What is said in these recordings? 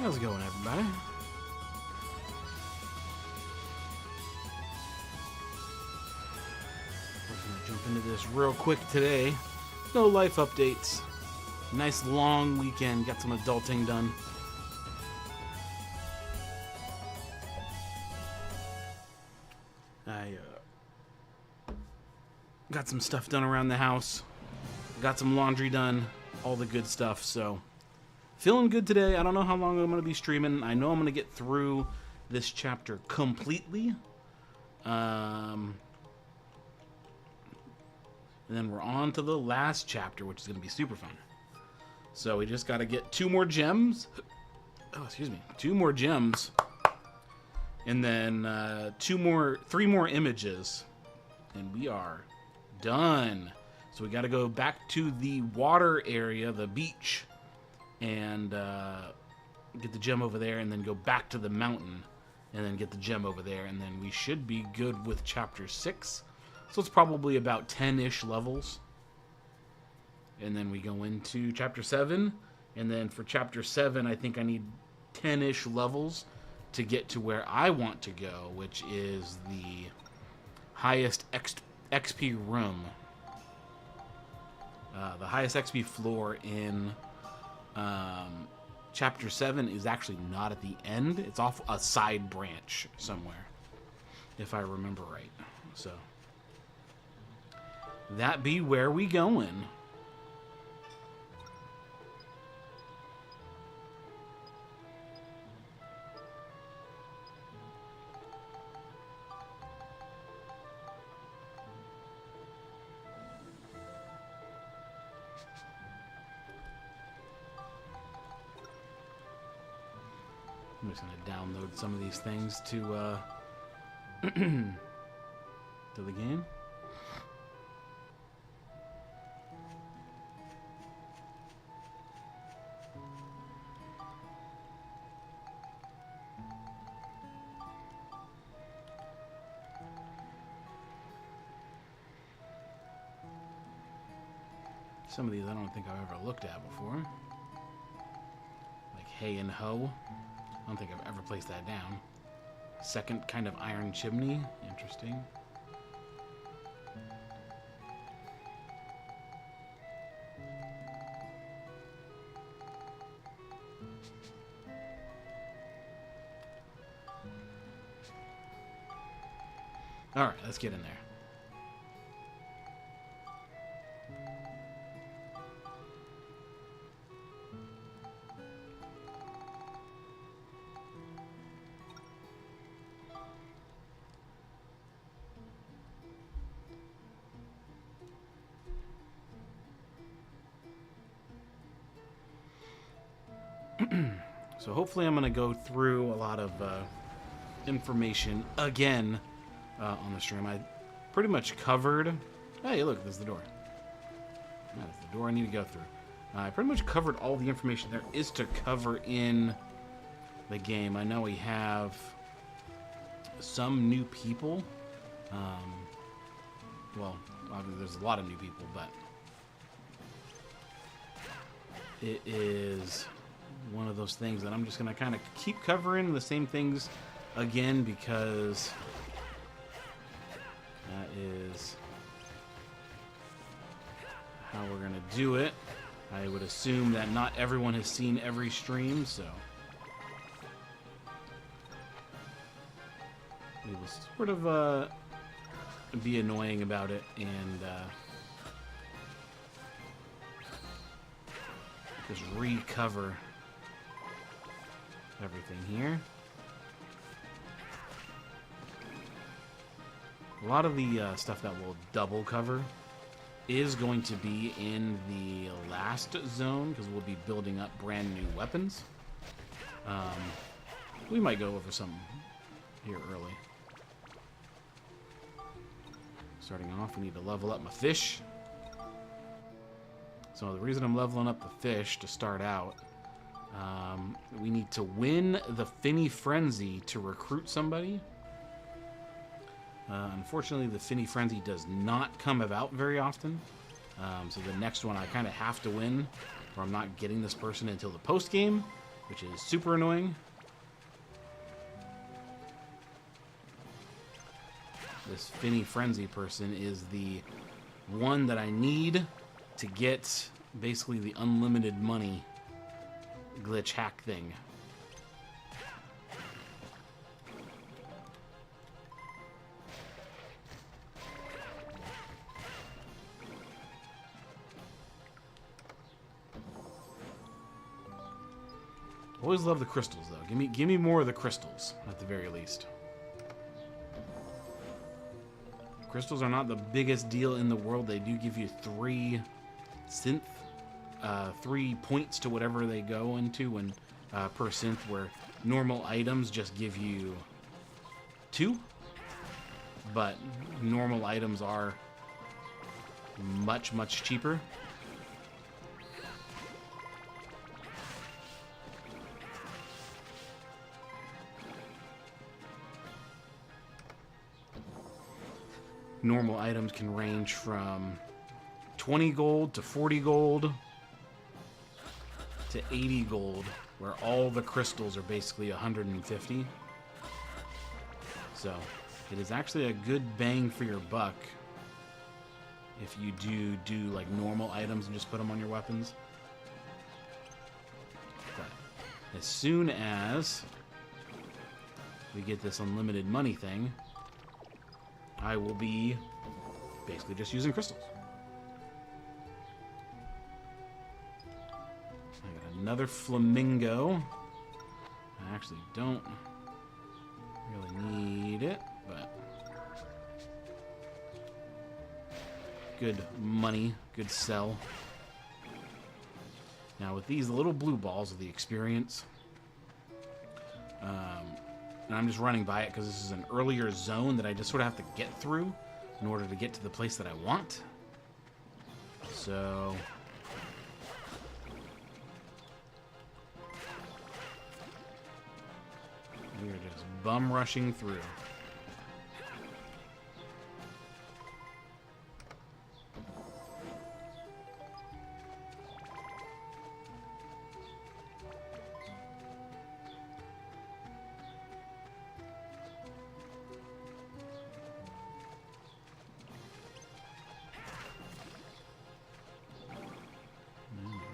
How's it going, everybody? We're gonna jump into this real quick today. No life updates. Nice long weekend. Got some adulting done. I got some stuff done around the house. Got some laundry done. All the good stuff. So feeling good today. I don't know how long I'm going to be streaming. I know I'm going to get through this chapter completely. And then we're on to the last chapter, which is going to be super fun. So we just got to get 2 more gems. Oh, excuse me. 2 more gems. And then 3 more images. And we are done. So we got to go back to the water area, the beach. And get the gem over there, and then go back to the mountain, and then get the gem over there, and then we should be good with chapter 6. So it's probably about 10-ish levels. And then we go into chapter 7, and then for chapter 7, I think I need 10-ish levels to get to where I want to go, which is the highest XP room. The highest XP floor in chapter 7 is actually not at the end. It's off a side branch somewhere, if I remember right. So that be where we going. I'm just going to download some of these things to to the game. Some of these I don't think I've ever looked at before. Like hay and hoe. I don't think I've ever placed that down. Second kind of iron chimney. Interesting. Alright, let's get in there. So hopefully I'm going to go through a lot of information again on the stream. I pretty much covered... Hey, look, there's the door. That is the door I need to go through. I pretty much covered all the information there is to cover in the game. I know we have some new people. Well, obviously there's a lot of new people, but it is one of those things that I'm just going to kind of keep covering the same things again, because that is how we're going to do it. I would assume that not everyone has seen every stream, so we will sort of be annoying about it and just recover everything here. A lot of the stuff that we'll double cover is going to be in the last zone, because we'll be building up brand new weapons. We might go over some here early. Starting off, we need to level up my fish. So the reason I'm leveling up the fish to start out, we need to win the Finny Frenzy to recruit somebody. Unfortunately, the Finny Frenzy does not come about very often. So the next one I kind of have to win, or I'm not getting this person until the post game, which is super annoying. This Finny Frenzy person is the one that I need to get basically the unlimited money glitch hack thing. Always love the crystals, though. Give me more of the crystals, at the very least. Crystals are not the biggest deal in the world. They do give you 3 synth, 3 points to whatever they go into when per synth, where normal items just give you 2. But normal items are much, much cheaper. Normal items can range from 20 gold to 40 gold to 80 gold, where all the crystals are basically 150. So it is actually a good bang for your buck if you do like normal items and just put them on your weapons. But as soon as we get this unlimited money thing, I will be basically just using crystals. I got another flamingo. I actually don't really need it, but good money, good sell. Now with these little blue balls of the experience, and I'm just running by it because this is an earlier zone that I just sort of have to get through in order to get to the place that I want. So we are just bum rushing through.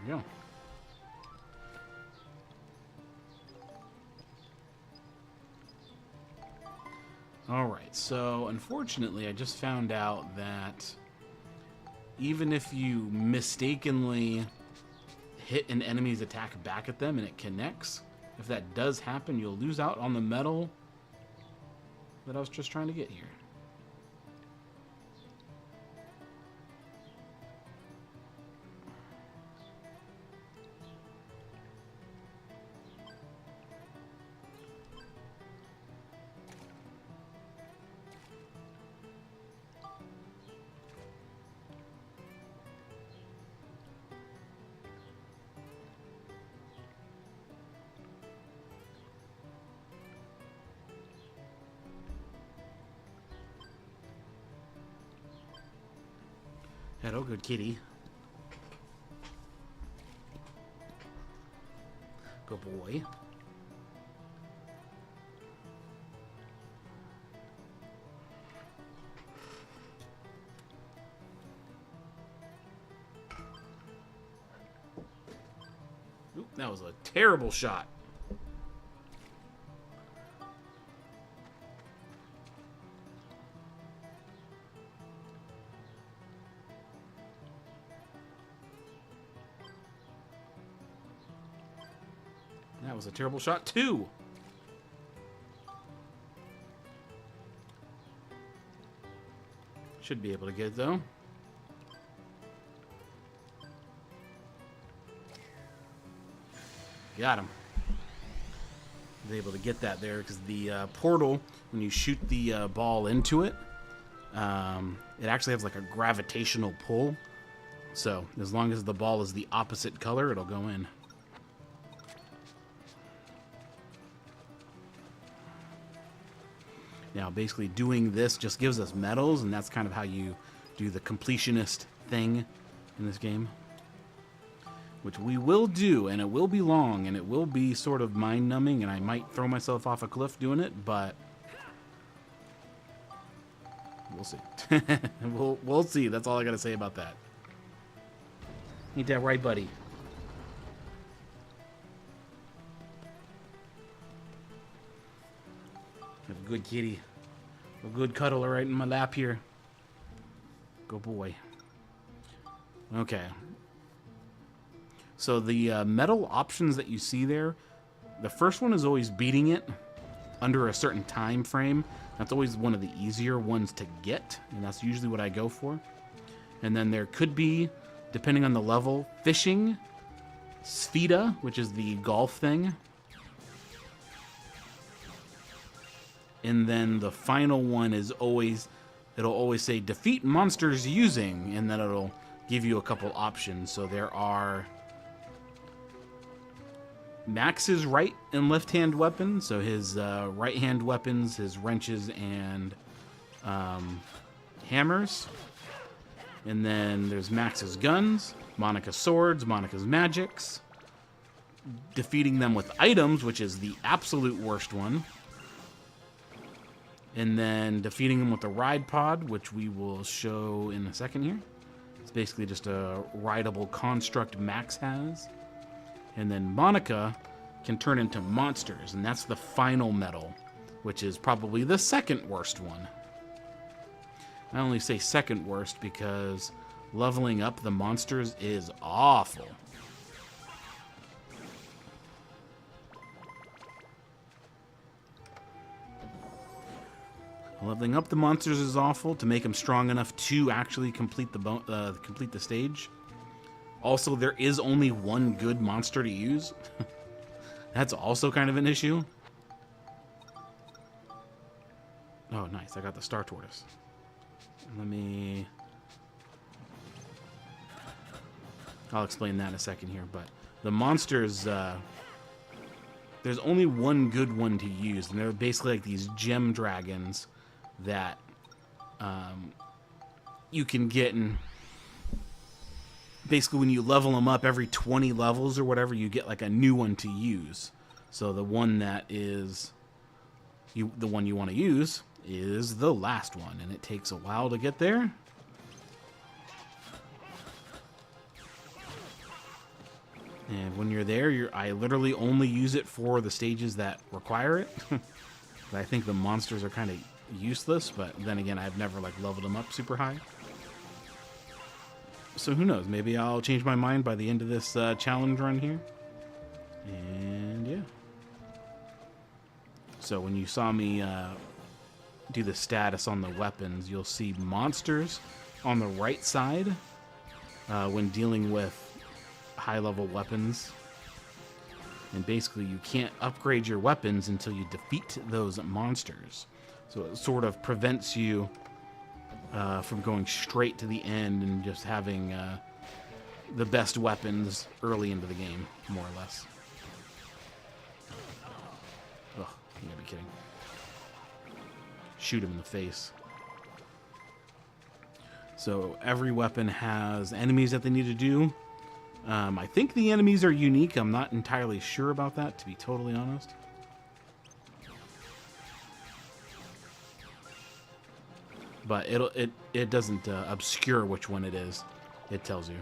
Go. Alright, so unfortunately I just found out that even if you mistakenly hit an enemy's attack back at them and it connects, if that does happen, you'll lose out on the medal that I was just trying to get here. Hello, good kitty. Good boy. Oop, that was a terrible shot. That was a terrible shot, too. Should be able to get it, though. Got him. Was able to get that there because the portal, when you shoot the ball into it, it actually has like a gravitational pull. So as long as the ball is the opposite color, it'll go in. Now, basically doing this just gives us medals, and that's kind of how you do the completionist thing in this game. which we will do, and it will be long, and it will be sort of mind-numbing, and I might throw myself off a cliff doing it, but we'll see. we'll see. That's all I gotta say about that. Ain't that right, buddy? Have a good kitty. A good cuddler right in my lap here. Good boy. Okay. So the medal options that you see there, the first one is always beating it under a certain time frame. That's always one of the easier ones to get, and that's usually what I go for. And then there could be, depending on the level, fishing, Sfida, which is the golf thing. And then the final one is always, it'll always say defeat monsters using, and then it'll give you a couple options. So there are Max's right and left hand weapons. So his right hand weapons, his wrenches and hammers. And then there's Max's guns, Monica's swords, Monica's magics. Defeating them with items, which is the absolute worst one. And then defeating them with the ride pod, which we will show in a second here. It's basically just a rideable construct Max has. And then Monica can turn into monsters, and that's the final medal, which is probably the second worst one. I only say second worst because leveling up the monsters is awful. Leveling up the monsters is awful to make them strong enough to actually complete the stage. Also, there is only one good monster to use. That's also kind of an issue. Oh, nice. I got the Star Tortoise. I'll explain that in a second here, but the monsters, there's only one good one to use, and they're basically like these gem dragons that you can get, and basically when you level them up every 20 levels or whatever, you get like a new one to use. So the one that is the one you want to use is the last one, and it takes a while to get there. And when you're there, I literally only use it for the stages that require it. I think the monsters are kind of useless, but then again, I've never like leveled them up super high. So who knows? Maybe I'll change my mind by the end of this challenge run here. And yeah. So when you saw me do the status on the weapons, you'll see monsters on the right side when dealing with high-level weapons. And basically, you can't upgrade your weapons until you defeat those monsters. So it sort of prevents you from going straight to the end and just having the best weapons early into the game, more or less. Ugh, you gotta be kidding. Shoot him in the face. So every weapon has enemies that they need to do. I think the enemies are unique. I'm not entirely sure about that, to be totally honest. But it doesn't obscure which one it is. It tells you.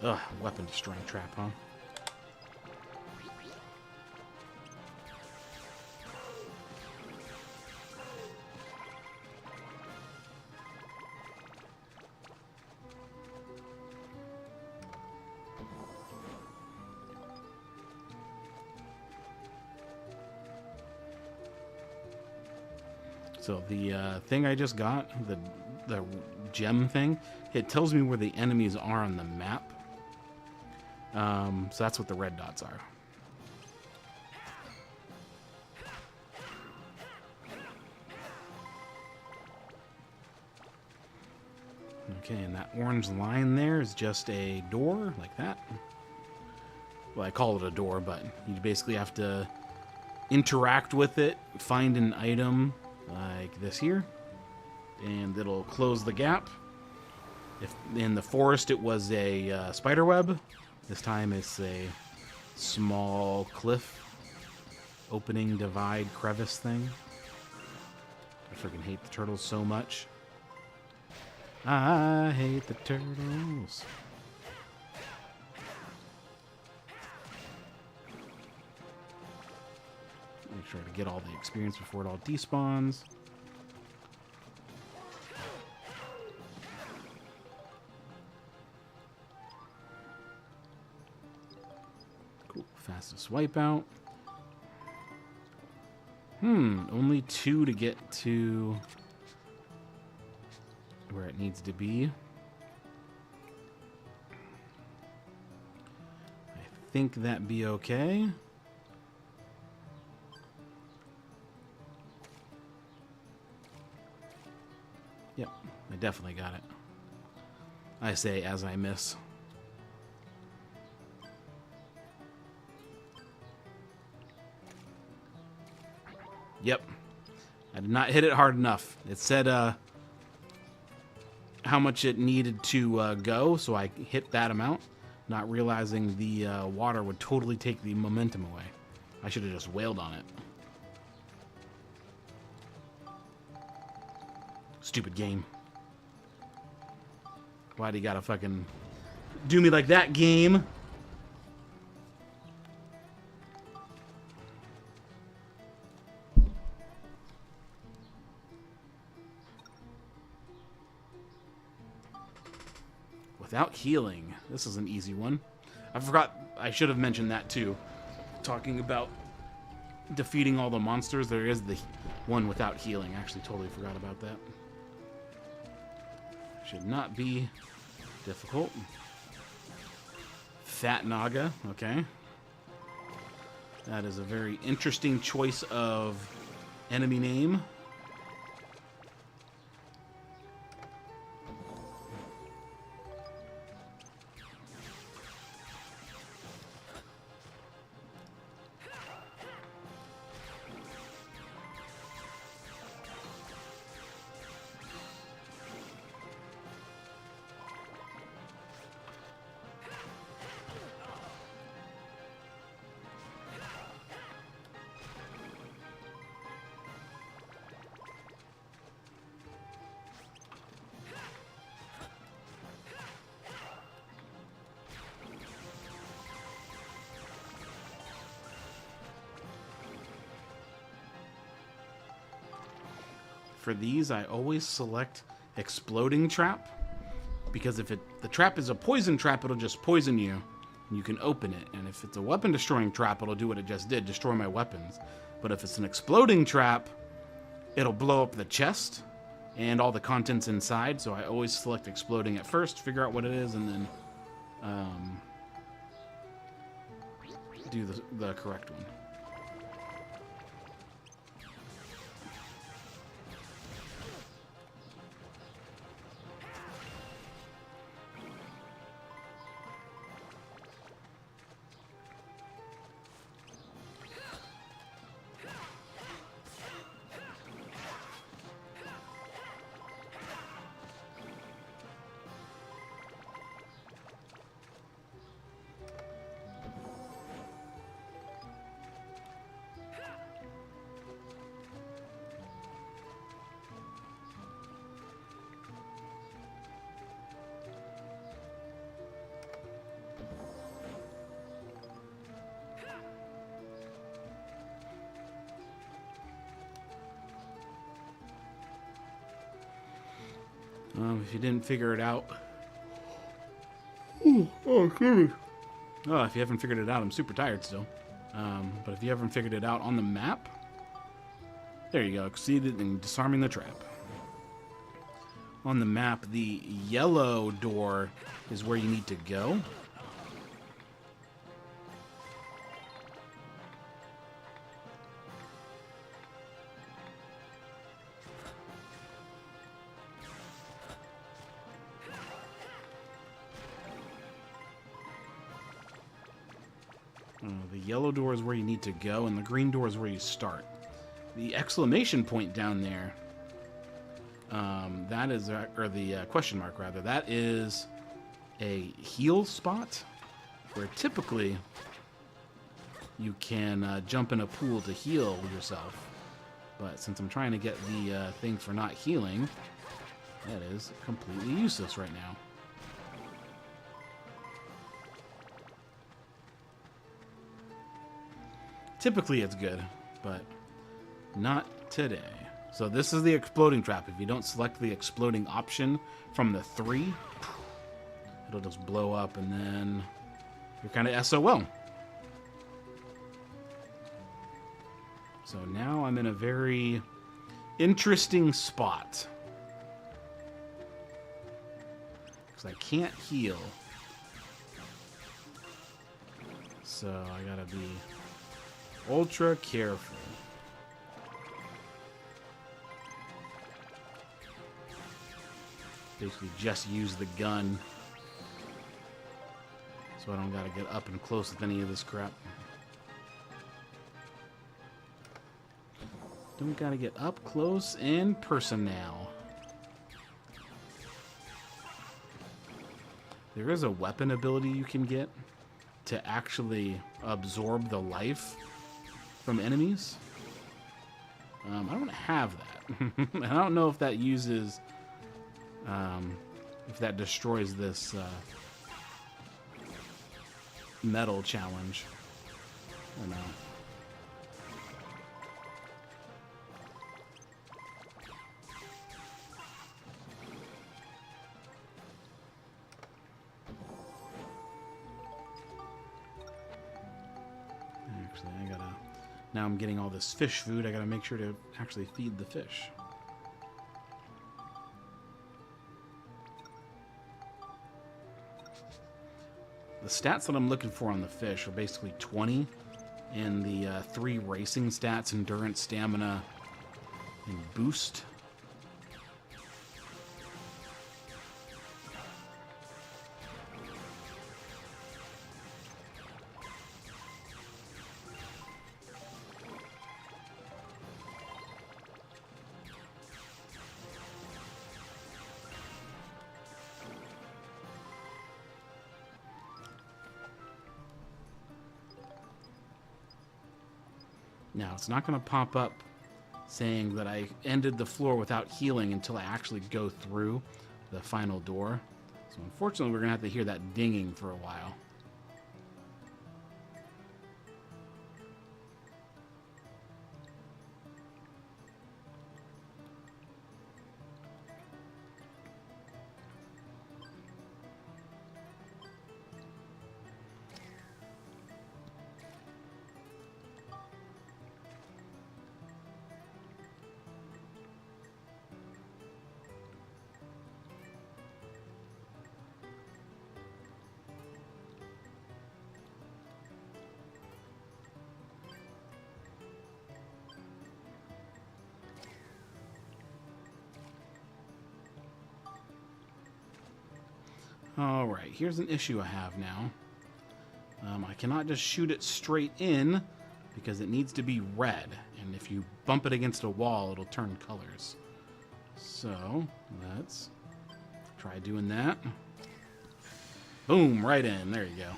Ugh, weapon destroying trap, huh? So the thing I just got, the gem thing, it tells me where the enemies are on the map. So that's what the red dots are. Okay, and that orange line there is just a door, like that. Well, I call it a door, but you basically have to interact with it, find an item, like this here, and it'll close the gap. If in the forest it was a spider web, This time it's a small cliff opening divide crevice thing. I freaking hate the turtles so much. I hate the turtles. Make sure to get all the experience before it all despawns. Cool. Fastest wipeout. Only 2 to get to where it needs to be. I think that'd be okay. Yep, I definitely got it. I say as I miss. Yep. I did not hit it hard enough. It said how much it needed to go, so I hit that amount, not realizing the water would totally take the momentum away. I should have just wailed on it. Stupid game. Why'd you gotta fucking do me like that, game? Without healing. This is an easy one. I forgot. I should have mentioned that too. Talking about defeating all the monsters, there is the one without healing. I actually totally forgot about that. Should not be difficult. Fat Naga. Okay. That is a very interesting choice of enemy name. For these, I always select Exploding Trap, because if the trap is a poison trap, it'll just poison you, and you can open it. And if it's a weapon destroying trap, it'll do what it just did, destroy my weapons. But if it's an exploding trap, it'll blow up the chest and all the contents inside. So I always select exploding at first, figure out what it is, and then do the correct one. If you didn't figure it out... Oh, if you haven't figured it out, I'm super tired still. But if you haven't figured it out on the map... There you go, succeeded in disarming the trap. On the map, the yellow door is where you need to go. The yellow door is where you need to go, and the green door is where you start. The exclamation point down there, that is, or the question mark rather, that is a heal spot where typically you can jump in a pool to heal yourself. But since I'm trying to get the thing for not healing, that is completely useless right now. Typically it's good, but not today. So this is the exploding trap. If you don't select the exploding option from the 3, it'll just blow up and then you're kind of SOL. So now I'm in a very interesting spot. Because I can't heal. So I gotta be ultra careful. Basically just use the gun. So I don't gotta get up and close with any of this crap. Don't gotta get up close and personal. There is a weapon ability you can get to actually absorb the life from enemies. I don't have that. I don't know if that uses, if that destroys this metal challenge or not. Actually, I gotta... Now I'm getting all this fish food. I gotta make sure to actually feed the fish. The stats that I'm looking for on the fish are basically 20 in the 3 racing stats: endurance, stamina, and boost. Now, it's not going to pop up saying that I ended the floor without healing until I actually go through the final door. So unfortunately, we're going to have to hear that dinging for a while. Alright, here's an issue I have now. I cannot just shoot it straight in because it needs to be red. And if you bump it against a wall, it'll turn colors. So, let's try doing that. Boom, right in. There you go.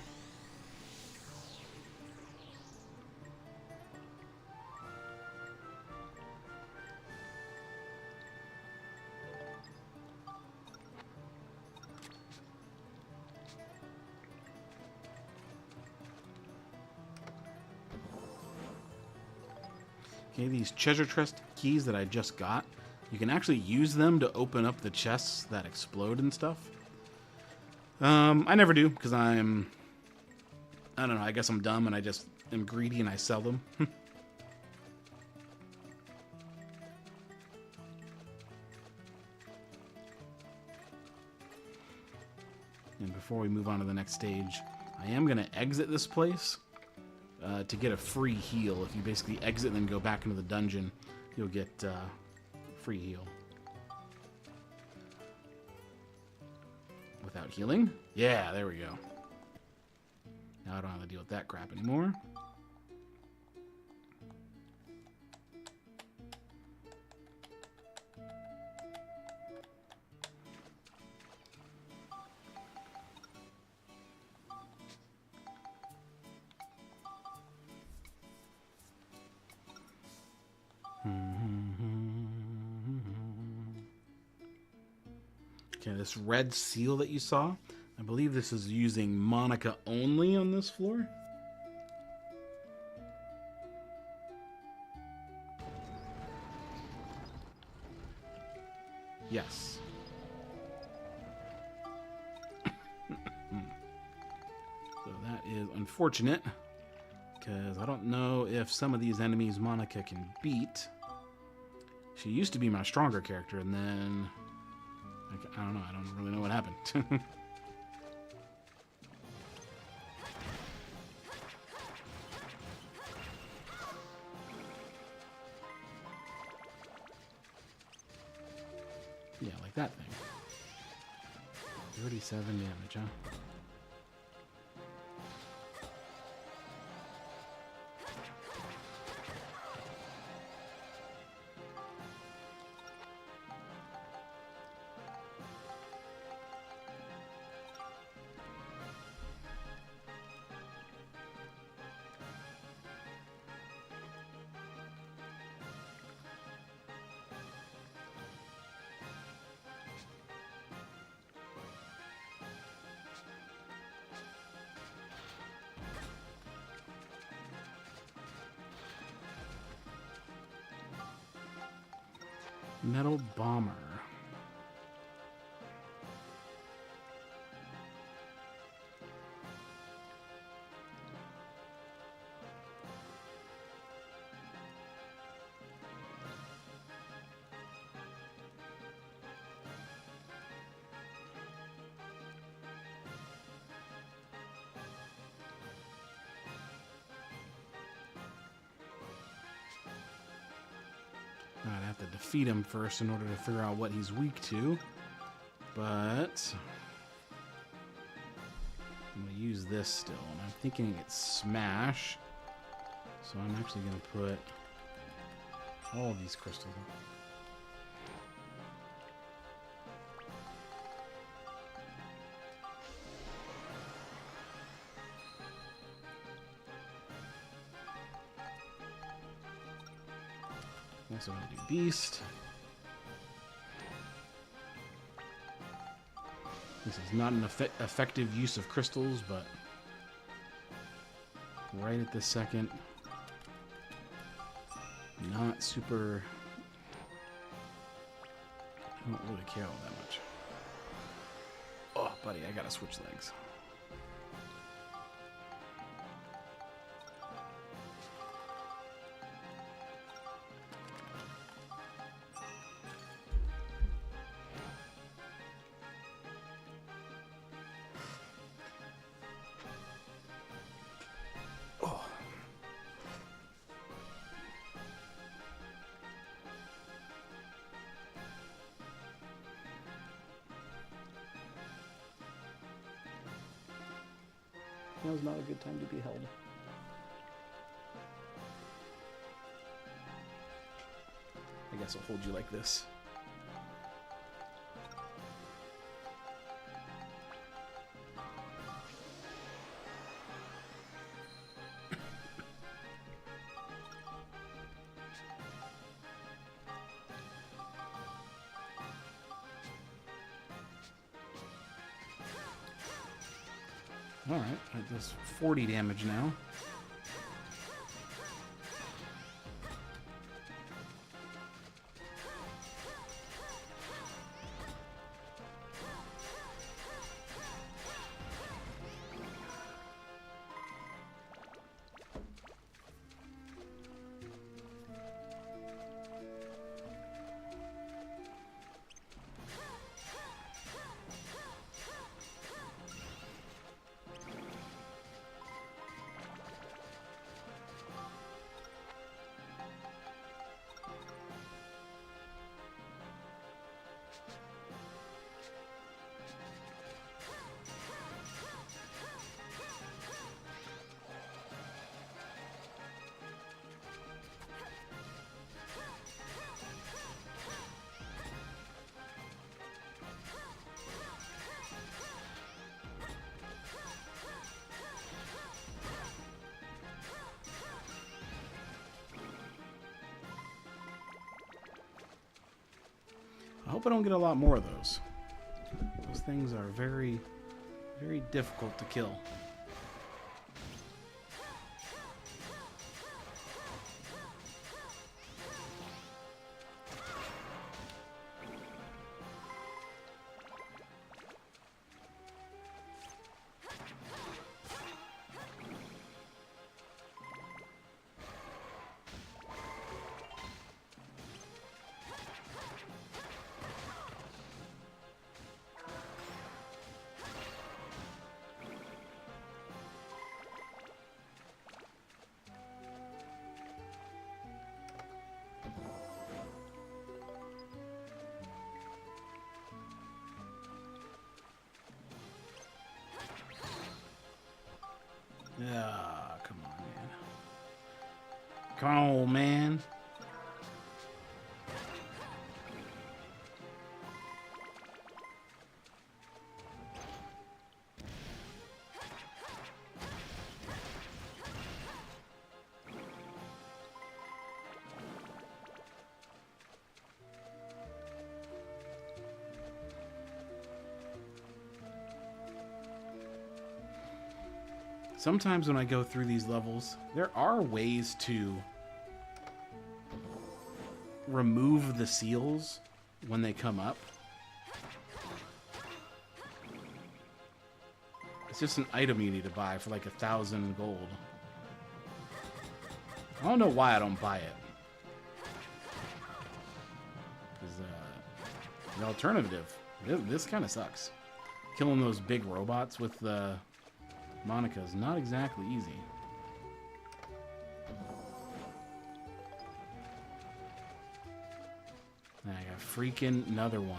Okay, these treasure chest keys that I just got, you can actually use them to open up the chests that explode and stuff. I never do, because I don't know, I guess I'm dumb and I just am greedy and I sell them. And before we move on to the next stage, I am going to exit this place. To get a free heal. If you basically exit and then go back into the dungeon, you'll get free heal. Without healing? Yeah, there we go. Now I don't have to deal with that crap anymore. Okay, this red seal that you saw, I believe this is using Monica only on this floor. Yes. So that is unfortunate, because I don't know if some of these enemies Monica can beat. She used to be my stronger character, and then I don't know. I don't really know what happened. Yeah, like that thing. 37 damage, huh? Metal Bomber. I'd have to defeat him first in order to figure out what he's weak to. But I'm going to use this still. And I'm thinking it's Smash. So I'm actually going to put all of these crystals. Also going to do Beast. This is not an effective use of crystals, but right at this second, not super. I don't really care all that much. Oh, buddy, I gotta switch legs. Now's not a good time to be held. I guess I'll hold you like this. Alright, that does 40 damage now. I hope I don't get a lot more of those. things are very, very difficult to kill. Ah, come on, man. Come on, man. Sometimes when I go through these levels, there are ways to remove the seals when they come up. It's just an item you need to buy for like 1,000 gold. I don't know why I don't buy it. Because the alternative, this kind of sucks. Killing those big robots with the Monica is not exactly easy. I got freaking another one.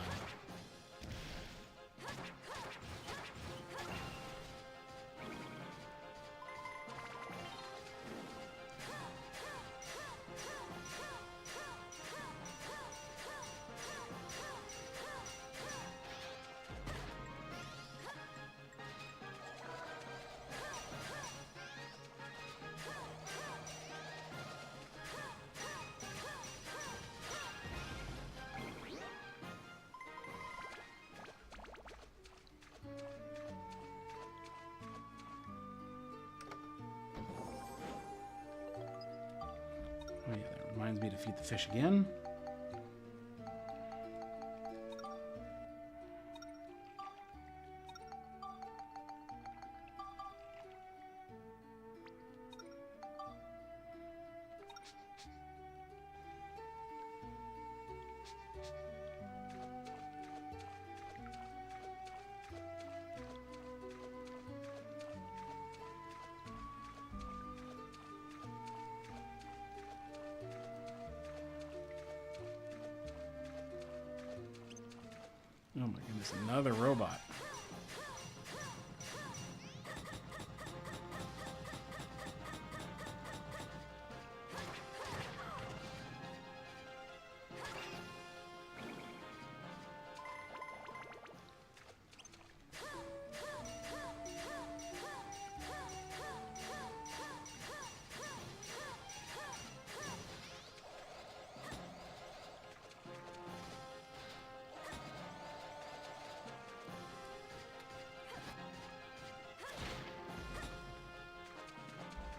Oh yeah, that reminds me to feed the fish again. Oh my goodness, another robot.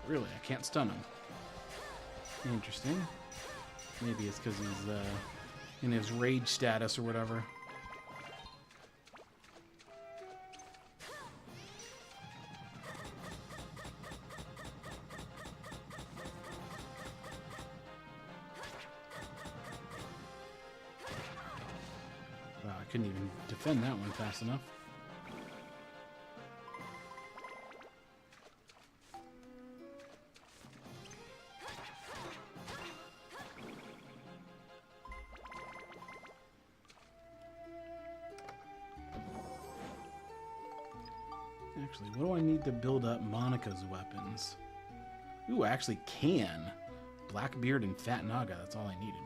Really, I can't stun him. Interesting. Maybe it's because he's in his rage status or whatever. Wow, I couldn't even defend that one fast enough. Actually, what do I need to build up Monica's weapons? Ooh, I actually can. Blackbeard and Fat Naga, that's all I needed.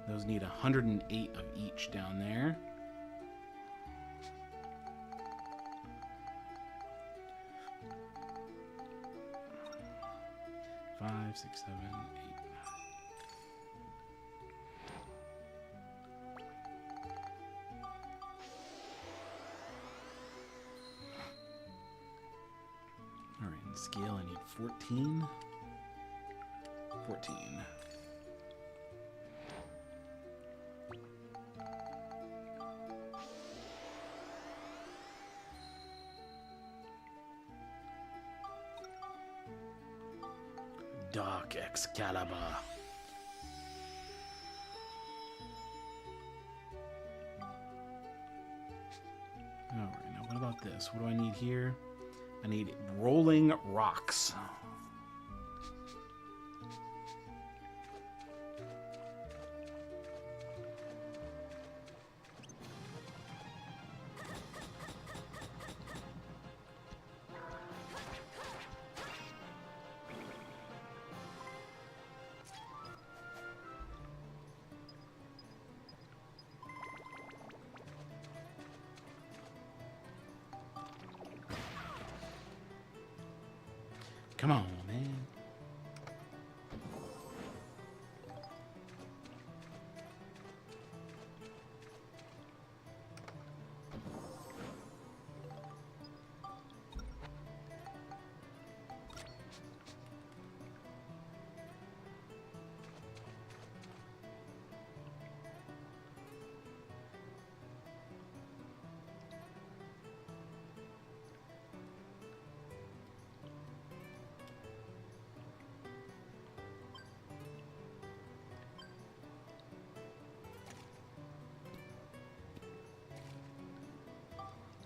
Those need 108 of each down there. 5, 6, 7, 8, 9. All right, in scale, I need 14. 14. Dark Excalibur. Alright, now what about this? What do I need here? I need Rolling Rocks. Come on, man.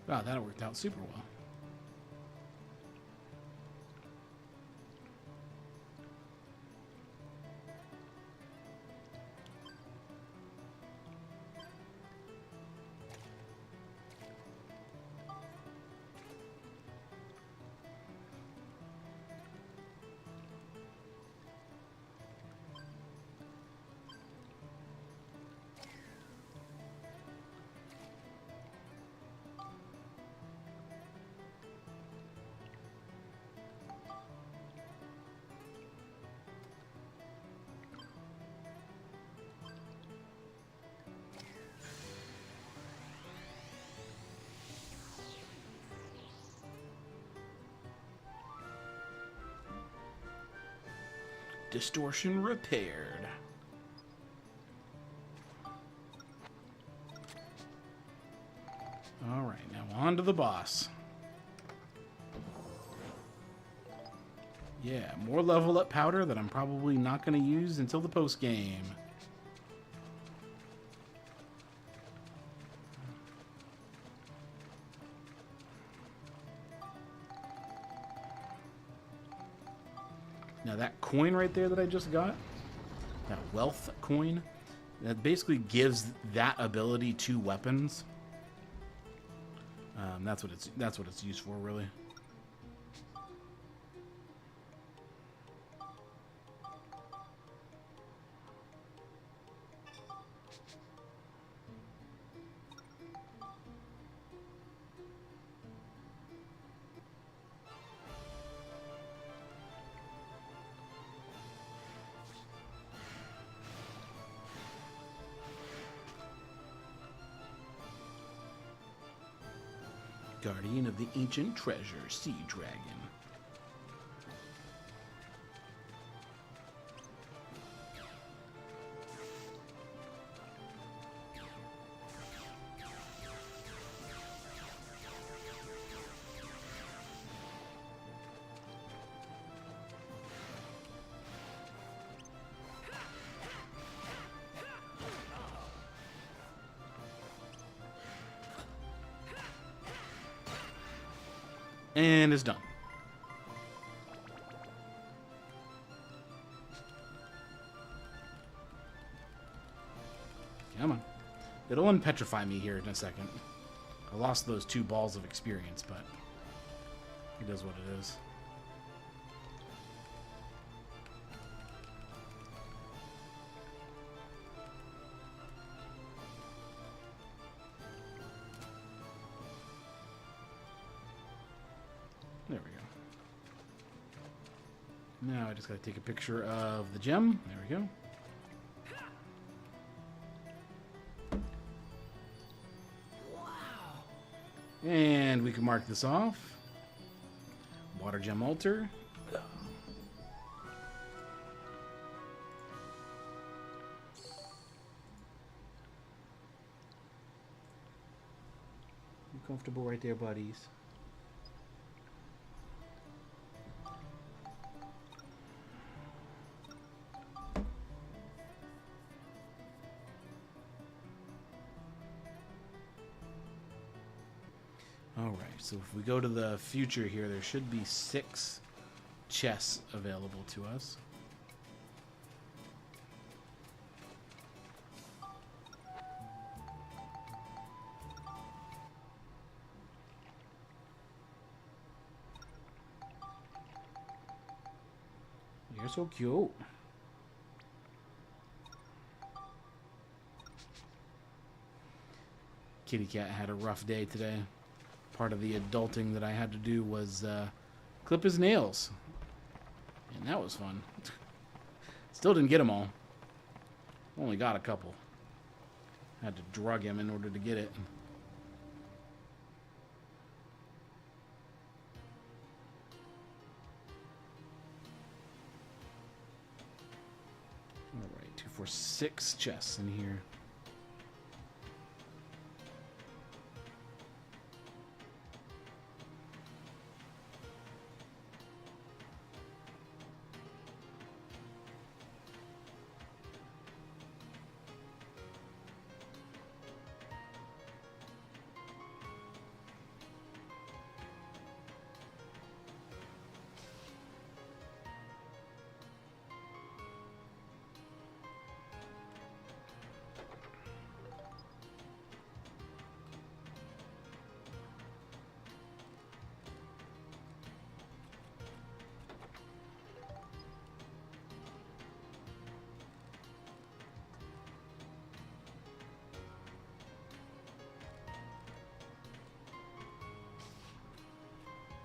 Wow, that worked out super well. Distortion repaired. All right, now on to the boss. Yeah, more level up powder that I'm probably not going to use until the post game. Now that coin right there that I just got, that wealth coin, that basically gives that ability to weapons. That's what it's used for, really. Guardian of the ancient treasure, Sea Dragon. And it's done. Come on. It'll unpetrify me here in a second. I lost those 2 balls of experience, but it is what it is. There we go. Now I just gotta take a picture of the gem. There we go. And we can mark this off. Water gem altar. You comfortable right there, buddies? Alright, so if we go to the future here, there should be 6 chests available to us. You're so cute. Kitty cat had a rough day today. Part of the adulting that I had to do was clip his nails. And that was fun. Still didn't get them all. Only got a couple. Had to drug him in order to get it. Alright, 2, 4, 6 chests in here.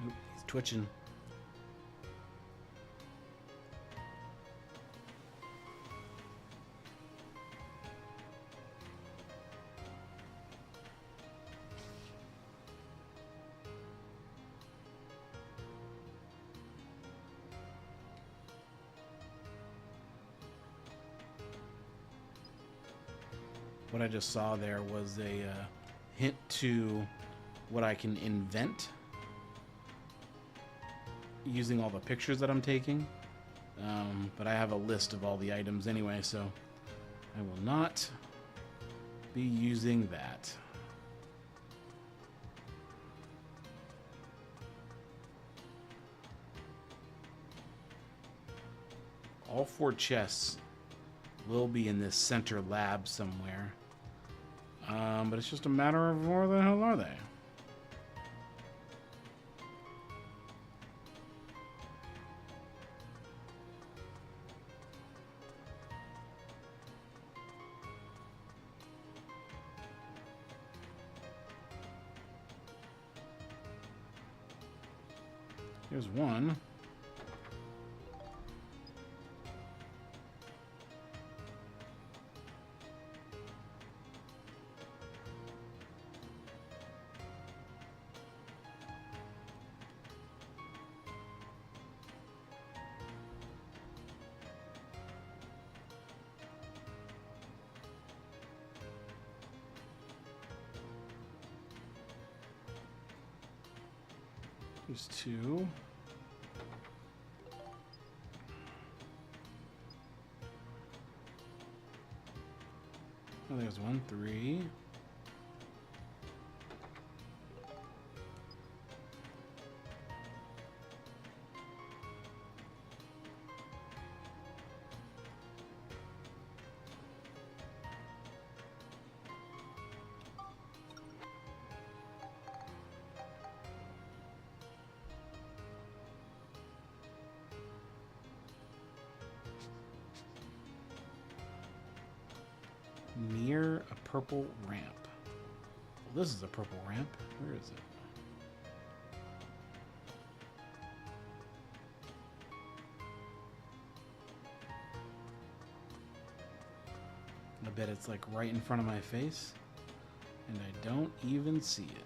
Oop, he's twitching. What I just saw there was a hint to what I can invent using all the pictures that I'm taking. But I have a list of all the items anyway, so I will not be using that. All 4 chests will be in this center lab somewhere. But it's just a matter of where the hell are they? Here's one. There's 2. Oh, there's 1, 3. Near a purple ramp. Well, this is a purple ramp. Where is it? I bet it's like right in front of my face, and I don't even see it.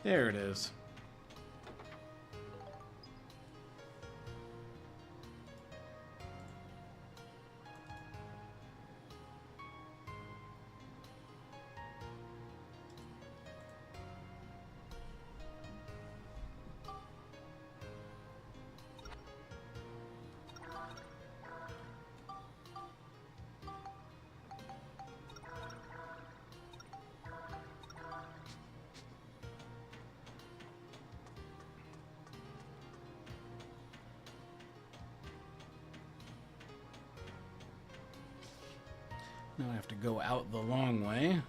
There it is. Now I have to go out the long way.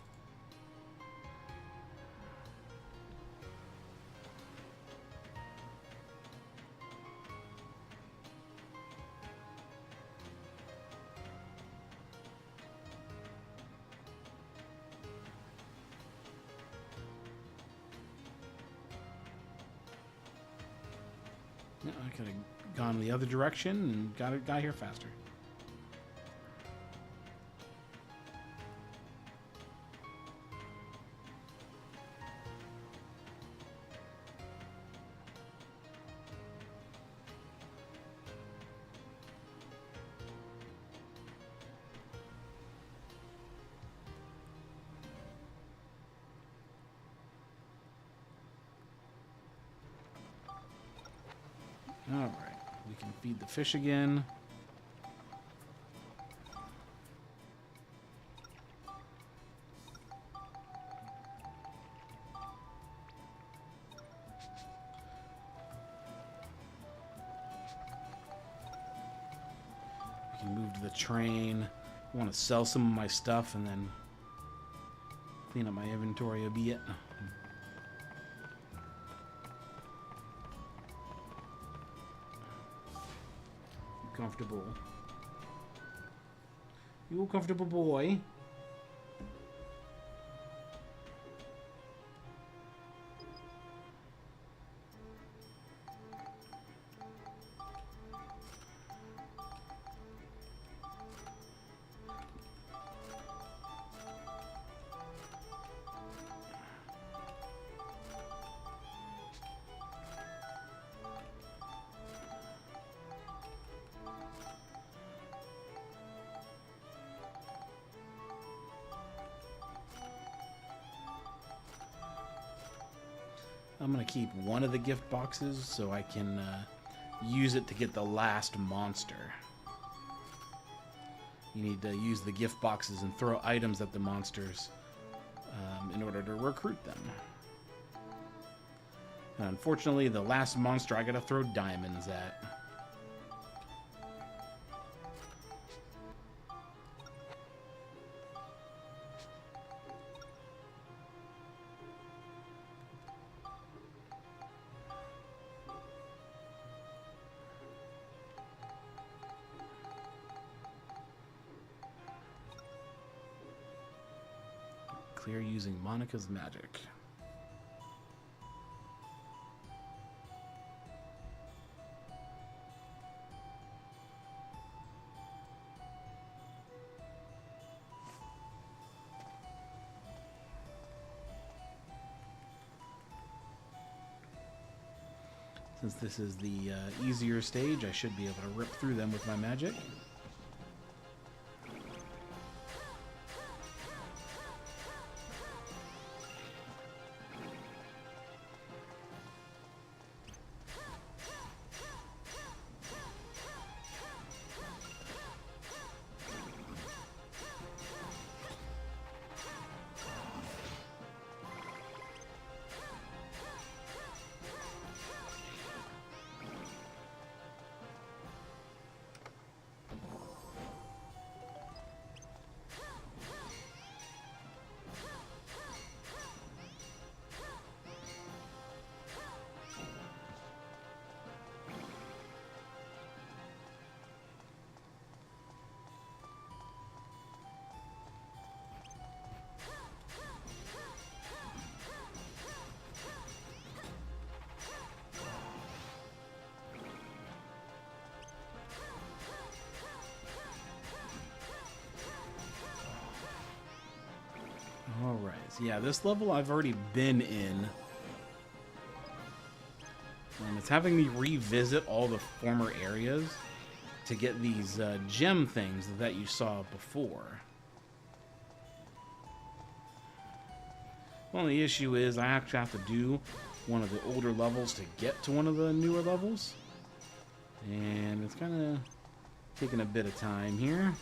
Yeah, I could have gone the other direction and got here faster. Alright, we can feed the fish again. We can move to the train. I want to sell some of my stuff and then clean up my inventory a bit. Comfortable. You a comfortable boy? I'm going to keep one of the gift boxes so I can use it to get the last monster. You need to use the gift boxes and throw items at the monsters in order to recruit them. And unfortunately, the last monster I got to throw diamonds at. Clear using Monica's magic. Since this is the easier stage, I should be able to rip through them with my magic. Rise. Yeah, this level I've already been in. It's having me revisit all the former areas to get these gem things that you saw before. Well, the issue is I actually have to do one of the older levels to get to one of the newer levels. And it's kind of taking a bit of time here.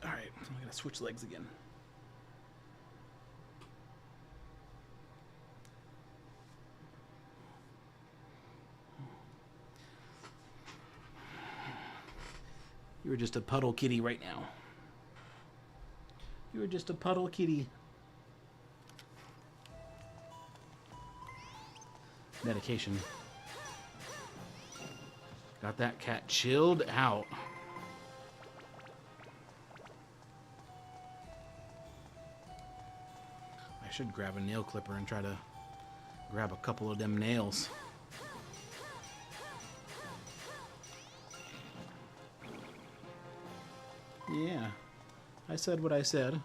Alright, I'm gonna switch legs again. You're just a puddle kitty right now. You're just a puddle kitty. Medication. Got that cat chilled out. I should grab a nail clipper and try to grab a couple of them nails. Yeah, I said what I said.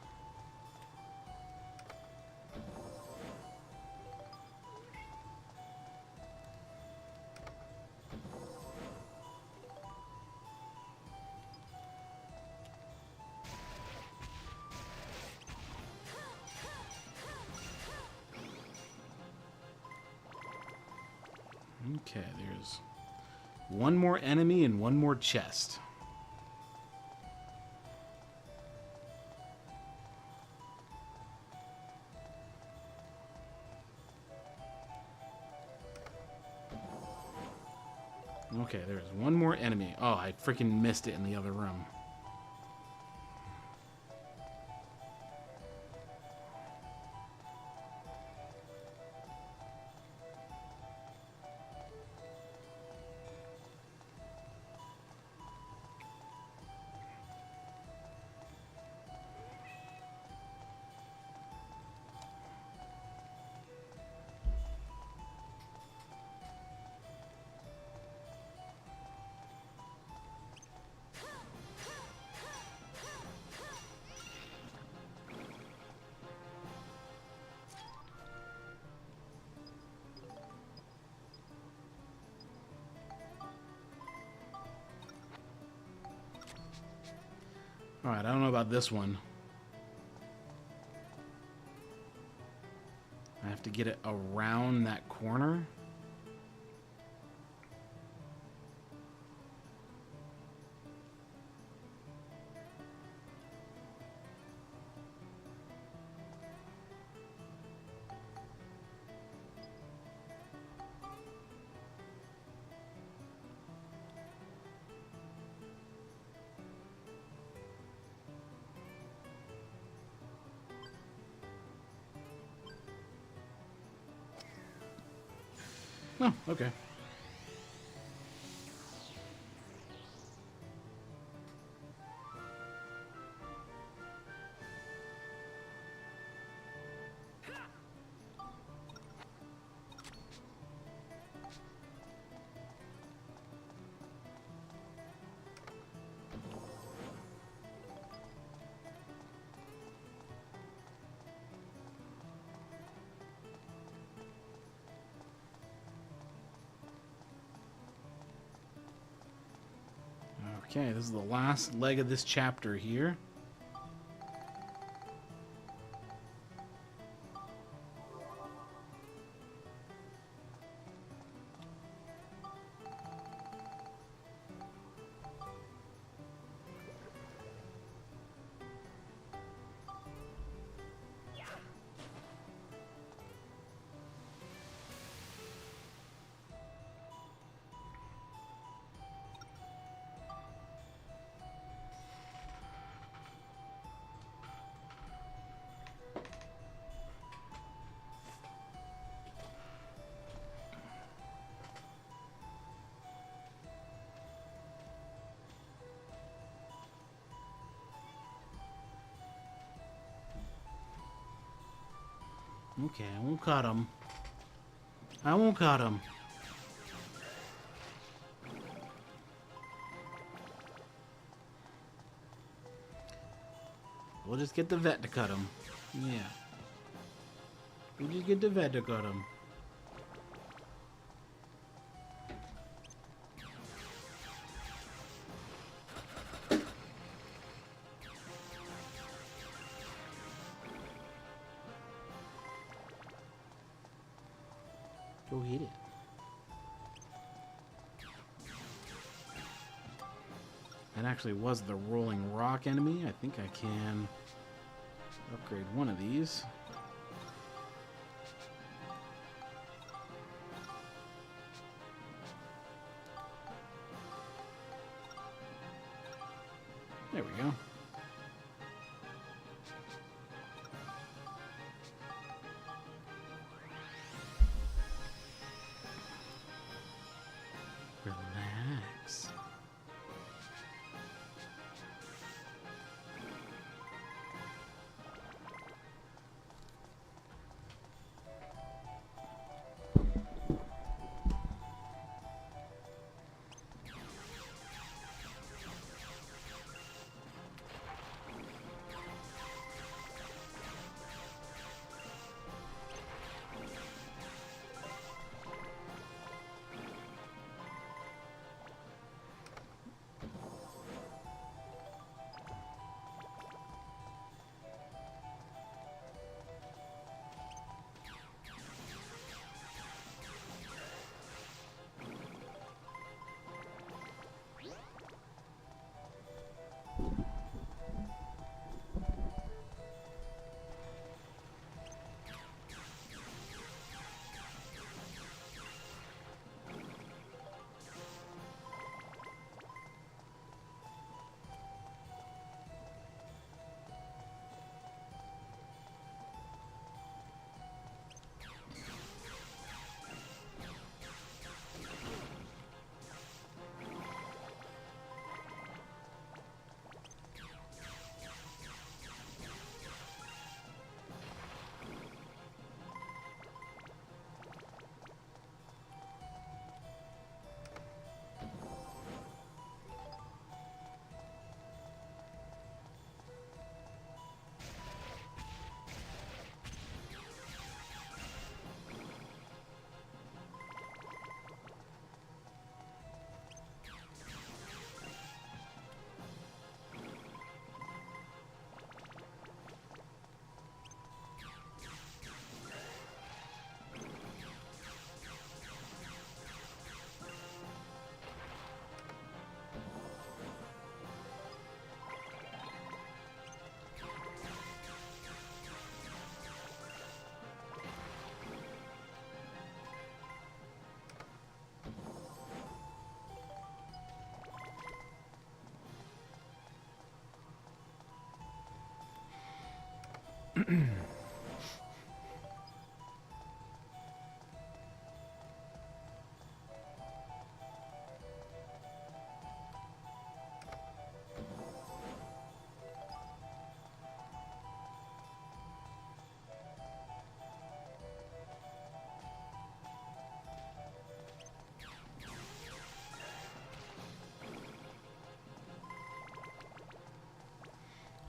Okay, there's one more enemy and one more chest. Okay, there's one more enemy. Oh, I freaking missed it in the other room. Alright, I don't know about this one. I have to get it around that corner. Oh, okay. Okay, this is the last leg of this chapter here. Okay, I won't cut him. I won't cut him. We'll just get the vet to cut him. Yeah. We'll just get the vet to cut him. Go hit it. That actually was the rolling rock enemy. I think I can upgrade one of these. There we go. Relax.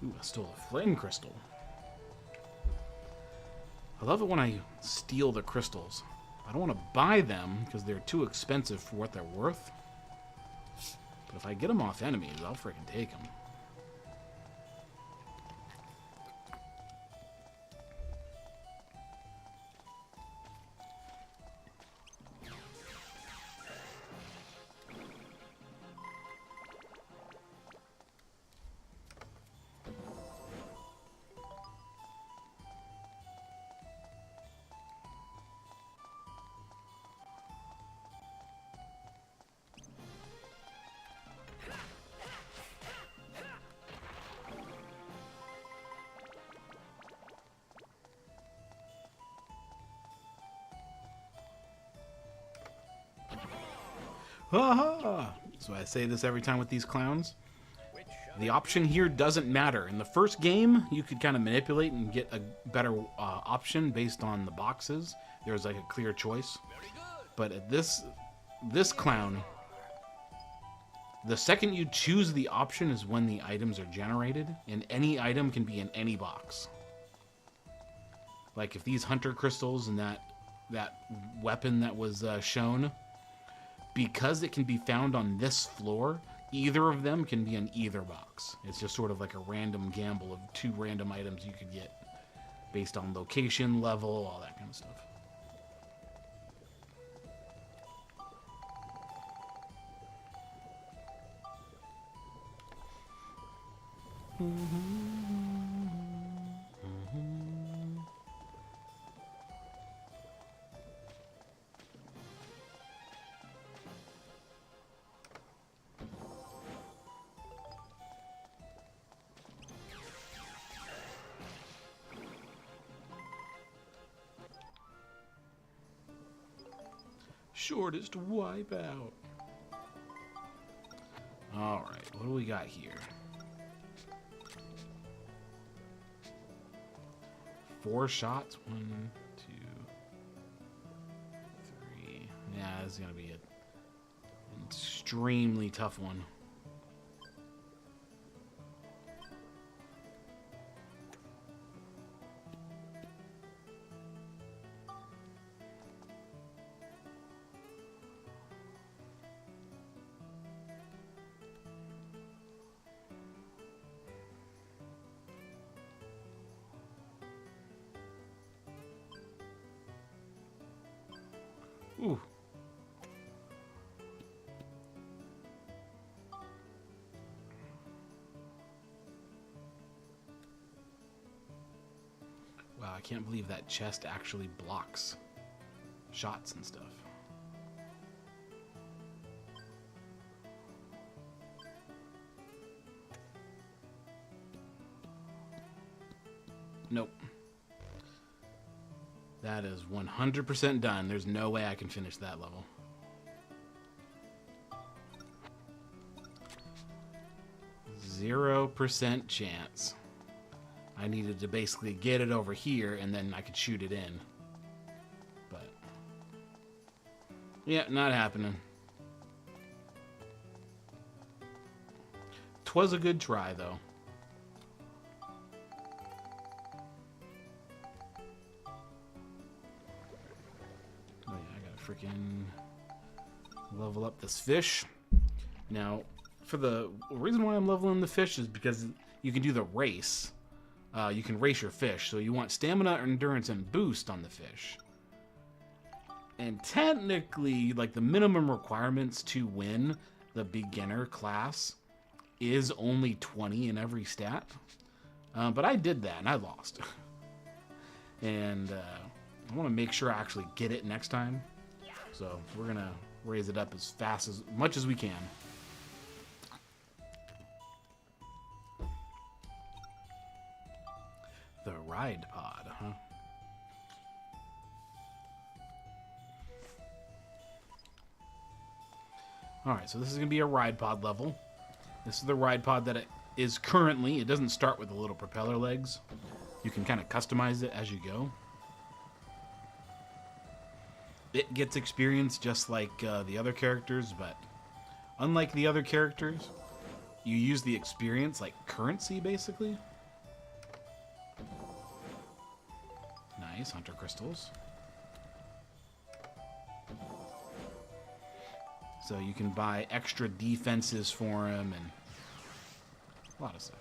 Ooh, I stole a flame crystal. I love it when I steal the crystals. I don't want to buy them because they're too expensive for what they're worth. But if I get them off enemies, I'll freaking take them. Ha! So I say this every time with these clowns. The option here doesn't matter. In the first game, you could kind of manipulate and get a better option based on the boxes. There was like a clear choice. But at this clown, the second you choose the option is when the items are generated, and any item can be in any box. Like if these hunter crystals and that weapon that was shown, because it can be found on this floor, either of them can be in either box. It's just sort of like a random gamble of 2 random items you could get based on location, level, all that kind of stuff. Shortest wipeout. Alright, what do we got here? 4 shots. 1, 2, 3. Yeah, this is gonna be an extremely tough one. Ooh. Wow, I can't believe that chest actually blocks shots and stuff. Nope. That is 100% done. There's no way I can finish that level. %0 chance. I needed to basically get it over here and then I could shoot it in. But yeah, not happening. 'Twas a good try though. Freaking level up this fish. Now, for the reason why I'm leveling the fish is because you can do the race. You can race your fish, so you want stamina, endurance, and boost on the fish. And technically, like the minimum requirements to win the beginner class is only 20 in every stat. But I did that and I lost. And I want to make sure I actually get it next time. So we're gonna raise it up as much as we can. The ride pod, huh? Alright, so this is gonna be a ride pod level. This is the ride pod that it is currently. It doesn't start with the little propeller legs. You can kind of customize it as you go. It gets experience just like the other characters, but unlike the other characters, you use the experience like currency, basically. Nice, hunter crystals. So you can buy extra defenses for him and a lot of stuff.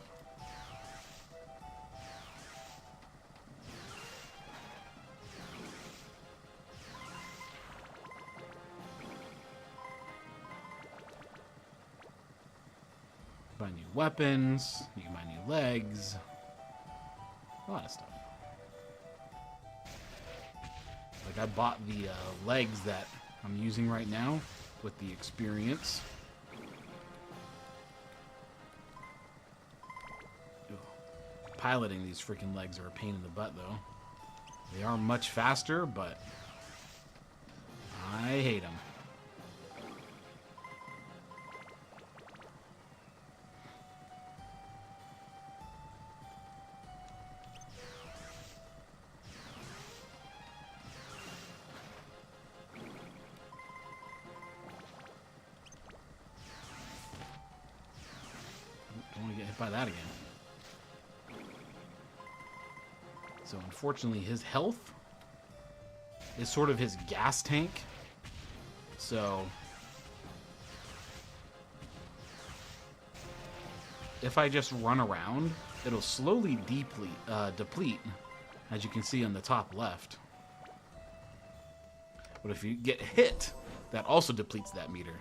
Buy new weapons, you can buy new legs, a lot of stuff. Like I bought the legs that I'm using right now with the experience. Ugh. Piloting these freaking legs are a pain in the butt though. They are much faster, but I hate them. Don't want to get hit by that again. So unfortunately his health is sort of his gas tank. So if I just run around, it'll slowly deplete, as you can see on the top left. But if you get hit, that also depletes that meter.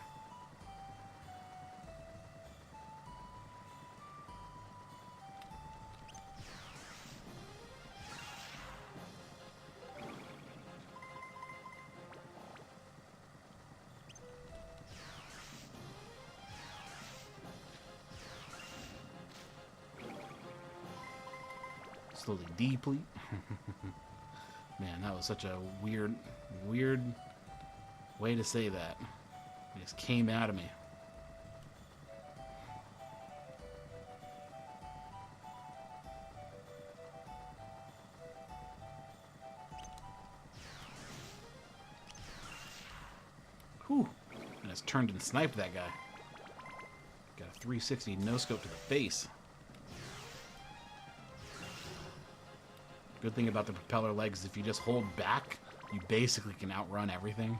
Slowly deplete. Man, that was such a weird way to say that. It just came out of me. Whew. And it's turned and sniped that guy. Got a 360 no-scope to the face. Good thing about the propeller legs, if you just hold back, you basically can outrun everything.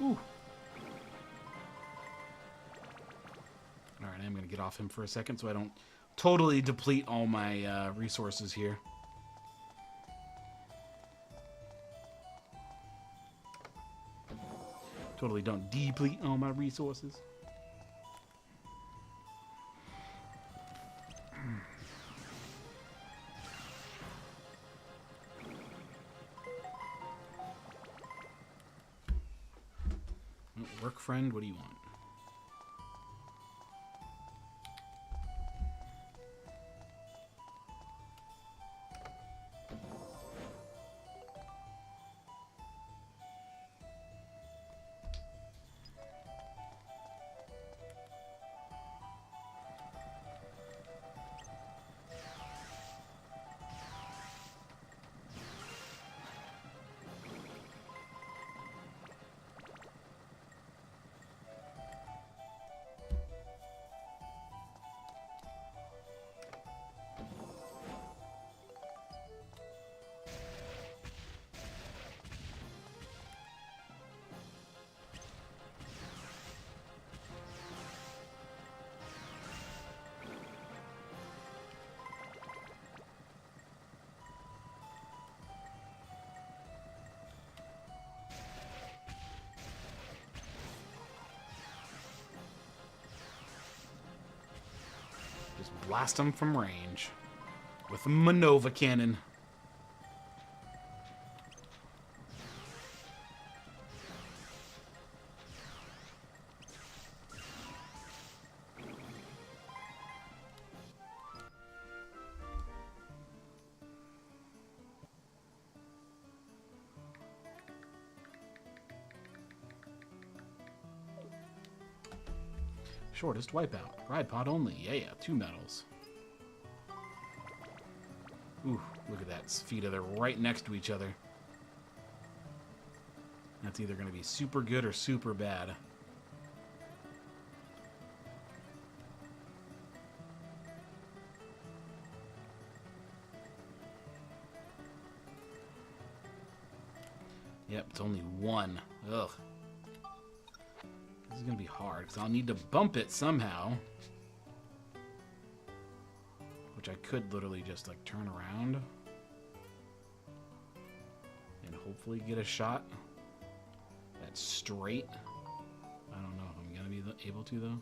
Ooh. Alright, I'm going to get off him for a second so I don't totally deplete all my resources here. Totally don't deplete all my resources. Work friend, what do you want? Just blast them from range with a Manova cannon. Shortest wipeout. Ride pod only. Yeah, 2 medals. Ooh, look at that. Sfida, they're right next to each other. That's either going to be super good or super bad. Yep, it's only 1. Ugh. This is going to be hard, because I'll need to bump it somehow. Which I could literally just, like, turn around. And hopefully get a shot. That's straight. I don't know if I'm going to be able to, though.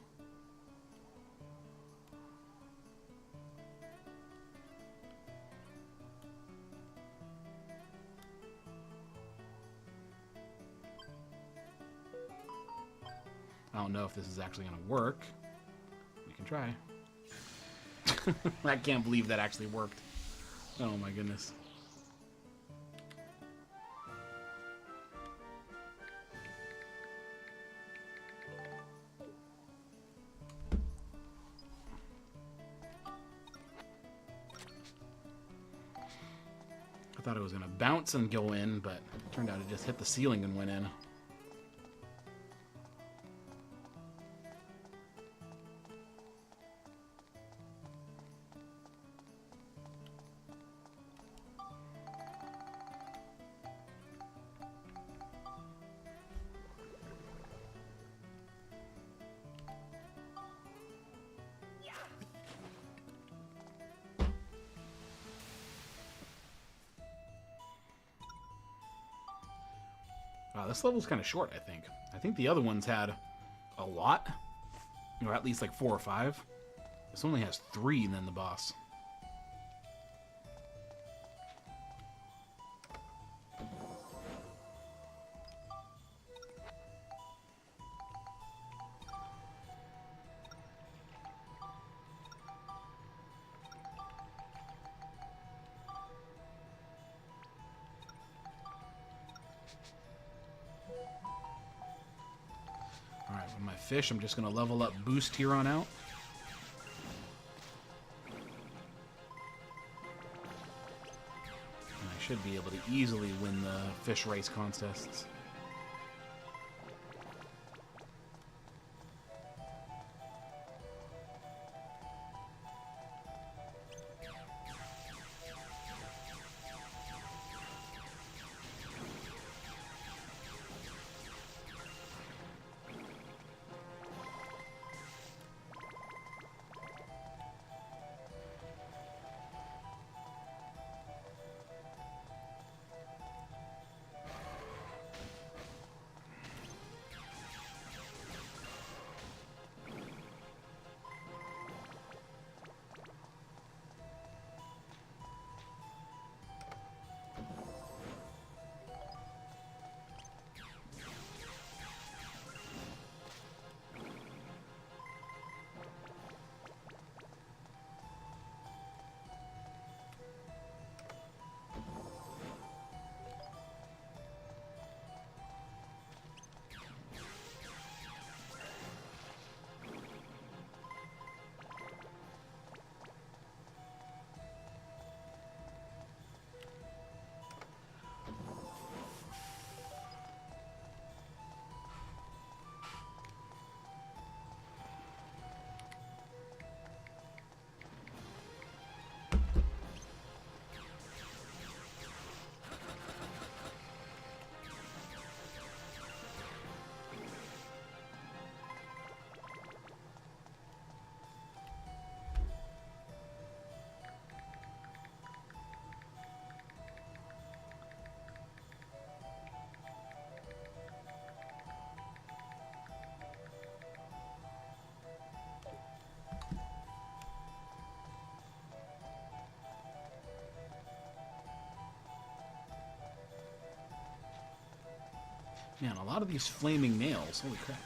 I don't know if this is actually going to work. We can try. I can't believe that actually worked. Oh my goodness. I thought it was going to bounce and go in, but it turned out it just hit the ceiling and went in. Wow, this level's kind of short, I think. I think the other ones had a lot. Or at least like 4 or 5. This only has 3 and then the boss. Alright, with my fish, I'm just going to level up boost here on out. And I should be able to easily win the fish race contests. Man, a lot of these flaming nails. Holy crap.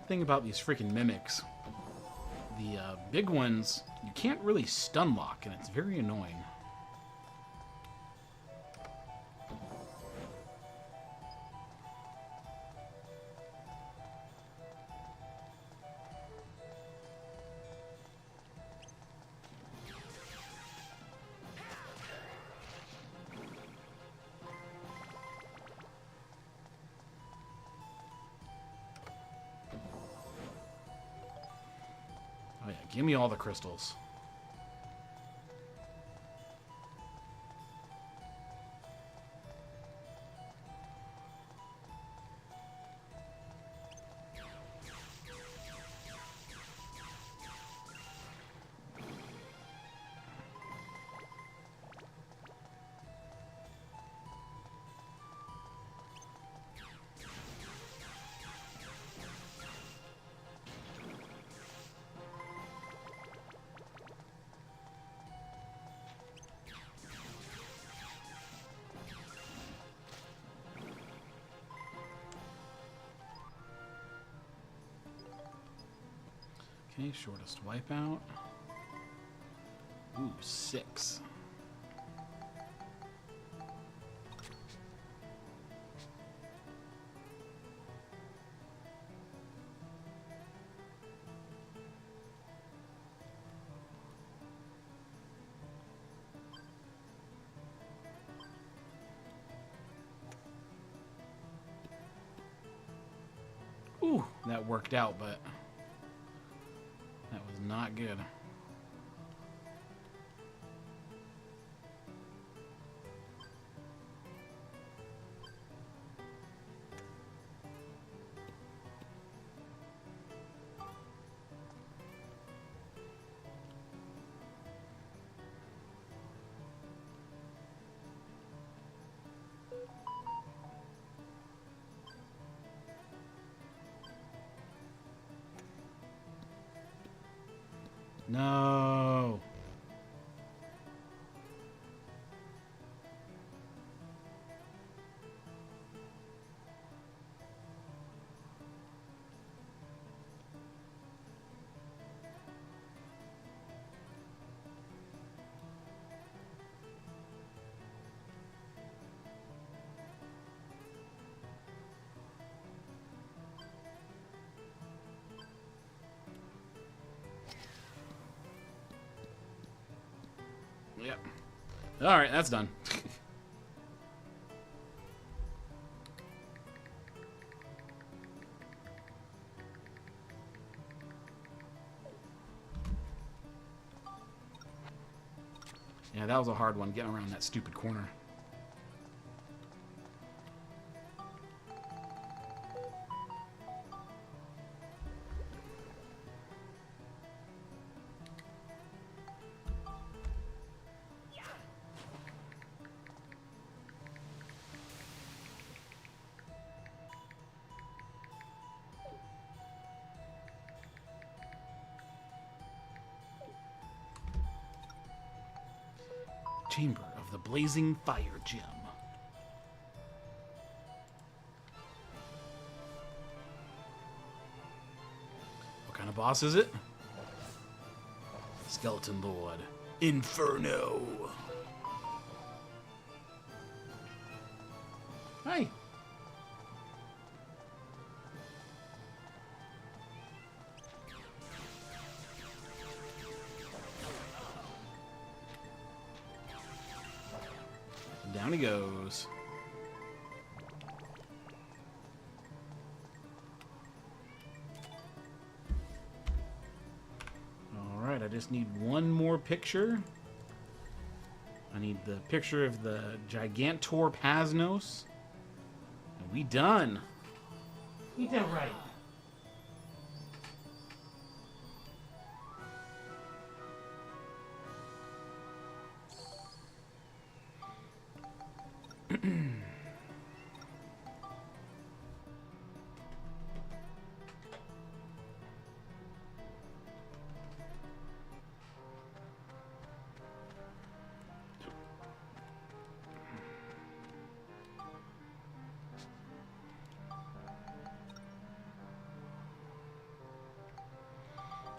bad thing about these freaking mimics. The big ones, you can't really stun lock, and it's very annoying. Oh yeah, give me all the crystals. Okay, shortest wipeout. Ooh, 6. Ooh, that worked out, but that was not good. No. Yep. All right, that's done. Yeah, that was a hard one, getting around that stupid corner. Chamber of the Blazing Fire Gem. What kind of boss is it? Skeleton Lord. Inferno. Hi. Down he goes. Alright, I just need one more picture. I need the picture of the Gigantor Pasnos. And we done. We done right.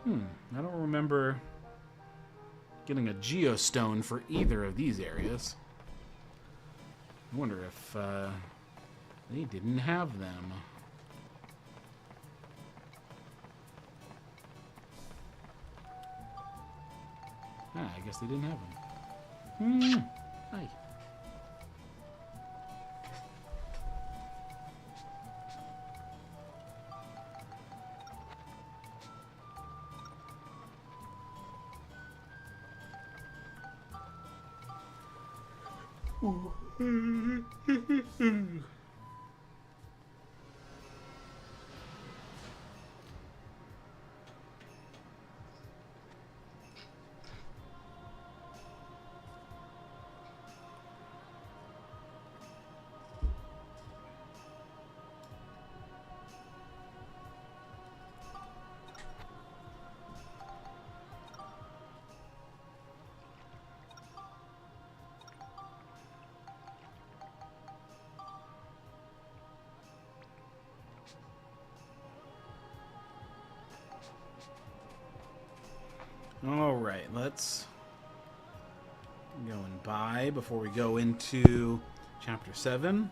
I don't remember getting a geostone for either of these areas. I wonder if they didn't have them. I guess they didn't have them. Hi. All right, let's go and buy before we go into chapter 7.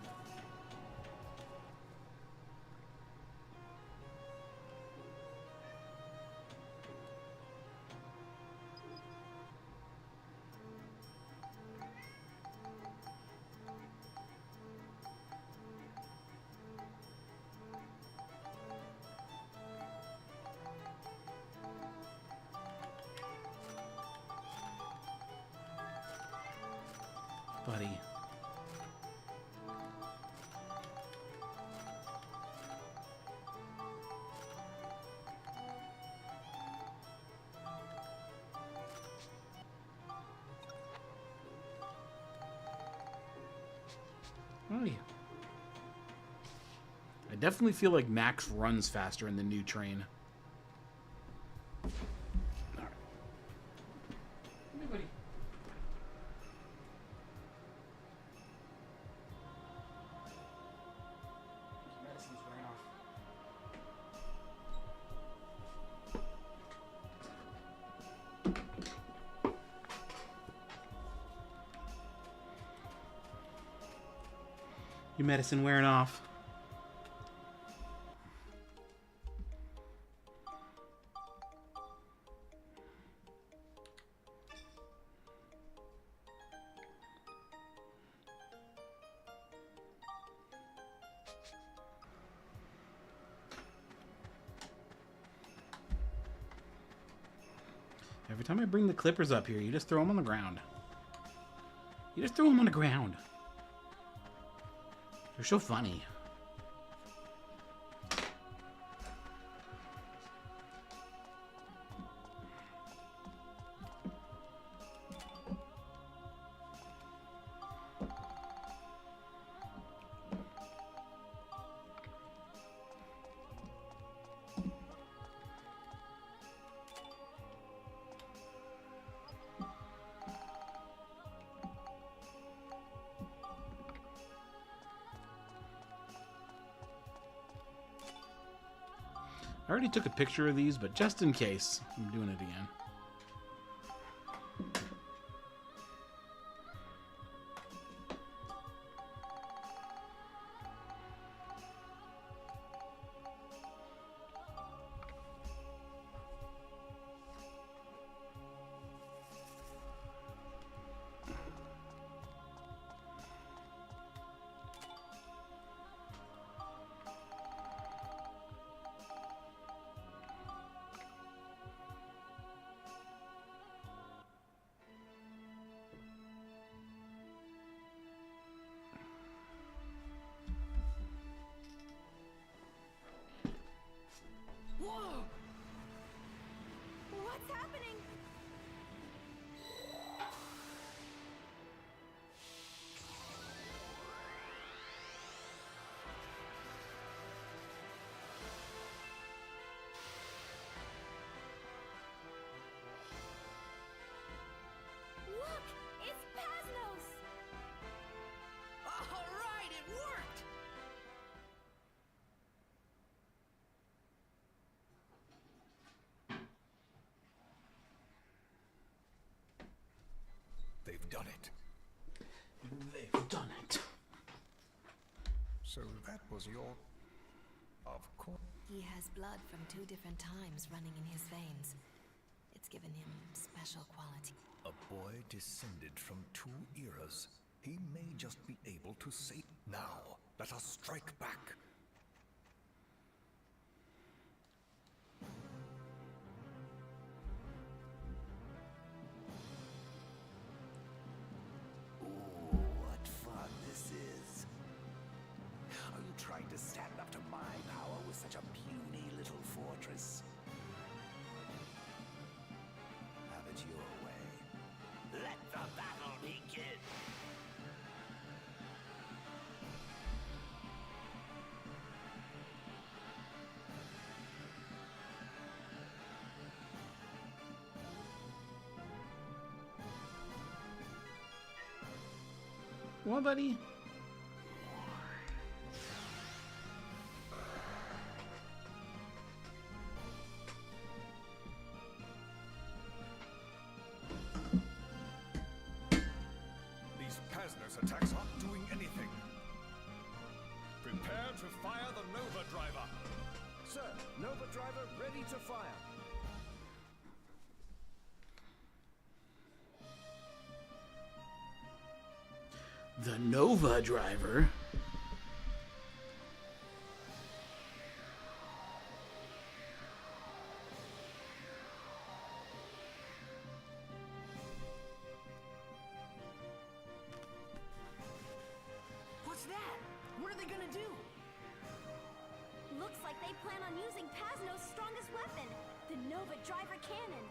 Buddy. Oh, yeah. I definitely feel like Max runs faster in the new train. All right. Hey, buddy. Medicine's wearing off. Your medicine wearing off. Every time I bring the clippers up here, you just throw them on the ground. You just throw them on the ground. You're so funny. I already took a picture of these, but just in case, I'm doing it again. done it. They've done it. So that was your... Of course. He has blood from 2 different times running in his veins. It's given him special quality. A boy descended from 2 eras. He may just be able to save... Now, let us strike back. Ooh, what fun this is. Are you trying to stand up to my power with such a puny little fortress? Have it your way. Let the battle begin! What, buddy? These Pasnos attacks aren't doing anything. Prepare to fire the Nova Driver. Sir, Nova Driver ready to fire. The Nova Driver? What's that? What are they gonna do? Looks like they plan on using Pasno's strongest weapon, the Nova Driver Cannon.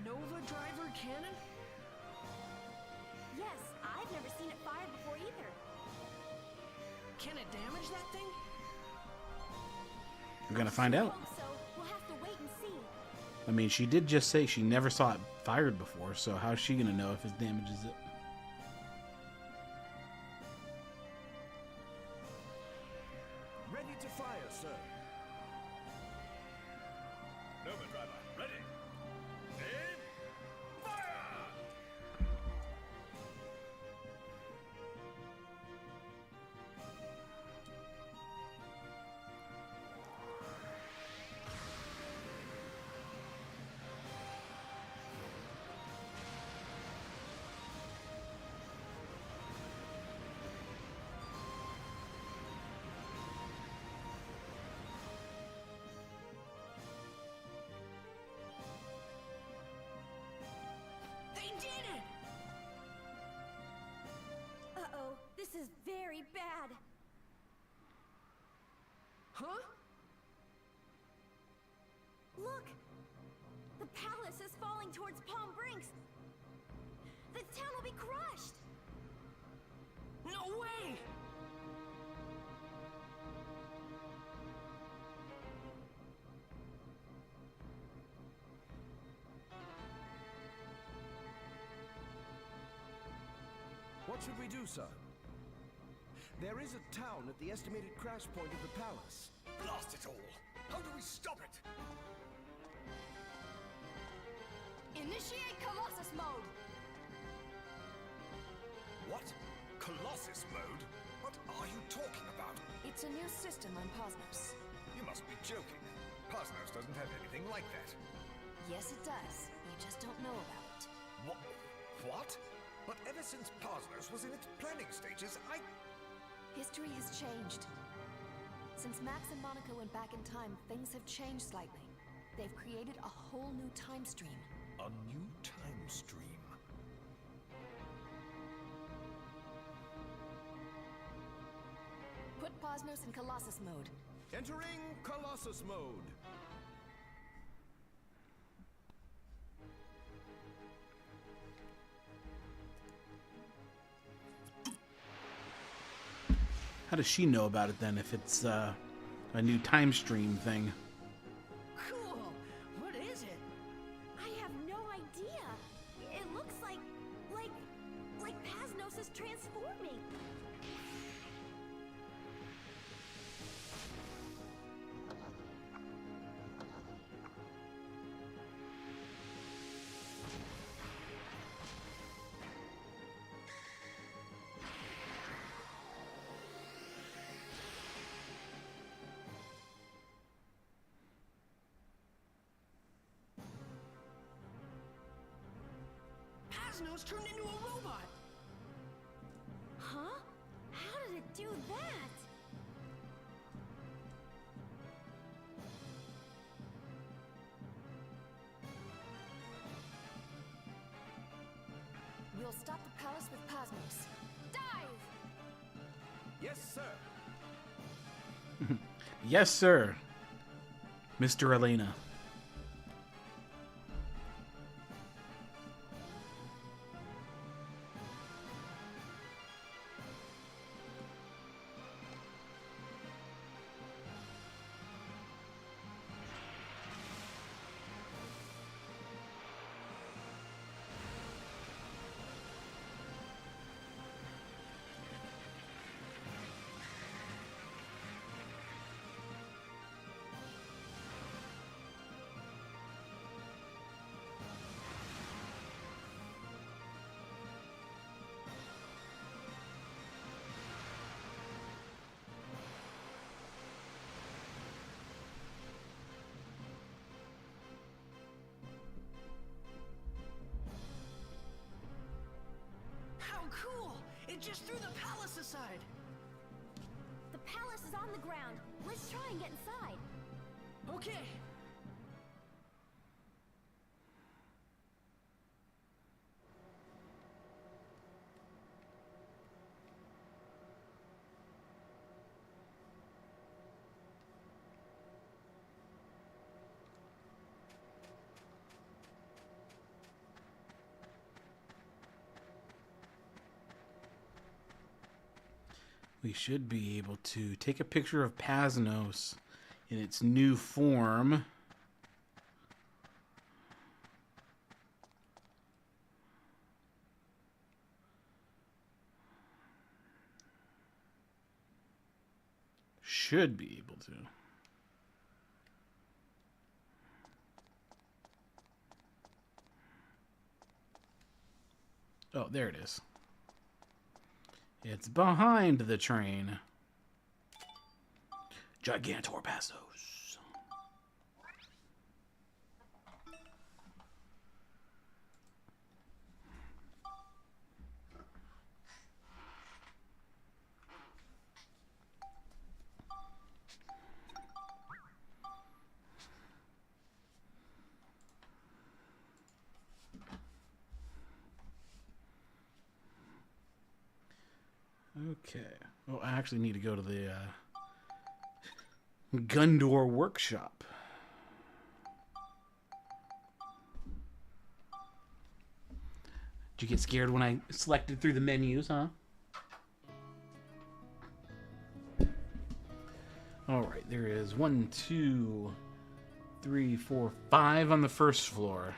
Nova Driver Cannon? Yes, I've never seen it fired before either. Can it damage that thing? We're gonna find out. Hope so. We'll have to wait and see. I mean, she did just say she never saw it fired before, so how's she gonna know if it damages it? Ready to fire, sir. Nova Driver, ready. Aim. Fire! They did it! Uh-oh, this is very bad. Huh? Look! The palace is falling towards Palm Brinks. The town will be crushed. No way! What should we do, sir? There is a town at the estimated crash point of the palace. Blast it all! How do we stop it? Initiate Colossus mode. What? Colossus mode? What are you talking about? It's a new system on Pasnos. You must be joking. Pasnos doesn't have anything like that. Yes, it does. You just don't know about it. What? What? But ever since Pasnos was in its planning stages, History has changed. Since Max and Monica went back in time, things have changed slightly. They've created a whole new time stream. A new time stream. Put Pasnos in Colossus mode. Entering Colossus mode. How does she know about it then if it's a new time stream thing? Cool! What is it? I have no idea. It looks like Pasnos is transforming. Phasnos turned into a robot! Huh? How did it do that? We'll stop the palace with Pasmos. Dive! Yes, sir. Yes, sir. Mr. Elena. How cool! It just threw the palace aside! The palace is on the ground. Let's try and get inside. Okay. We should be able to take a picture of Pasnos in its new form. Should be able to. Oh, there it is. It's behind the train. Gigantor Passos. Okay. Oh, I actually need to go to the Gundor workshop. Did you get scared when I selected through the menus, huh? All right, there is 1, 2, 3, 4, 5 on the first floor.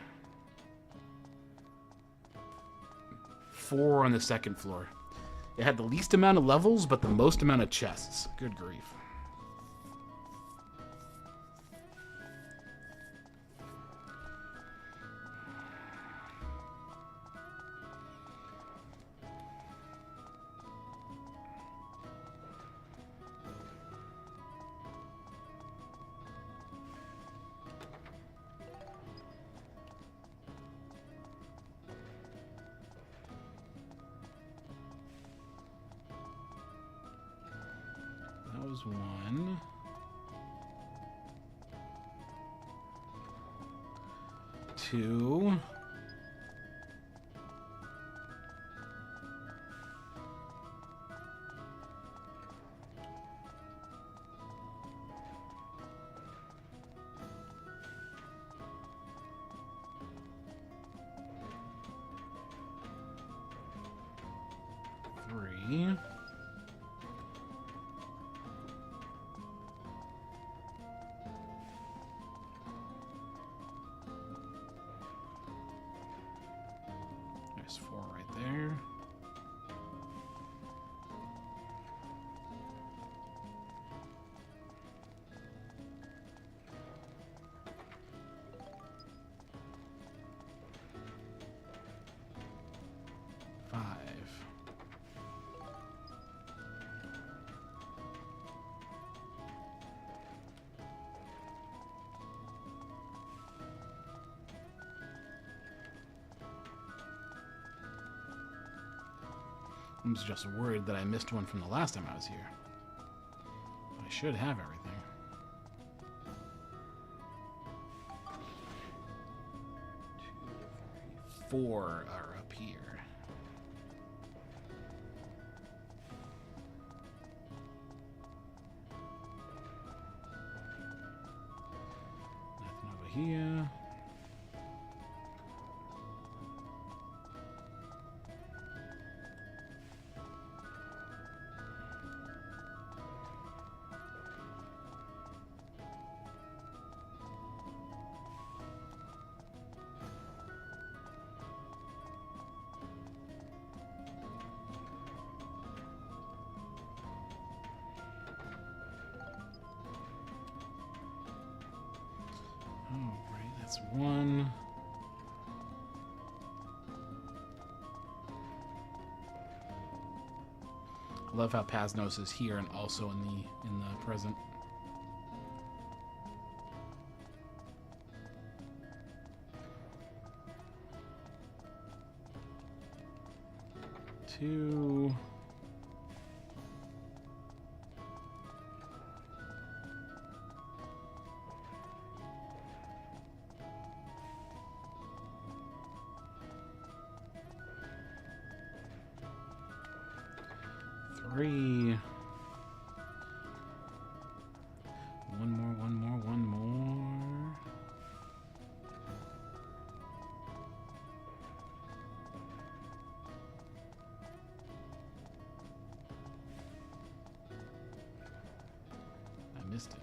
4 on the second floor. It had the least amount of levels, but the most amount of chests. Good grief. That was 1. 2. 3. 4 right there. I'm just worried that I missed one from the last time I was here. I should have everything. 2, 3, 4 are up here. Nothing over here. Alright, that's one. I love how Pasnos is here and also in the present. Two. Three. One more, one more, one more. I missed it.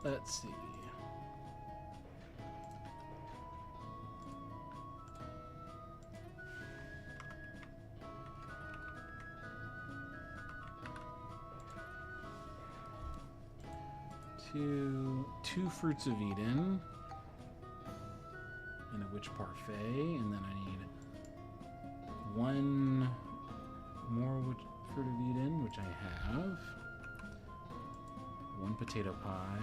Let's see. Two Fruits of Eden and a Witch Parfait, and then I need one more Fruit of Eden, which I have. One potato pie.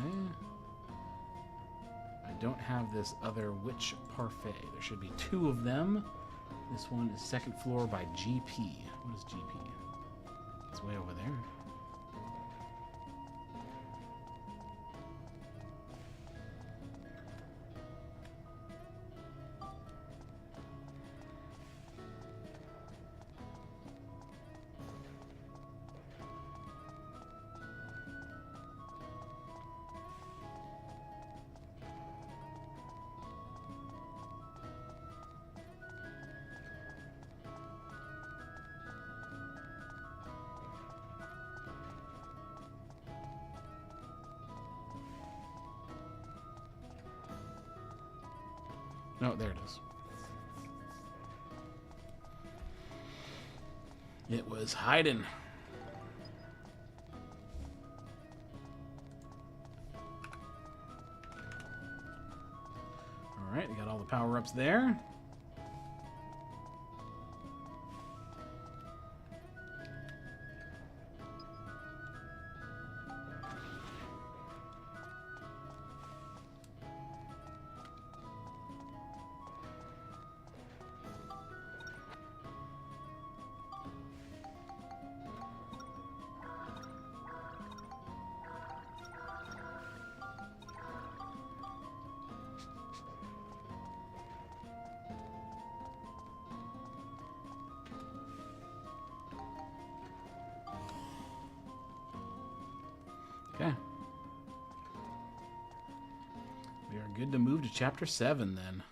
I don't have this other Witch Parfait. There should be 2 of them. This one is Second Floor by GP. What is GP? It's way over there. No, there it is. It was hiding. Alright, we got all the power-ups there. Okay. We are good to move to Chapter 7 then.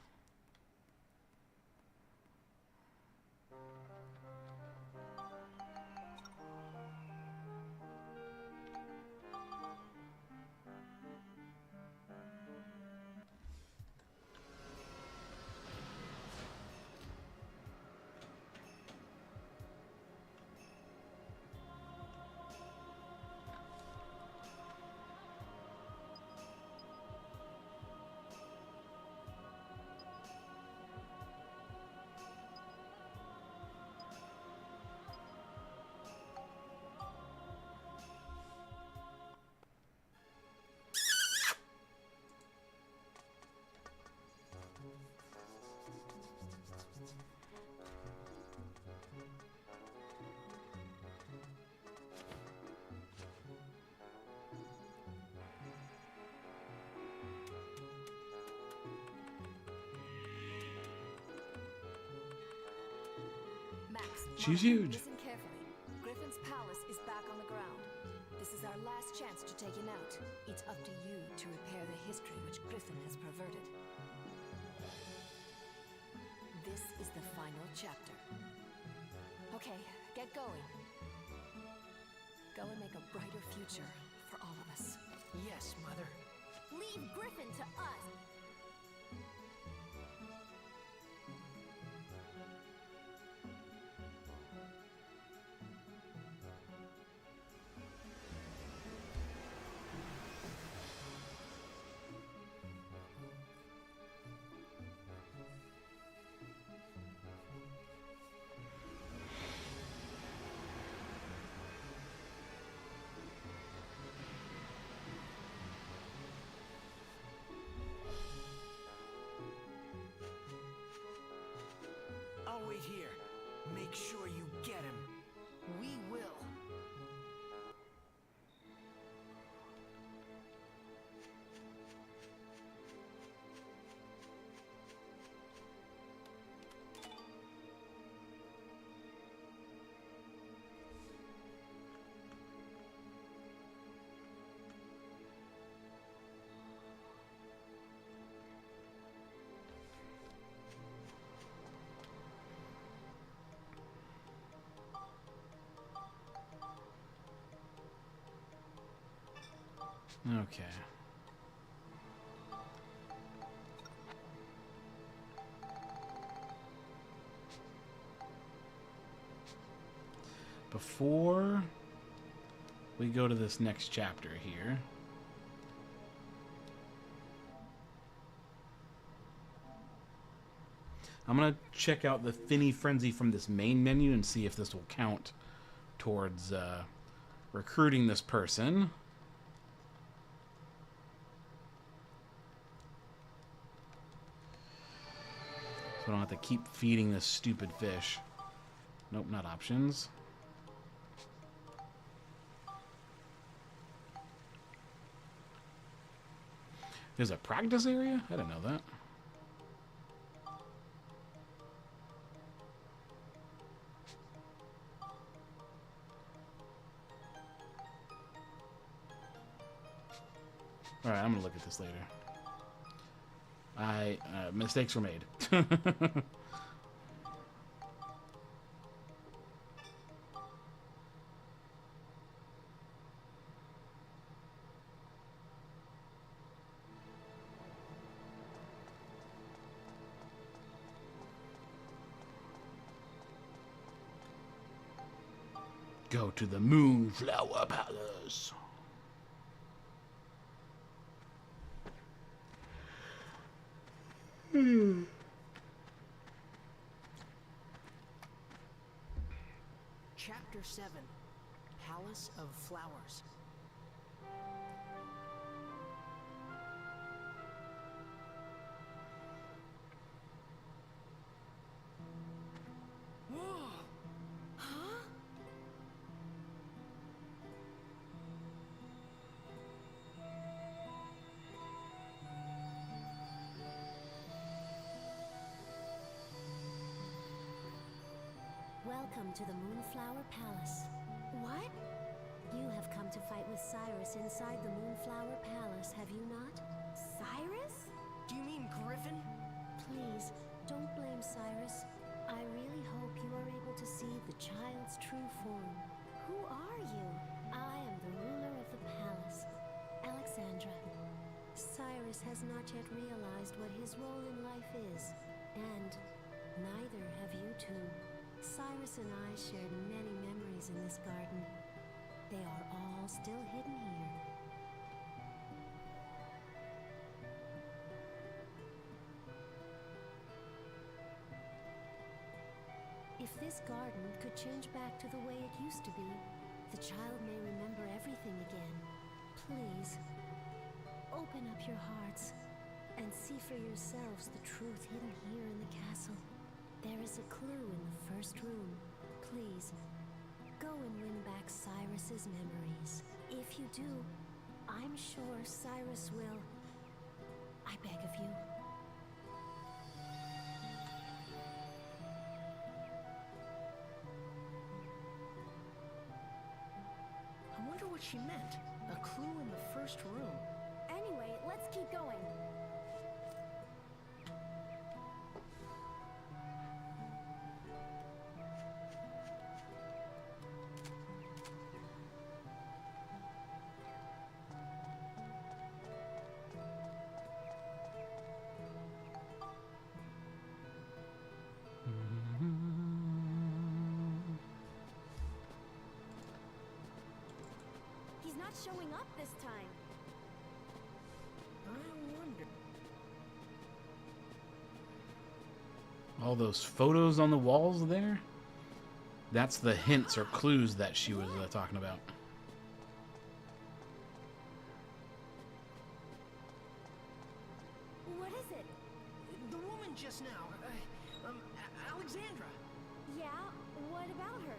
She's huge. Listen carefully. Griffin's palace is back on the ground. This is our last chance to take him out. It's up to you to repair the history which Griffin has perverted. This is the final chapter. Okay, get going. Go and make a brighter future for all of us. Yes, Mother. Leave Griffin to us. I'll wait here. Make sure you get him. We will. Okay. Before we go to this next chapter here, I'm going to check out the Finny Frenzy from this main menu and see if this will count towards recruiting this person. So I don't have to keep feeding this stupid fish. Nope, not options. There's a practice area? I didn't know that. Alright, I'm gonna look at this later. Mistakes were made. Go to the Moonflower Palace. Chapter 7. Palace of Flowers. Whoa! Huh? Welcome to the Moonflower Palace. What? You have come to fight with Cyrus inside the Moonflower Palace, have you not? Cyrus? Do you mean Griffin? Please, don't blame Cyrus. I really hope you are able to see the child's true form. Who are you? I am the ruler of the palace, Alexandra. Cyrus has not yet realized what his role in life is, and neither have you two. Cyrus and I shared many memories in this garden. They are all still hidden here. If this garden could change back to the way it used to be, the child may remember everything again. Please, open up your hearts and see for yourselves the truth hidden here in the castle. There is a clue in the first room. Please, go and win back Cyrus's memories. If you do, I'm sure Cyrus will. I beg of you. she meant. A clue in the first room. Anyway, let's keep going. He's not showing up this time. I wonder. All those photos on the walls there? That's the hints or clues that she was talking about. What is it? The woman just now, Alexandra. Yeah, what about her?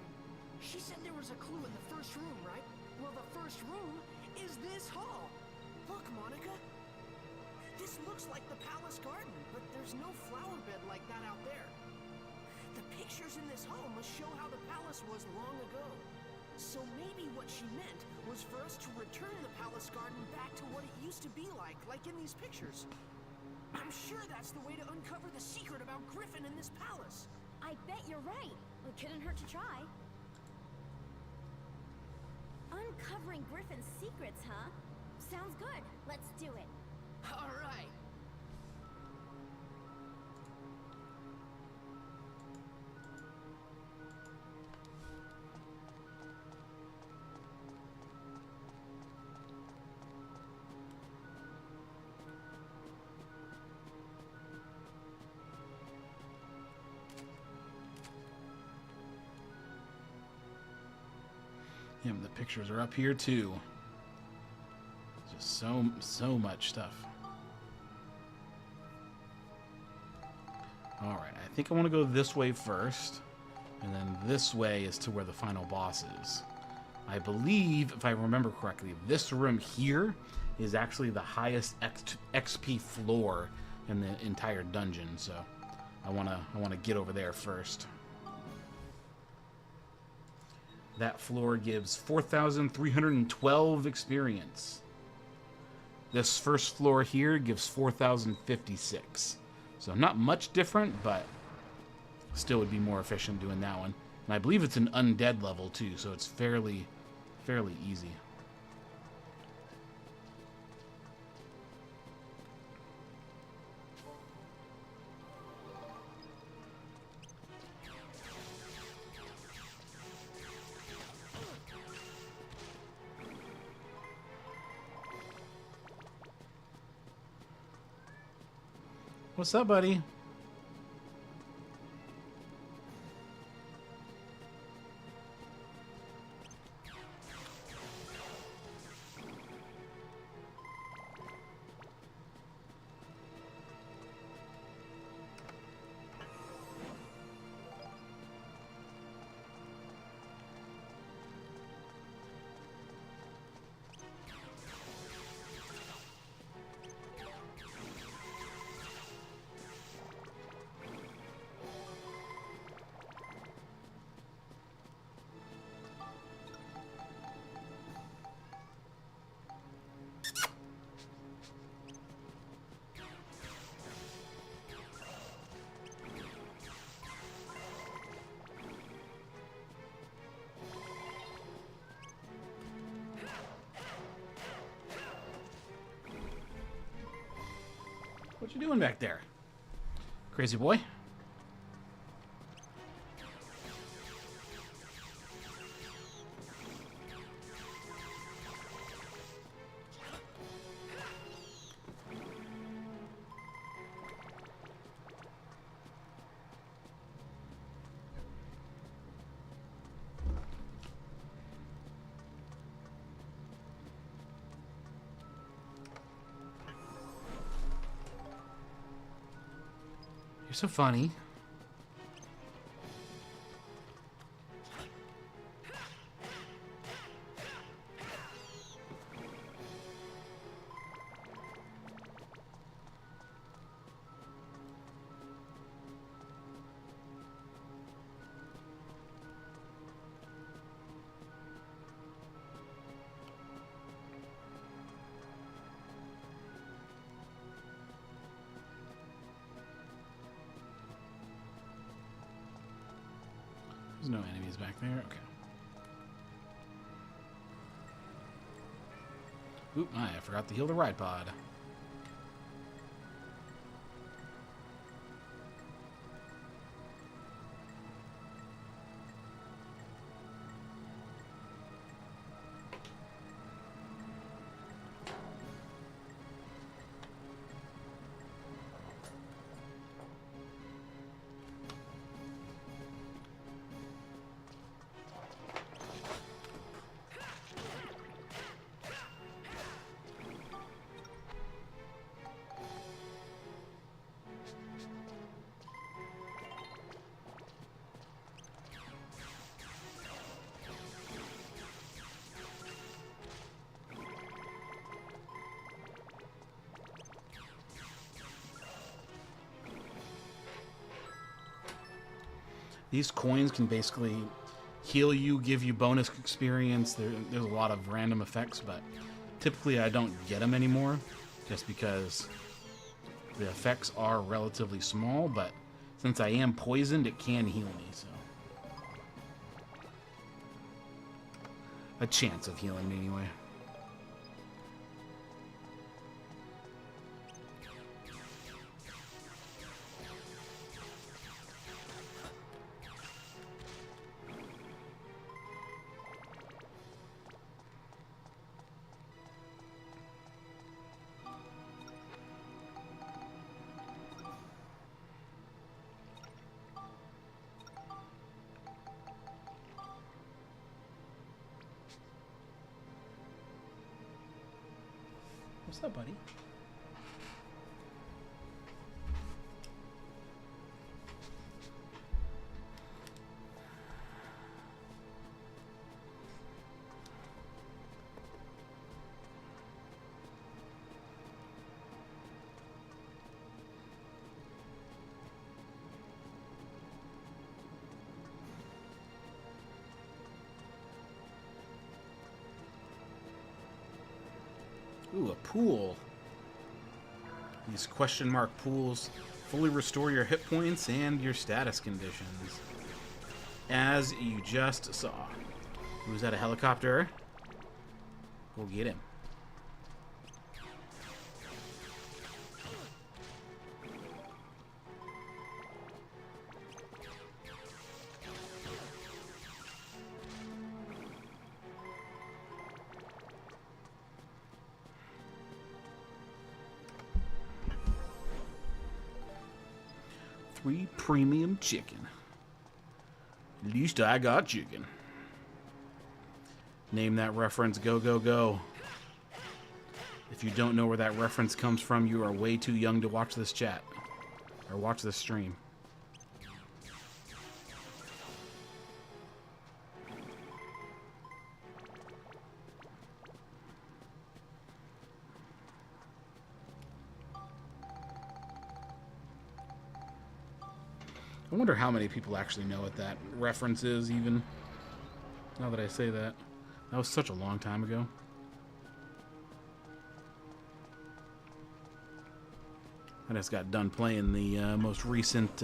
She said there was a clue in the first room, right? Well, the first room is this hall. Look, Monica. This looks like the palace garden, but there's no flower bed like that out there. The pictures in this hall must show how the palace was long ago. So maybe what she meant was for us to return the palace garden back to what it used to be like in these pictures. I'm sure that's the way to uncover the secret about Griffin in this palace. I bet you're right. It couldn't hurt to try. Uncovering Griffin's secrets, huh? Sounds good. Let's do it. All right. Yeah, the pictures are up here too. Just so much stuff. Alright, I think I want to go this way first. And then this way is to where the final boss is. I believe, if I remember correctly, this room here is actually the highest XP floor in the entire dungeon, so I wanna get over there first. That floor gives 4,312 experience. This first floor here gives 4,056. So not much different, but still would be more efficient doing that one. And I believe it's an undead level too, so it's fairly easy. What's up, buddy? What you doing back there, crazy boy? You're so funny. There's no enemies back there. Okay. Oop, I forgot to heal the ride pod. These coins can basically heal you, give you bonus experience. There's a lot of random effects, but typically I don't get them anymore just because the effects are relatively small, but since I am poisoned, it can heal me, so. A chance of healing me anyway. What's up, buddy? Ooh, a pool. These question mark pools fully restore your hit points and your status conditions. As you just saw. Who's that, a helicopter? Go get him. Free premium chicken. At least I got chicken. Name that reference, go, go, go. If you don't know where that reference comes from, you are way too young to watch this chat. Or watch this stream. I wonder how many people actually know what that reference is, even. Now that I say that. That was such a long time ago. I just got done playing the most recent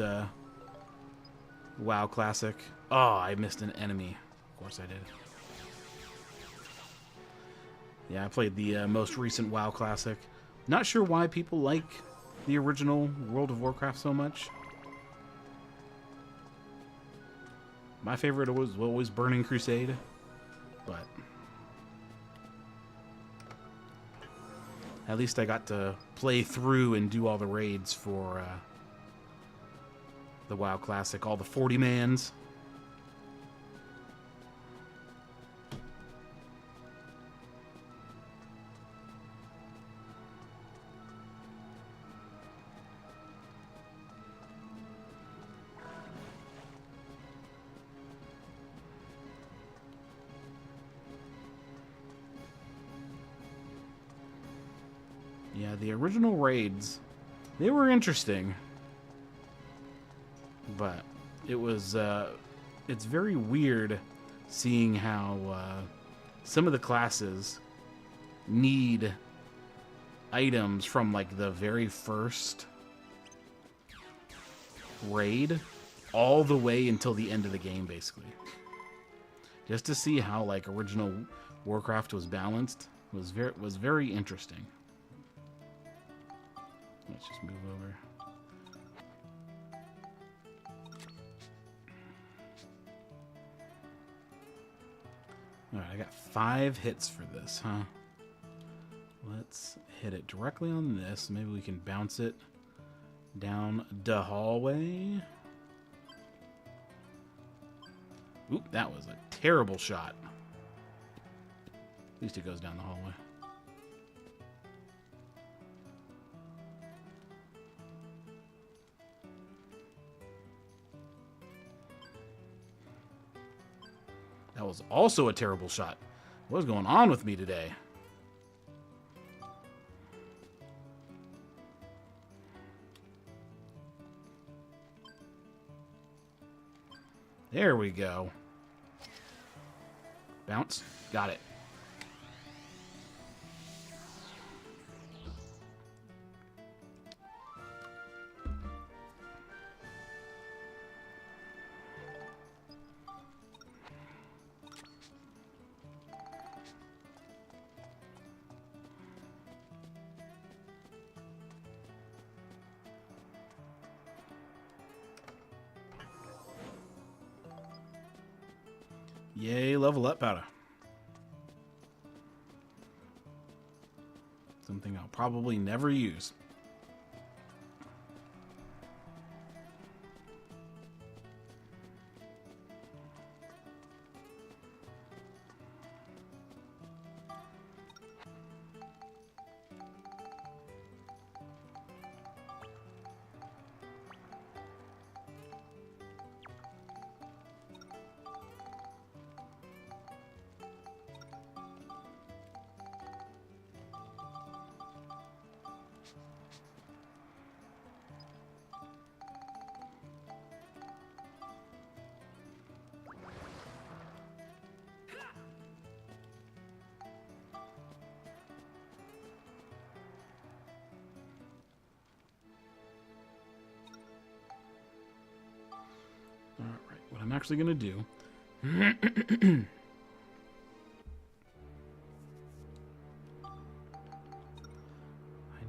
WoW Classic. Oh, I missed an enemy. Of course I did. Yeah, I played the most recent WoW Classic. Not sure why people like the original World of Warcraft so much. My favorite was always Burning Crusade, but at least I got to play through and do all the raids for the WoW Classic, all the 40-mans. Yeah, the original raids, they were interesting, but it was, it's very weird seeing how some of the classes need items from like the very first raid all the way until the end of the game, basically. Just to see how like original Warcraft was balanced was very interesting. Let's just move over. Alright, I got 5 hits for this, huh? Let's hit it directly on this. Maybe we can bounce it down the hallway. Oop, that was a terrible shot. At least it goes down the hallway. That was also a terrible shot. What is going on with me today? There we go. Bounce. Got it. Yay, level up powder. Something I'll probably never use. What I'm actually going to do. I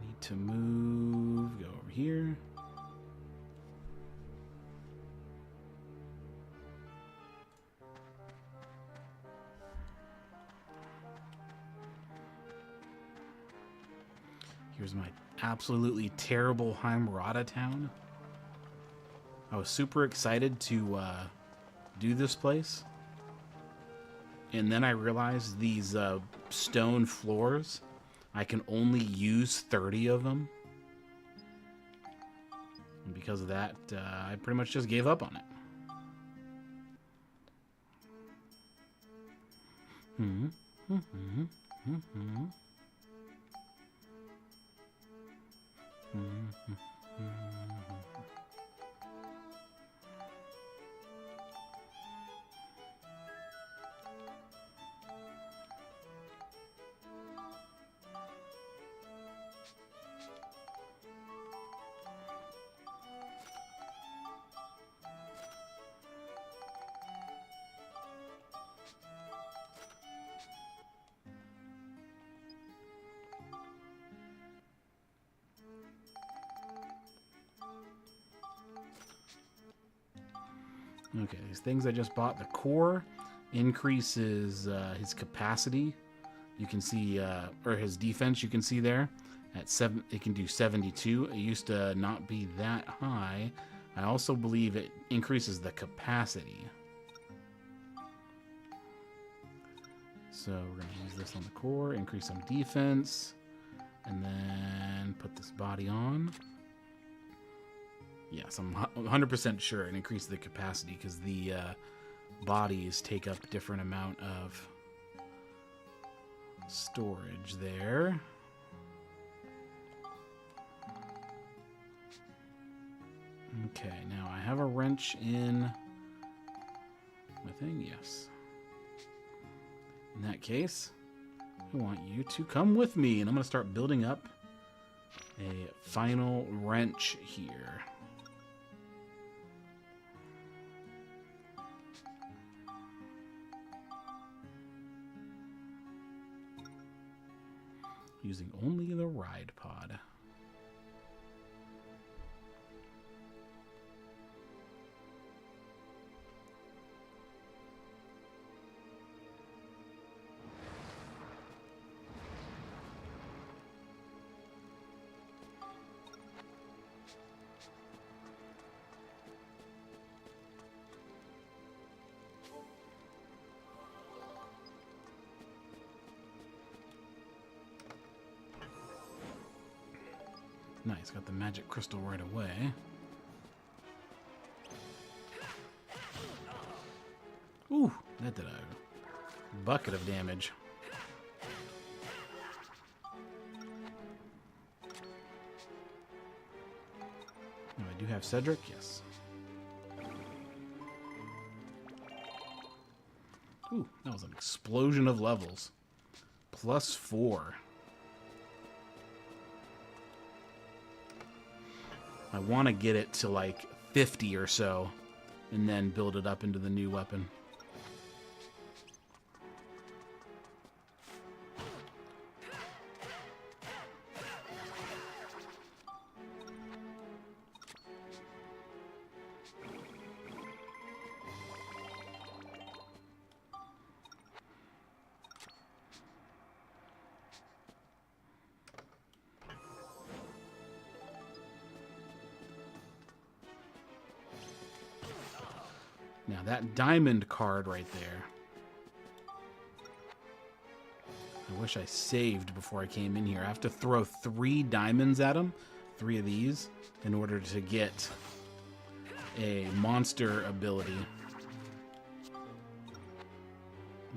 need to move, go over here. Here's my absolutely terrible Heimrata town. I was super excited to do this place. And then I realized these stone floors, I can only use 30 of them. And because of that, I pretty much just gave up on it. Okay, these things I just bought. The core increases his capacity. You can see, or his defense. You can see there at 7. It can do 72. It used to not be that high. I also believe it increases the capacity. So we're gonna use this on the core, increase some defense, and then put this body on. Yes, I'm 100% sure it increases the capacity because the bodies take up a different amount of storage there. Okay, now I have a wrench in my thing, yes. In that case, I want you to come with me, and I'm going to start building up a final wrench here. using only the ride pod. Nice, got the magic crystal right away. Ooh, that did a bucket of damage. Oh, I do have Cedric, yes. Ooh, that was an explosion of levels. +4. I want to get it to like 50 or so, and then build it up into the new weapon. Now that diamond card right there. I wish I saved before I came in here. I have to throw 3 diamonds at him, 3 of these, in order to get a monster ability.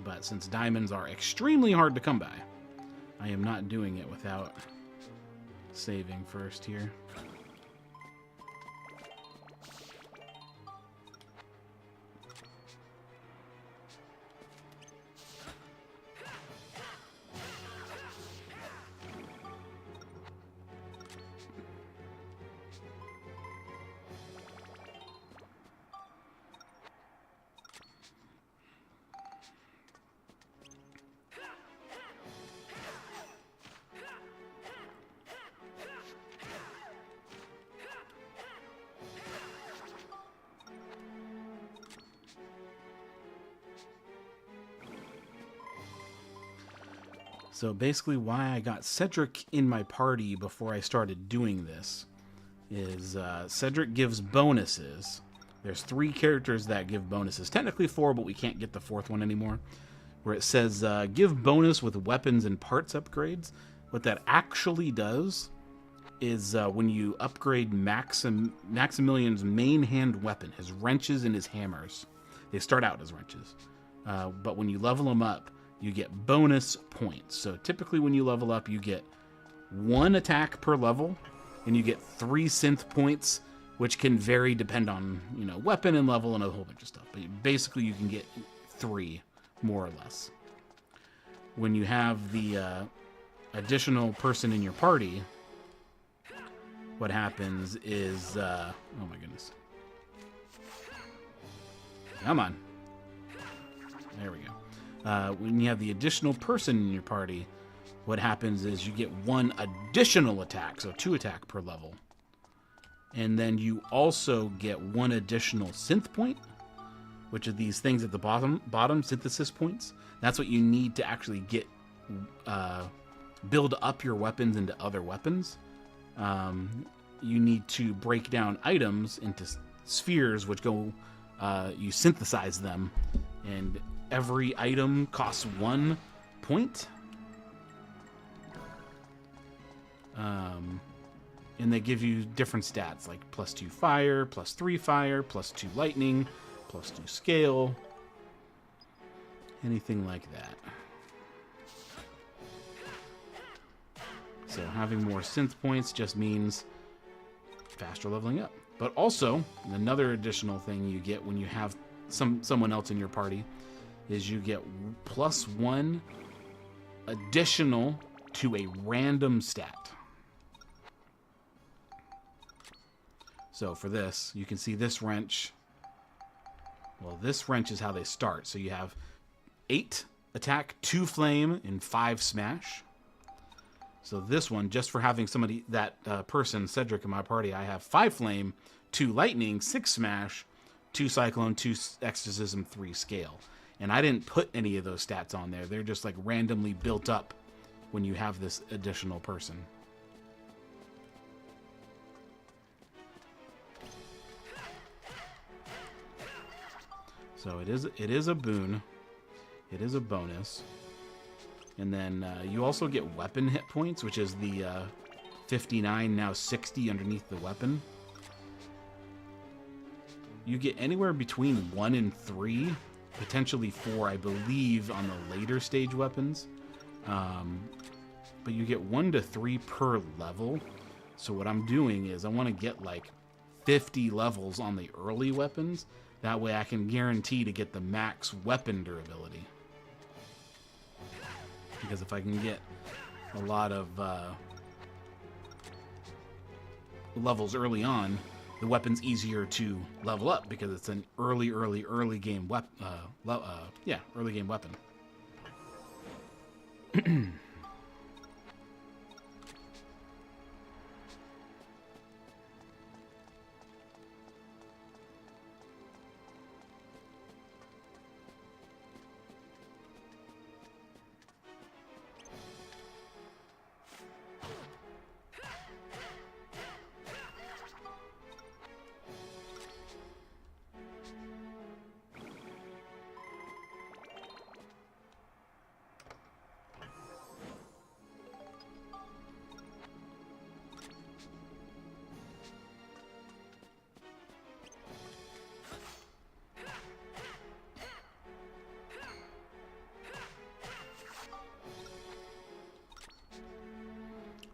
But since diamonds are extremely hard to come by, I am not doing it without saving first here. So basically why I got Cedric in my party before I started doing this is Cedric gives bonuses. There's 3 characters that give bonuses. Technically 4, but we can't get the 4th one anymore. Where it says, give bonus with weapons and parts upgrades. What that actually does is when you upgrade Maximilian's main hand weapon, his wrenches and his hammers. They start out as wrenches. But when you level them up, you get bonus points. So typically when you level up, you get 1 attack per level, and you get 3 synth points, which can vary depend on, you know, weapon and level and a whole bunch of stuff. But basically you can get 3, more or less. When you have the additional person in your party, what happens is, oh my goodness. Come on. There we go. When you have the additional person in your party, what happens is you get 1 additional attack, so 2 attack per level. And then you also get 1 additional synth point, which are these things at the bottom, synthesis points. That's what you need to actually get, build up your weapons into other weapons. You need to break down items into spheres, which go, you synthesize them, and every item costs 1 point. And they give you different stats, like +2 fire, +3 fire, +2 lightning, +2 scale, anything like that. So having more synth points just means faster leveling up. But also, another additional thing you get when you have someone else in your party is you get +1 additional to a random stat. So for this, you can see this wrench. Well, this wrench is how they start. So you have 8 attack, 2 flame, and 5 smash. So this one, just for having somebody, that person, Cedric, in my party, I have 5 Flame, 2 Lightning, 6 Smash, 2 Cyclone, 2 Exorcism, 3 Scale. And I didn't put any of those stats on there. They're just like randomly built up when you have this additional person. So it is a boon. It is a bonus. And then you also get weapon hit points, which is the 59, now 60 underneath the weapon. You get anywhere between 1 and 3, potentially 4, I believe, on the later stage weapons. But you get 1 to 3 per level. So what I'm doing is I want to get like 50 levels on the early weapons. That way I can guarantee to get the max weapon durability. Because if I can get a lot of levels early on, the weapon's easier to level up because it's an early game early game weapon.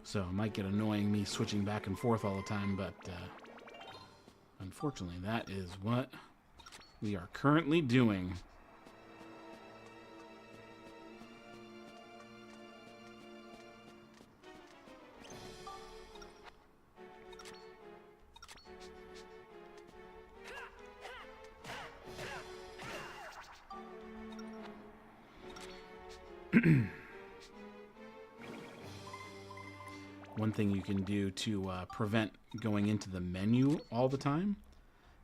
So it might get annoying me switching back and forth all the time, but unfortunately that is what we are currently doing. One thing you can do to prevent going into the menu all the time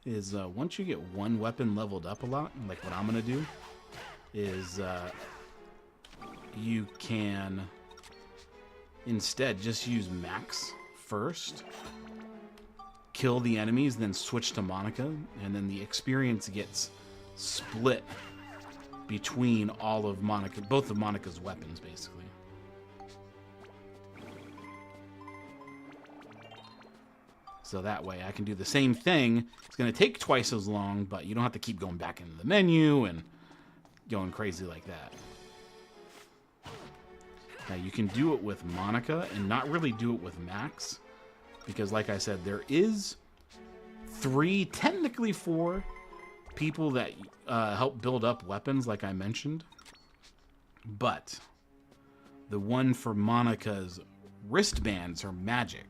is once you get one weapon leveled up a lot, like what I'm going to do, is you can instead just use max first, kill the enemies, then switch to Monica, and then the experience gets split between all of Monica, both of Monica's weapons, basically. So that way I can do the same thing. It's going to take twice as long, but you don't have to keep going back into the menu and going crazy like that. Now you can do it with Monica and not really do it with Max, because like I said, there is 3, technically 4 people that help build up weapons, like I mentioned. But the one for Monica's wristbands are magic.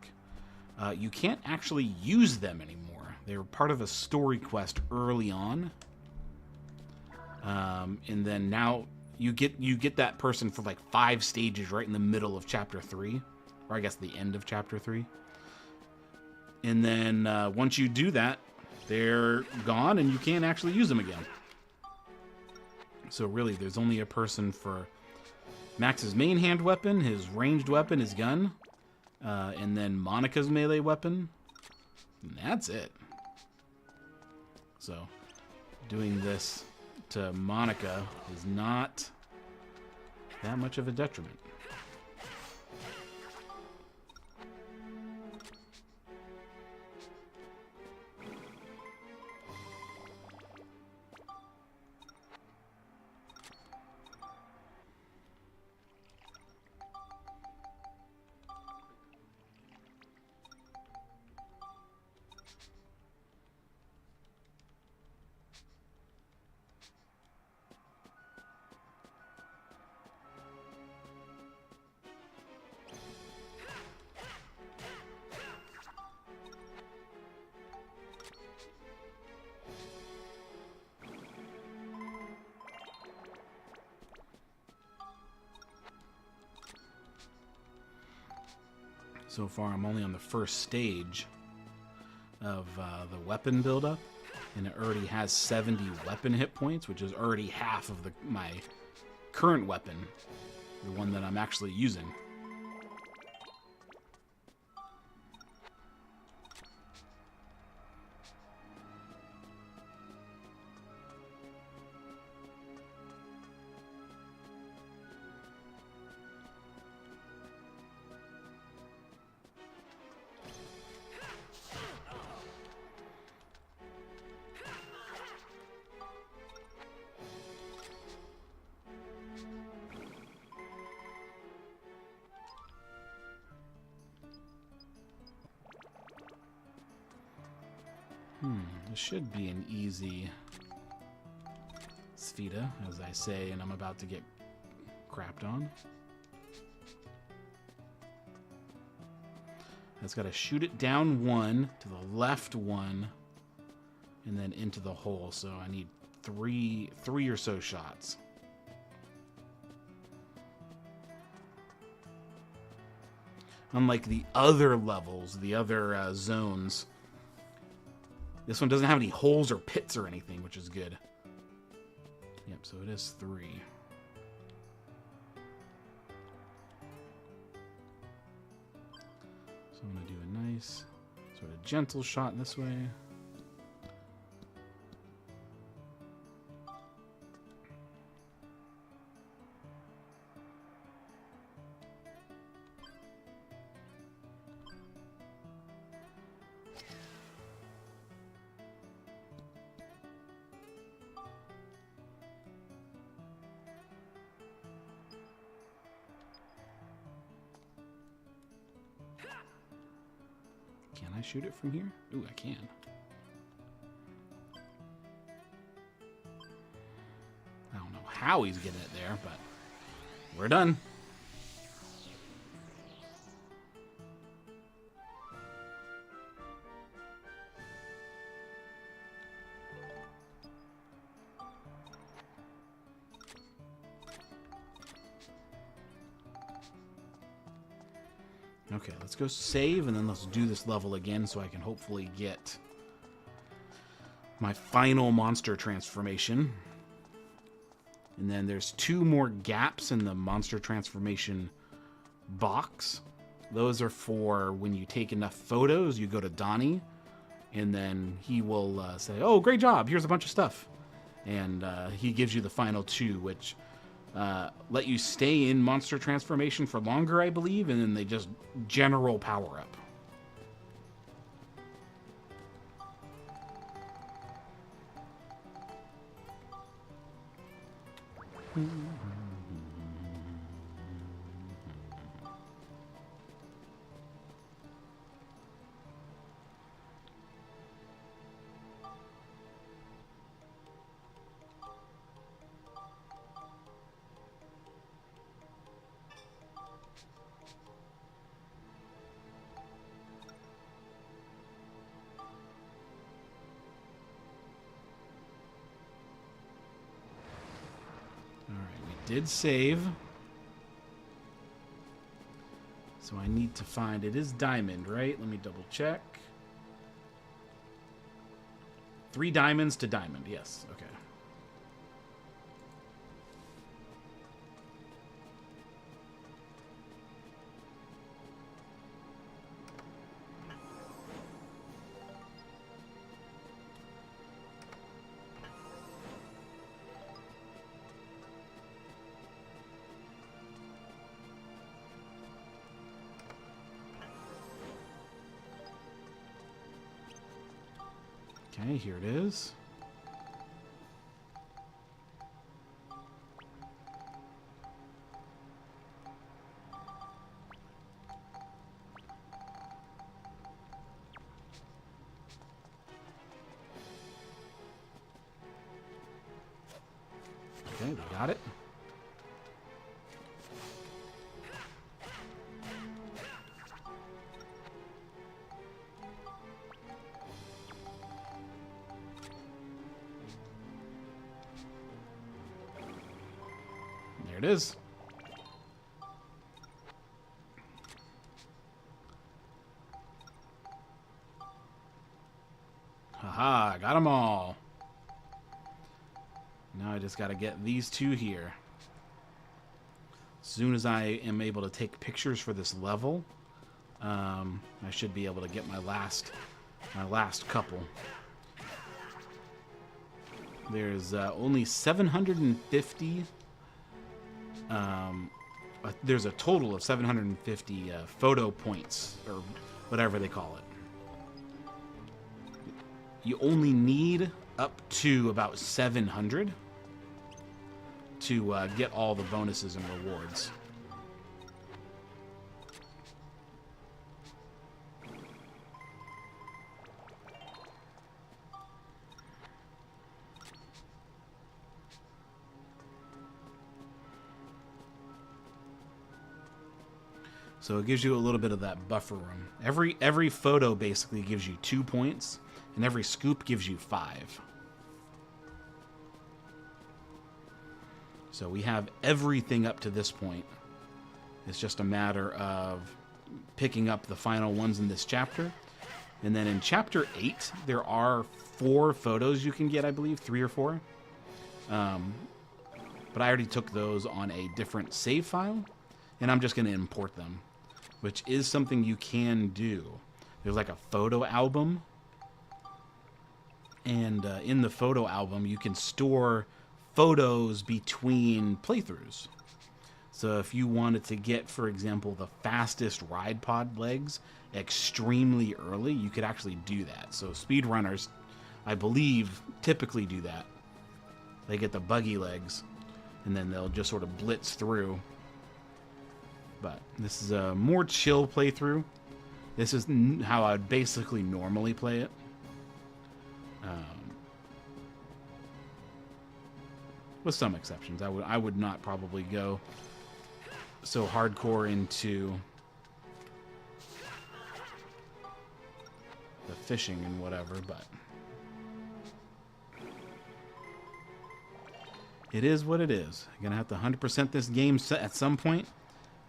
You can't actually use them anymore. They were part of a story quest early on, and then now you get that person for like 5 stages right in the middle of chapter 3, or I guess the end of chapter 3. And then once you do that, they're gone and you can't actually use them again. So really, there's only a person for Max's main hand weapon, his ranged weapon, his gun, and then Monica's melee weapon. And that's it. So doing this to Monica is not that much of a detriment. So far, I'm only on the first stage of the weapon buildup, and it already has 70 weapon hit points, which is already half of my current weapon, the one that I'm actually using. This should be an easy Sphida, as I say, and I'm about to get crapped on. I just got to shoot it down one, to the left one, and then into the hole. So I need three or so shots. Unlike the other levels, the other zones, this one doesn't have any holes or pits or anything, which is good. Yep, so it is 3. So I'm going to do a nice sort of gentle shot this way. Can I shoot it from here? Ooh, I can. I don't know how he's getting it there, but we're done. Okay, let's go save, and then let's do this level again so I can hopefully get my final monster transformation. And then there's 2 more gaps in the monster transformation box. Those are for when you take enough photos, you go to Donnie, and then he will say, oh, great job, here's a bunch of stuff. And he gives you the final 2, which let you stay in monster transformation for longer, I believe, and then they just general power up. Did save. So I need to find, it is diamond, right? Let me double check. 3 diamonds to diamond, yes, okay. Okay, here it is. Okay, we got it. There it is. Aha, got them all. Now I just got to get these two here. As soon as I am able to take pictures for this level, I should be able to get my last couple. There's only 750. There's a total of 750 photo points, or whatever they call it. You only need up to about 700 to get all the bonuses and rewards. So it gives you a little bit of that buffer room. Every photo basically gives you 2 points, and every scoop gives you 5. So we have everything up to this point. It's just a matter of picking up the final ones in this chapter. And then in chapter 8, there are 4 photos you can get, I believe, 3 or 4. But I already took those on a different save file, and I'm just going to import them, which is something you can do. There's like a photo album, and in the photo album you can store photos between playthroughs. So if you wanted to get, for example, the fastest ride pod legs extremely early, you could actually do that. So speedrunners, I believe, typically do that. They get the buggy legs, and then they'll just sort of blitz through. But this is a more chill playthrough. This is how I'd basically normally play it. With some exceptions. I would not probably go so hardcore into the fishing and whatever, but it is what it is. I'm gonna have to 100% this game at some point.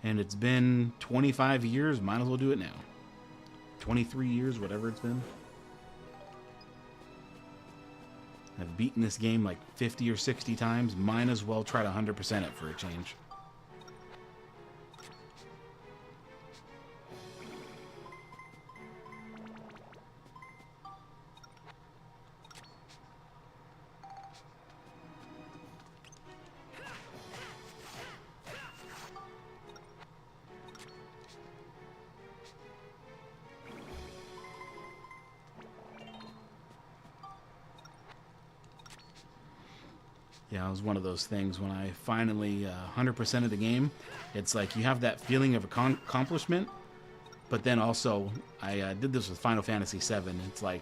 And it's been 25 years, might as well do it now. 23 years, whatever it's been. I've beaten this game like 50 or 60 times, might as well try to 100% it for a change. Yeah, it was one of those things when I finally 100% of the game. It's like you have that feeling of accomplishment, but then also I did this with Final Fantasy VII. It's like,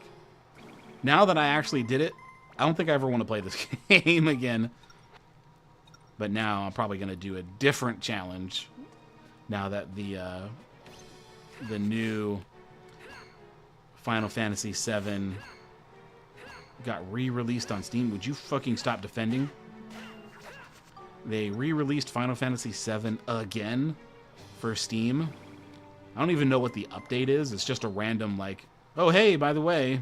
now that I actually did it, I don't think I ever want to play this game again. But now I'm probably going to do a different challenge now that the new Final Fantasy VII got re-released on Steam. Would you fucking stop defending? They re-released Final Fantasy VII again for Steam. I don't even know what the update is. It's just a random like, oh hey, by the way,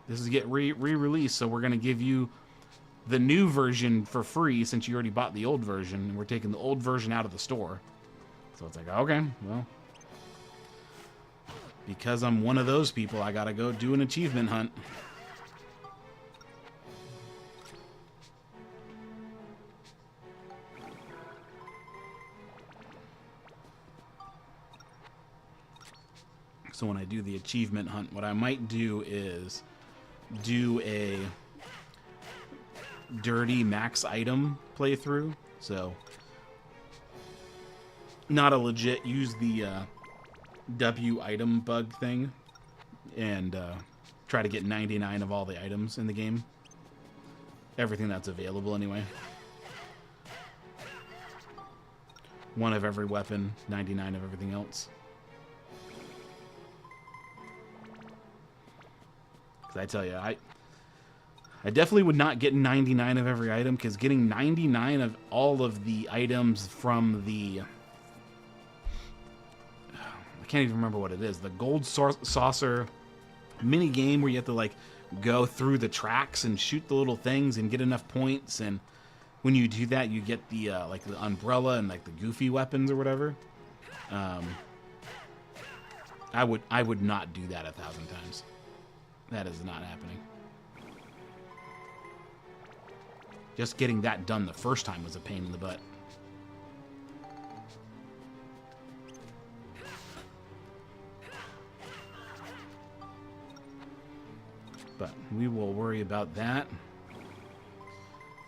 this is get re-released, so we're gonna give you the new version for free since you already bought the old version, and we're taking the old version out of the store. So it's like, okay, well, because I'm one of those people, I gotta go do an achievement hunt. So when I do the achievement hunt, what I might do is do a dirty max item playthrough. So not a legit, use the W item bug thing and try to get 99 of all the items in the game. Everything that's available anyway. 1 of every weapon, 99 of everything else. I tell you, I definitely would not get 99 of every item, because getting 99 of all of the items from the... I can't even remember what it is. The gold saucer mini game where you have to like go through the tracks and shoot the little things and get enough points. And when you do that, you get the like the umbrella and like the goofy weapons or whatever. I would not do that 1,000 times. That is not happening. Just getting that done the first time was a pain in the butt. But we will worry about that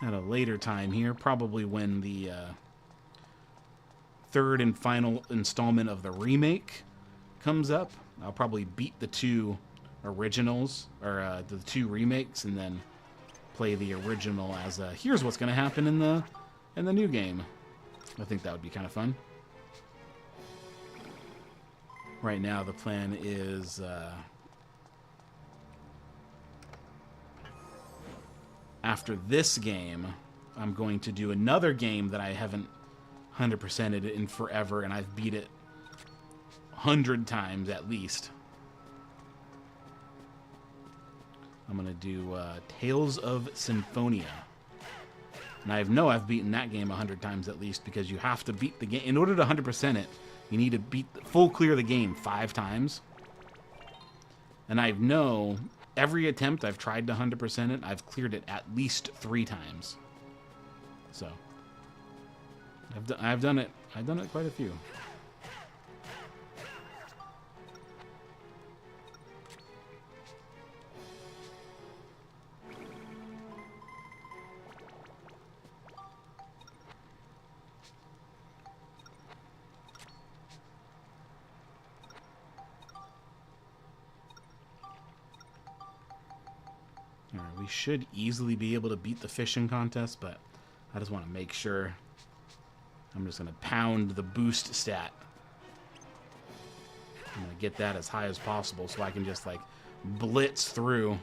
at a later time here, probably when the third and final installment of the remake comes up. I'll probably beat the 2 originals, or the 2 remakes, and then play the original as here's what's going to happen in the new game. I think that would be kind of fun. Right now the plan is after this game, I'm going to do another game that I haven't 100%ed in forever, and I've beat it 100 times at least. I'm going to do Tales of Symphonia. And I know I've beaten that game 100 times at least, because you have to beat the game. In order to 100% it, you need to full clear the game 5 times. And I know every attempt I've tried to 100% it, I've cleared it at least 3 times. So I've done it. I've done it quite a few. We should easily be able to beat the fishing contest, but I just want to make sure. I'm just going to pound the boost stat. I'm going to get that as high as possible so I can just like blitz through.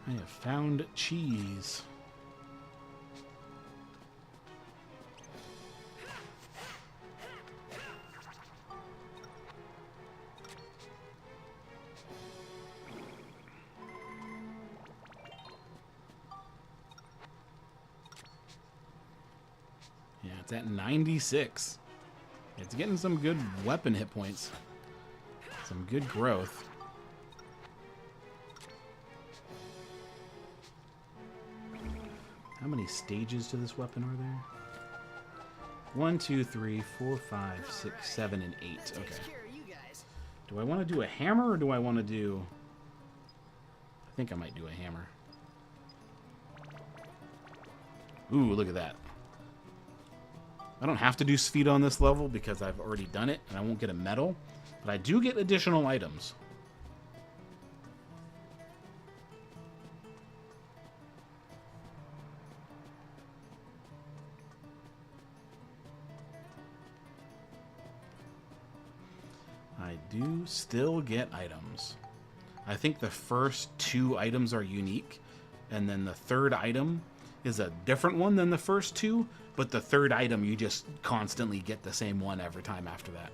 I have found cheese. Yeah, it's at 96. It's getting some good weapon hit points. Some good growth. How many stages to this weapon are there? 1, 2, 3, 4, 5, 6, 7, and 8. Okay. Do I want to do a hammer or do I want to do... I think I might do a hammer. Ooh, look at that. I don't have to do speed on this level because I've already done it and I won't get a medal, but I do get additional items. I do still get items. I think the first 2 items are unique, and then the third item is a different one than the first 2, but the third item you just constantly get the same one every time after that.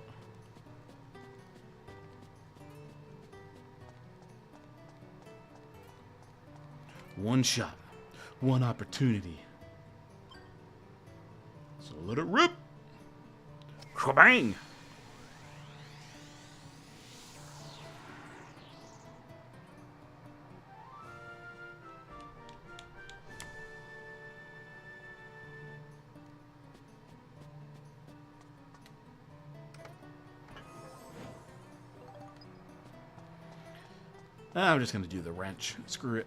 One shot, one opportunity. So let it rip! Kabang! I'm just going to do the wrench. Screw it.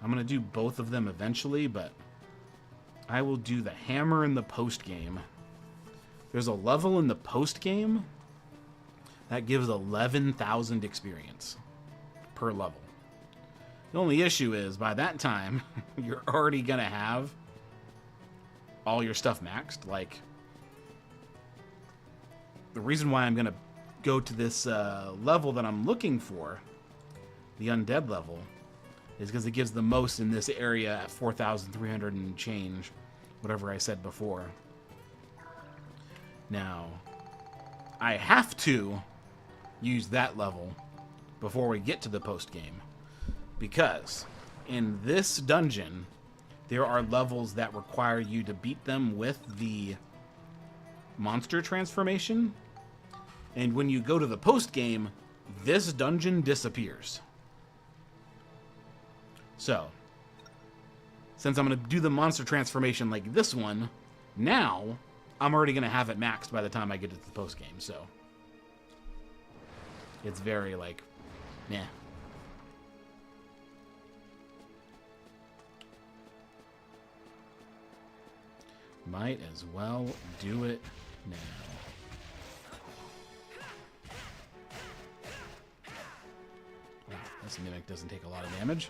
I'm going to do both of them eventually, but I will do the hammer in the post game. There's a level in the post game that gives 11,000 experience per level. The only issue is by that time, you're already going to have all your stuff maxed. Like, the reason why I'm going to go to this level that I'm looking for, the undead level, is because it gives the most in this area at 4,300 and change, whatever I said before. Now, I have to use that level before we get to the post game, because in this dungeon there are levels that require you to beat them with the monster transformation, and when you go to the post game, this dungeon disappears. So, since I'm going to do the monster transformation like this one, now I'm already going to have it maxed by the time I get to the post game, so it's very, like, meh. Might as well do it now. Wow, this mimic doesn't take a lot of damage.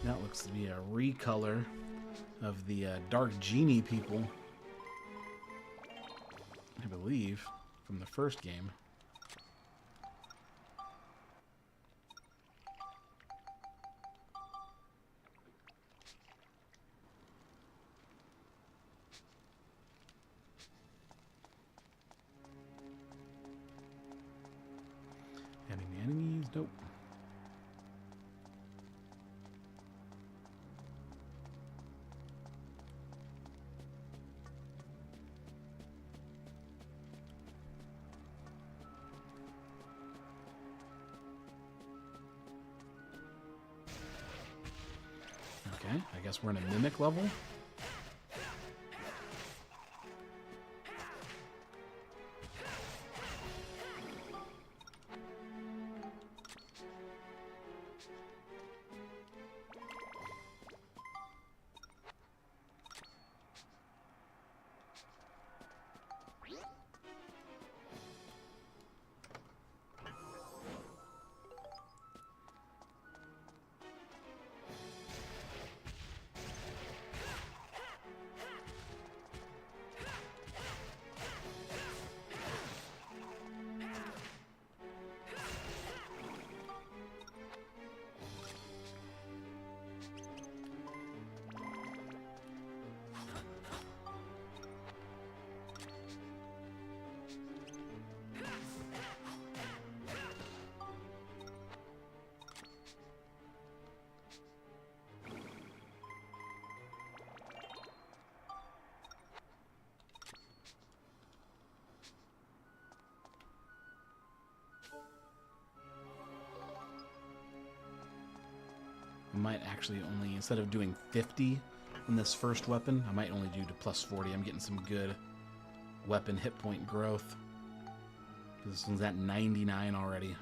That looks to be a recolor of the Dark Genie people, I believe, from the first game. Adding enemies? Nope. Okay, I guess we're in a mimic level. I might actually only, instead of doing 50 in this first weapon, I might only do to plus 40. I'm getting some good weapon hit point growth. This one's at 99 already.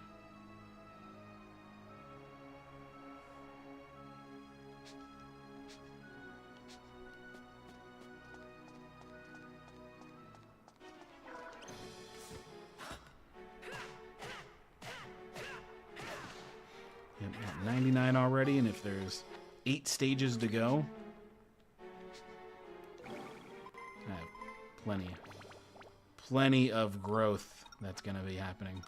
Yep, at 99 already, and if there's 8 stages to go, I have plenty of growth that's going to be happening.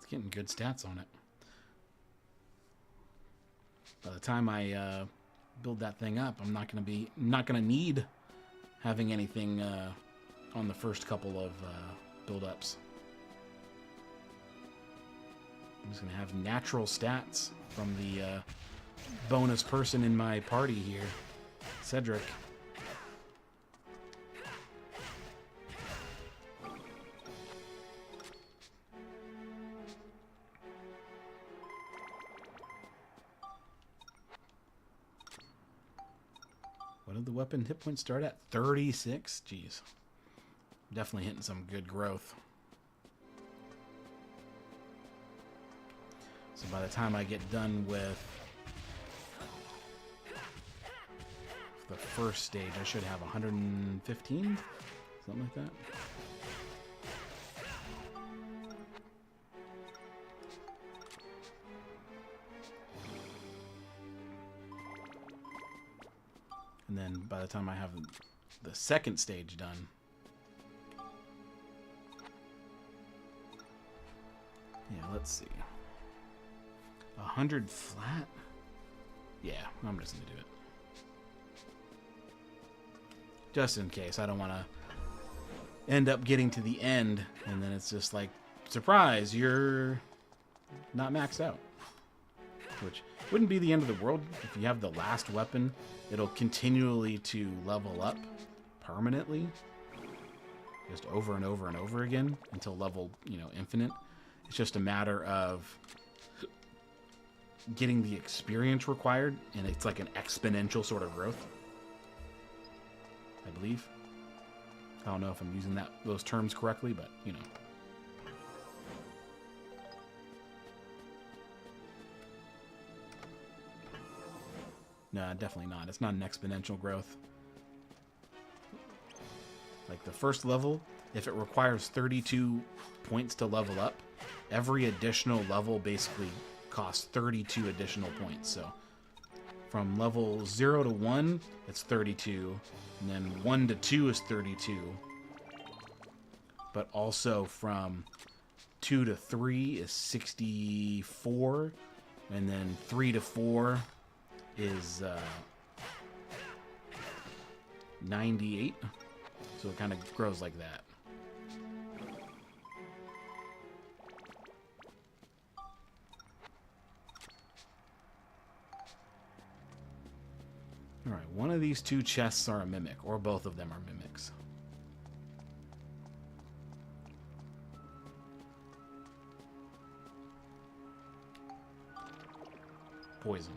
getting good stats on it. By the time I build that thing up, I'm not gonna need having anything on the first couple of build-ups. I'm just gonna have natural stats from the bonus person in my party here, Cedric. What did the weapon hit point start at? 36? Jeez. Definitely hitting some good growth. So by the time I get done with the first stage, I should have 115? Something like that. And then by the time I have the second stage done, yeah, let's see. 100 flat? Yeah, I'm just gonna do it. Just in case. I don't want to end up getting to the end and then it's just like, surprise, you're not maxed out. Which wouldn't be the end of the world. If you have the last weapon, it'll continually to level up permanently. Just over and over and over again until level, infinite. It's just a matter of getting the experience required, and it's like an exponential sort of growth, I believe. I don't know if I'm using those terms correctly, but No, definitely not. It's not an exponential growth. Like the first level, if it requires 32 points to level up, every additional level basically costs 32 additional points. So from level 0 to 1, it's 32. And then 1 to 2 is 32. But also from 2 to 3 is 64. And then 3 to 4 is 98. So it kind of grows like that. Alright, one of these two chests are a mimic, or both of them are mimics. Poison.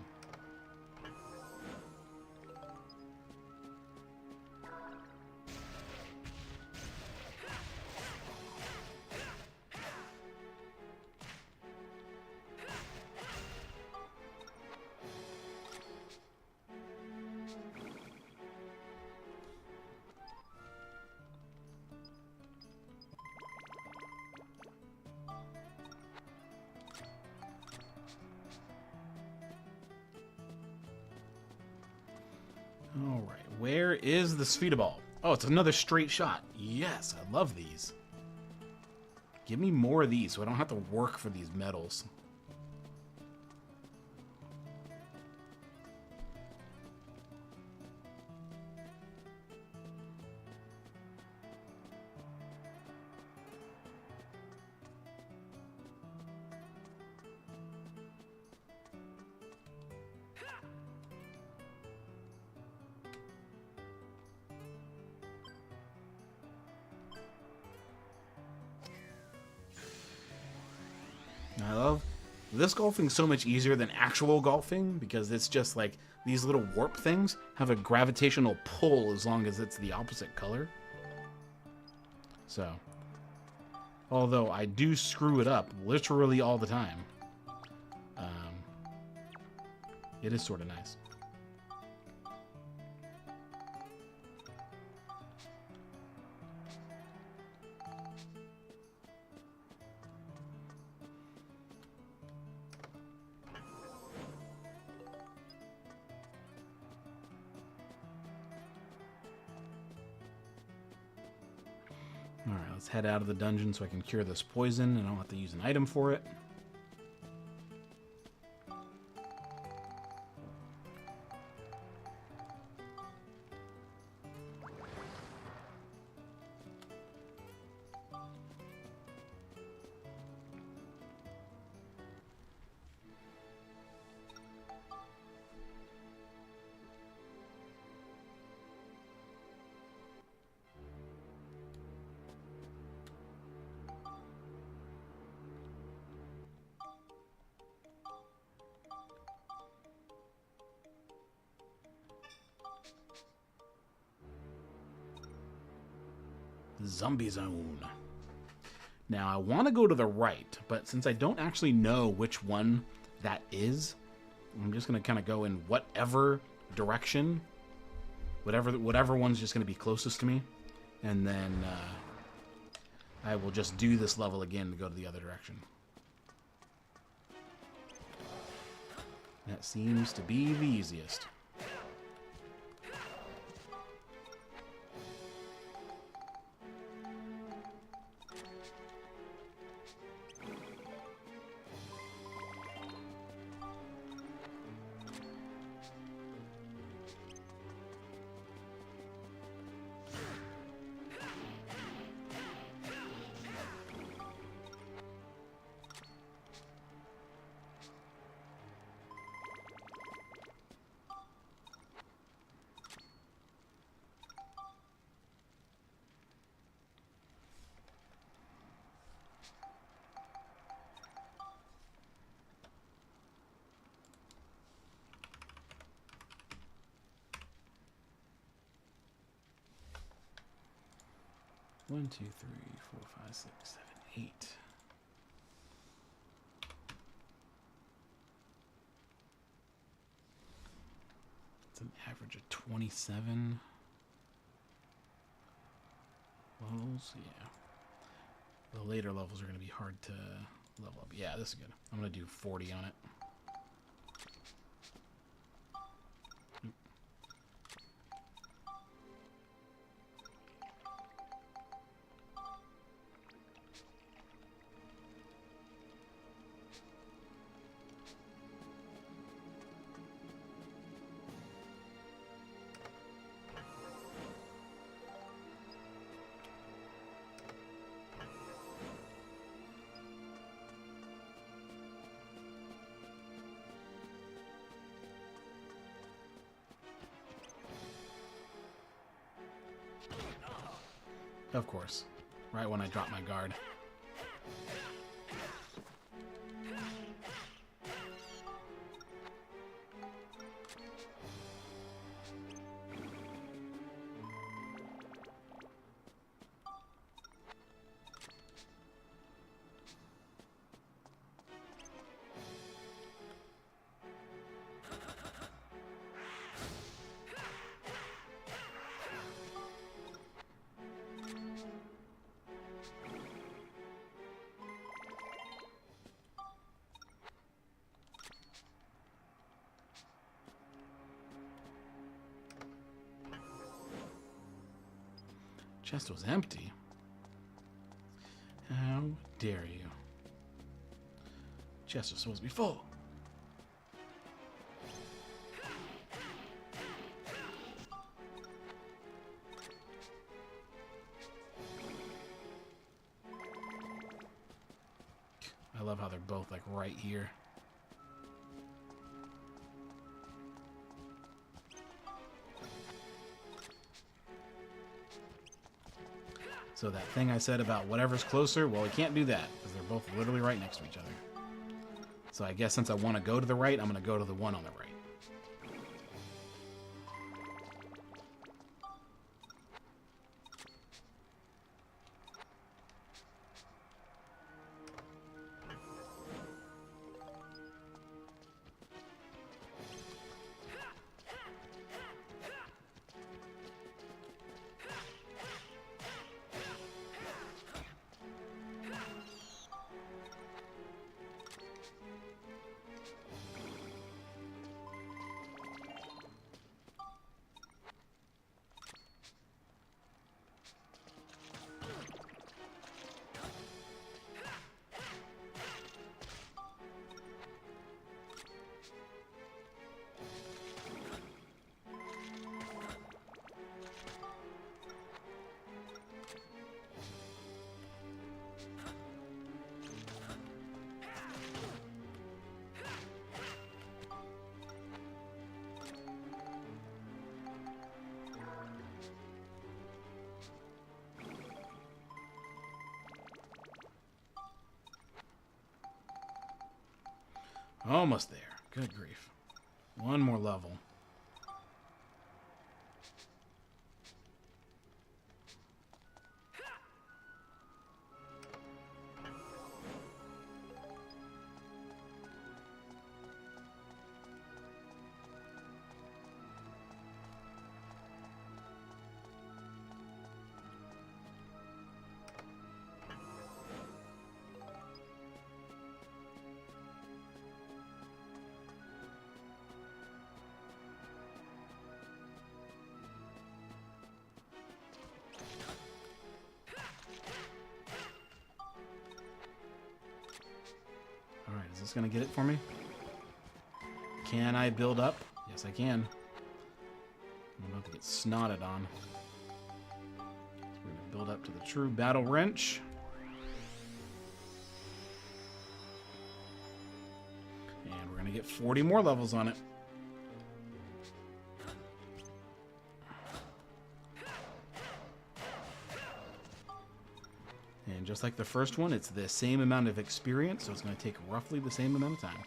Alright, where is the Spheda Ball? Oh, it's another straight shot. Yes, I love these. Give me more of these so I don't have to work for these medals. I love this golfing so much easier than actual golfing because it's just like these little warp things have a gravitational pull as long as it's the opposite color. So, although I do screw it up literally all the time, it is sort of nice. Alright, let's head out of the dungeon so I can cure this poison and I don't have to use an item for it. Zombie Zone. Now, I want to go to the right, but since I don't actually know which one that is, I'm just going to kind of go in whatever direction, whatever one's just going to be closest to me, and then I will just do this level again to go to the other direction. That seems to be the easiest. One, two, three, 4, 5, 6, 7, 8. It's an average of 27 levels. Yeah. The later levels are going to be hard to level up. Yeah, this is good. I'm going to do 40 on it. Of course. Right when I drop my guard. Chest was empty. How dare you? Chest was supposed to be full. I love how they're both like right here. So that thing I said about whatever's closer, well, we can't do that because they're both literally right next to each other. So I guess since I want to go to the right, I'm going to go to the one on the right. Almost there. Good grief. One more level. this going to get it for me? Can I build up? Yes, I can. I'm about to get snotted on. We're going to build up to the true battle wrench. And we're going to get 40 more levels on it. And just like the first one, it's the same amount of experience, so it's going to take roughly the same amount of time.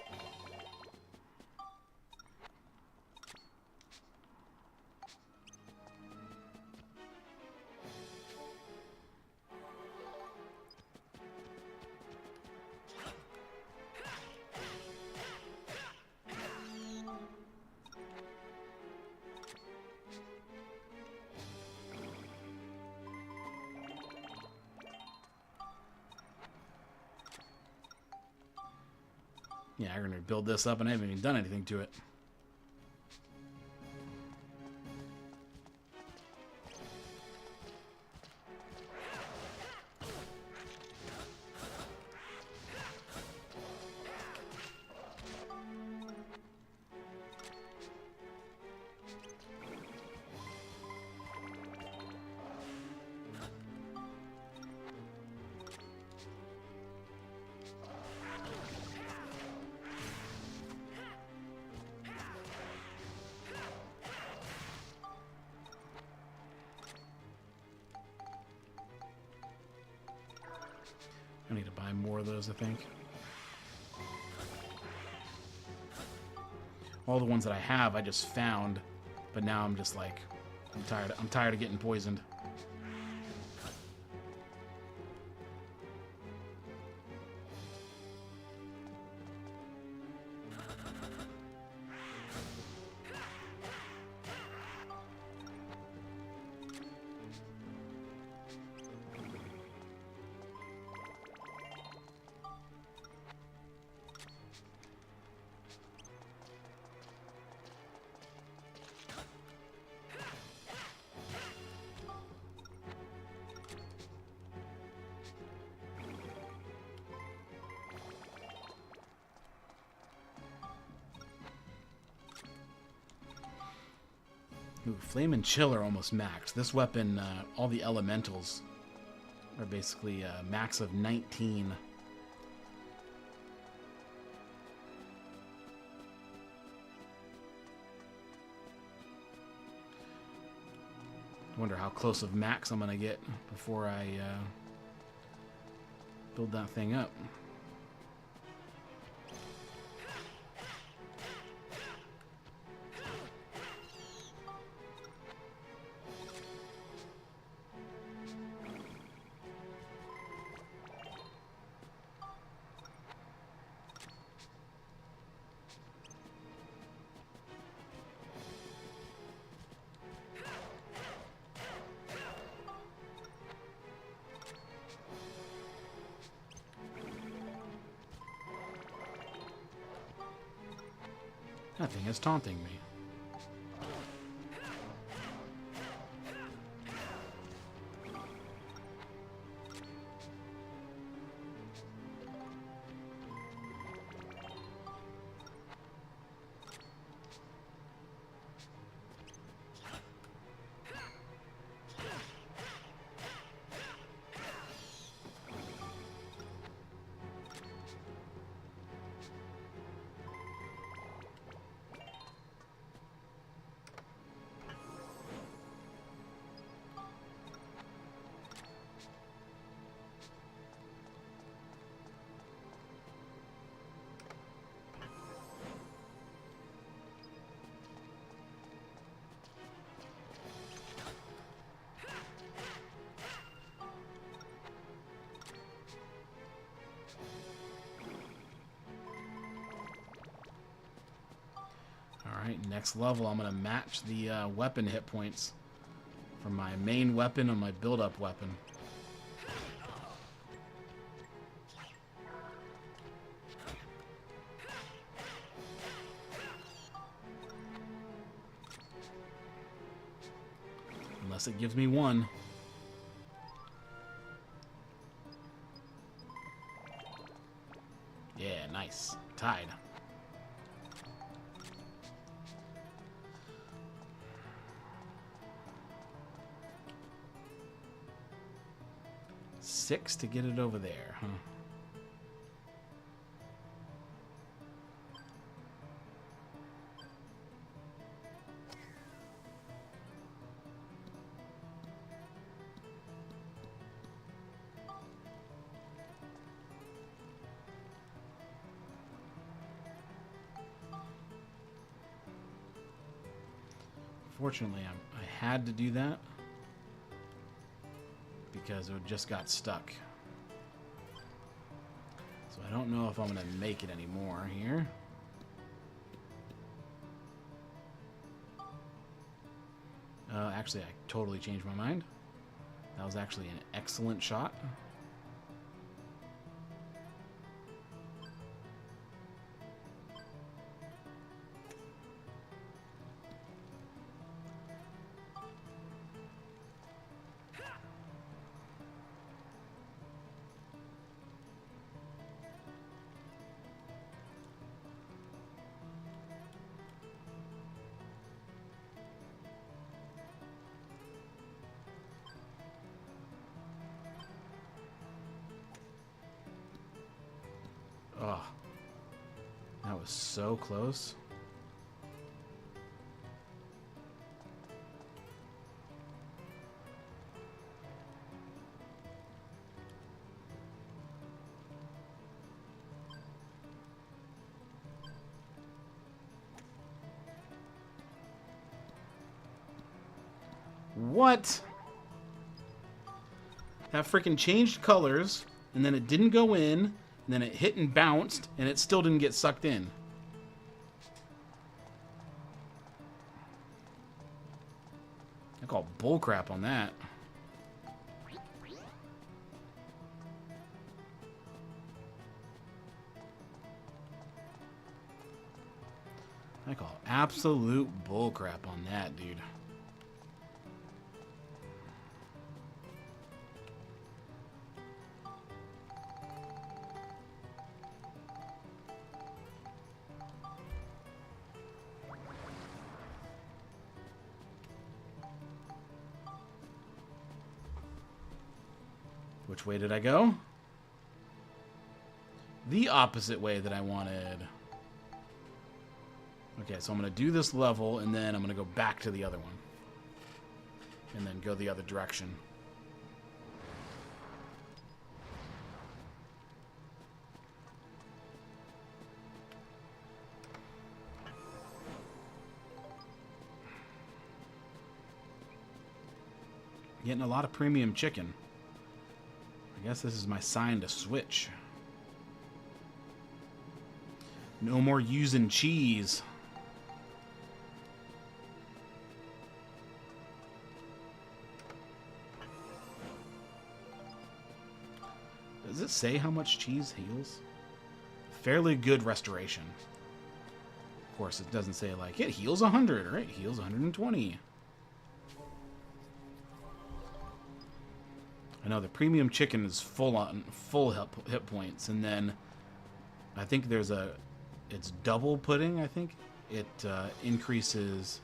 Yeah, we're going to build this up and I haven't even done anything to it. I need to buy more of those, I think. All the ones that I have, I just found, but now I'm just like, I'm tired of getting poisoned. Ooh, Flame and Chill are almost maxed. This weapon, all the elementals are basically a max of 19. I wonder how close of max I'm going to get before I build that thing up. That thing is taunting me. Alright, next level I'm going to match the weapon hit points from my main weapon and my build-up weapon. Unless it gives me one. Yeah, nice. tied. Six to get it over there, huh? Fortunately, I had to do that because it just got stuck. So I don't know if I'm going to make it anymore here. Actually, I totally changed my mind. That was actually an excellent shot. Oh, that was so close. What? That freaking changed colors, and then it didn't go in, and then it hit and bounced, and it still didn't get sucked in. I call bullcrap on that. I call absolute bullcrap on that, dude. Which way did I go? The opposite way that I wanted. Okay, so I'm going to do this level, and then I'm going to go back to the other one. And then go the other direction. Getting a lot of premium chicken. I guess this is my sign to switch. No more using cheese. Does it say how much cheese heals? Fairly good restoration. Of course, it doesn't say like it heals 100 or it heals 120. I know the premium chicken is full hit points, and then I think there's it's double pudding. I think it increases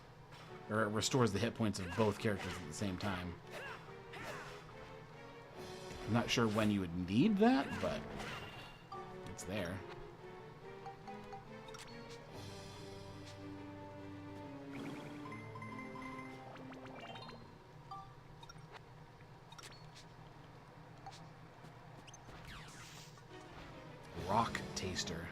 or it restores the hit points of both characters at the same time. I'm not sure when you would need that, but it's there. Rock taster.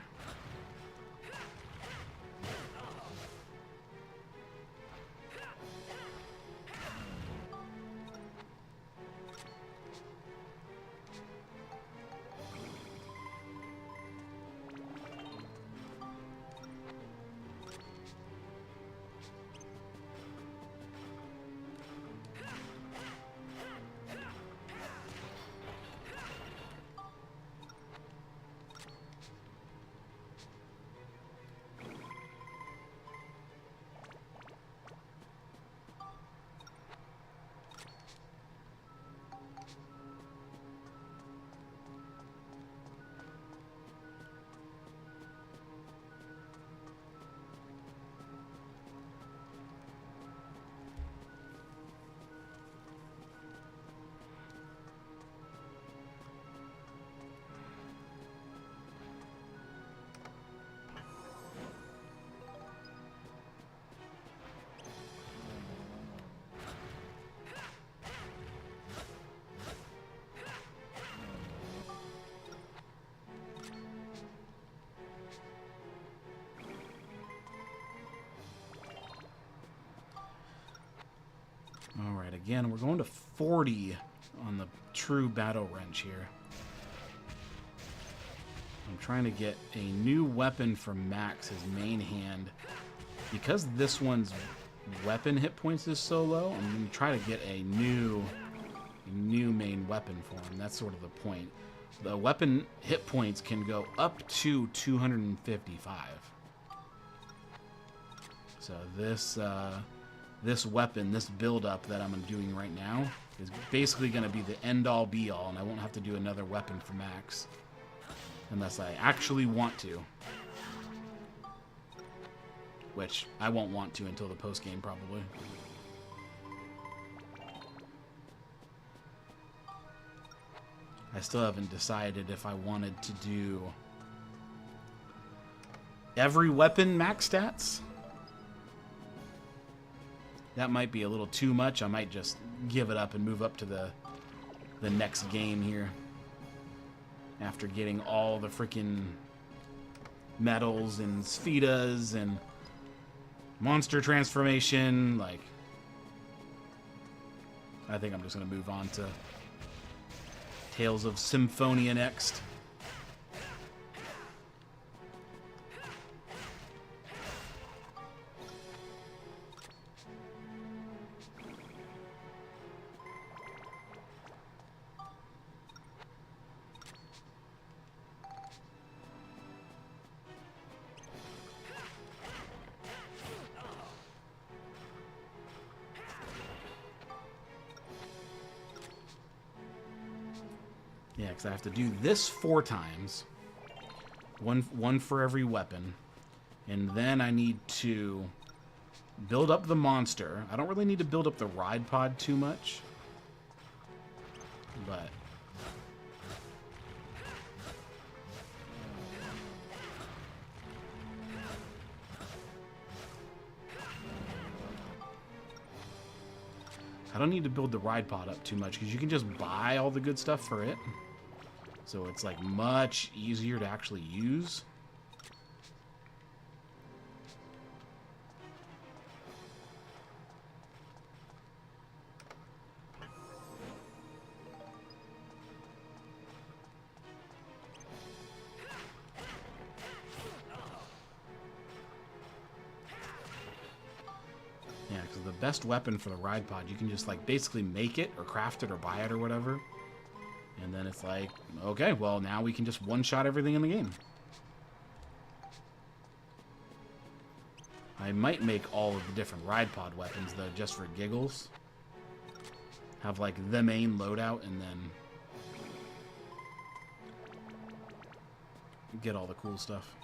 Alright, again, we're going to 40 on the true battle wrench here. I'm trying to get a new weapon for Max, his main hand. Because this one's weapon hit points is so low, I'm going to try to get a new main weapon for him. That's sort of the point. The weapon hit points can go up to 255. So this weapon, this build-up that I'm doing right now is basically going to be the end-all be-all, and I won't have to do another weapon for Max. Unless I actually want to. Which I won't want to until the post-game, probably. I still haven't decided if I wanted to do every weapon max stats. That might be a little too much. I might just give it up and move up to the next game here. After getting all the freaking medals and Sphedas and monster transformation, like, I think I'm just going to move on to Tales of Symphonia next. Yeah, because I have to do this 4 times. One for every weapon. And then I need to build up the monster. I don't really need to build up the ride pod too much. But I don't need to build the ride pod up too much because you can just buy all the good stuff for it. So it's like much easier to actually use. Yeah, because the best weapon for the ride pod, you can just like basically make it or craft it or buy it or whatever. And then it's like, okay, well, now we can just one-shot everything in the game. I might make all of the different ride pod weapons, though, just for giggles. Have, like, the main loadout and then get all the cool stuff.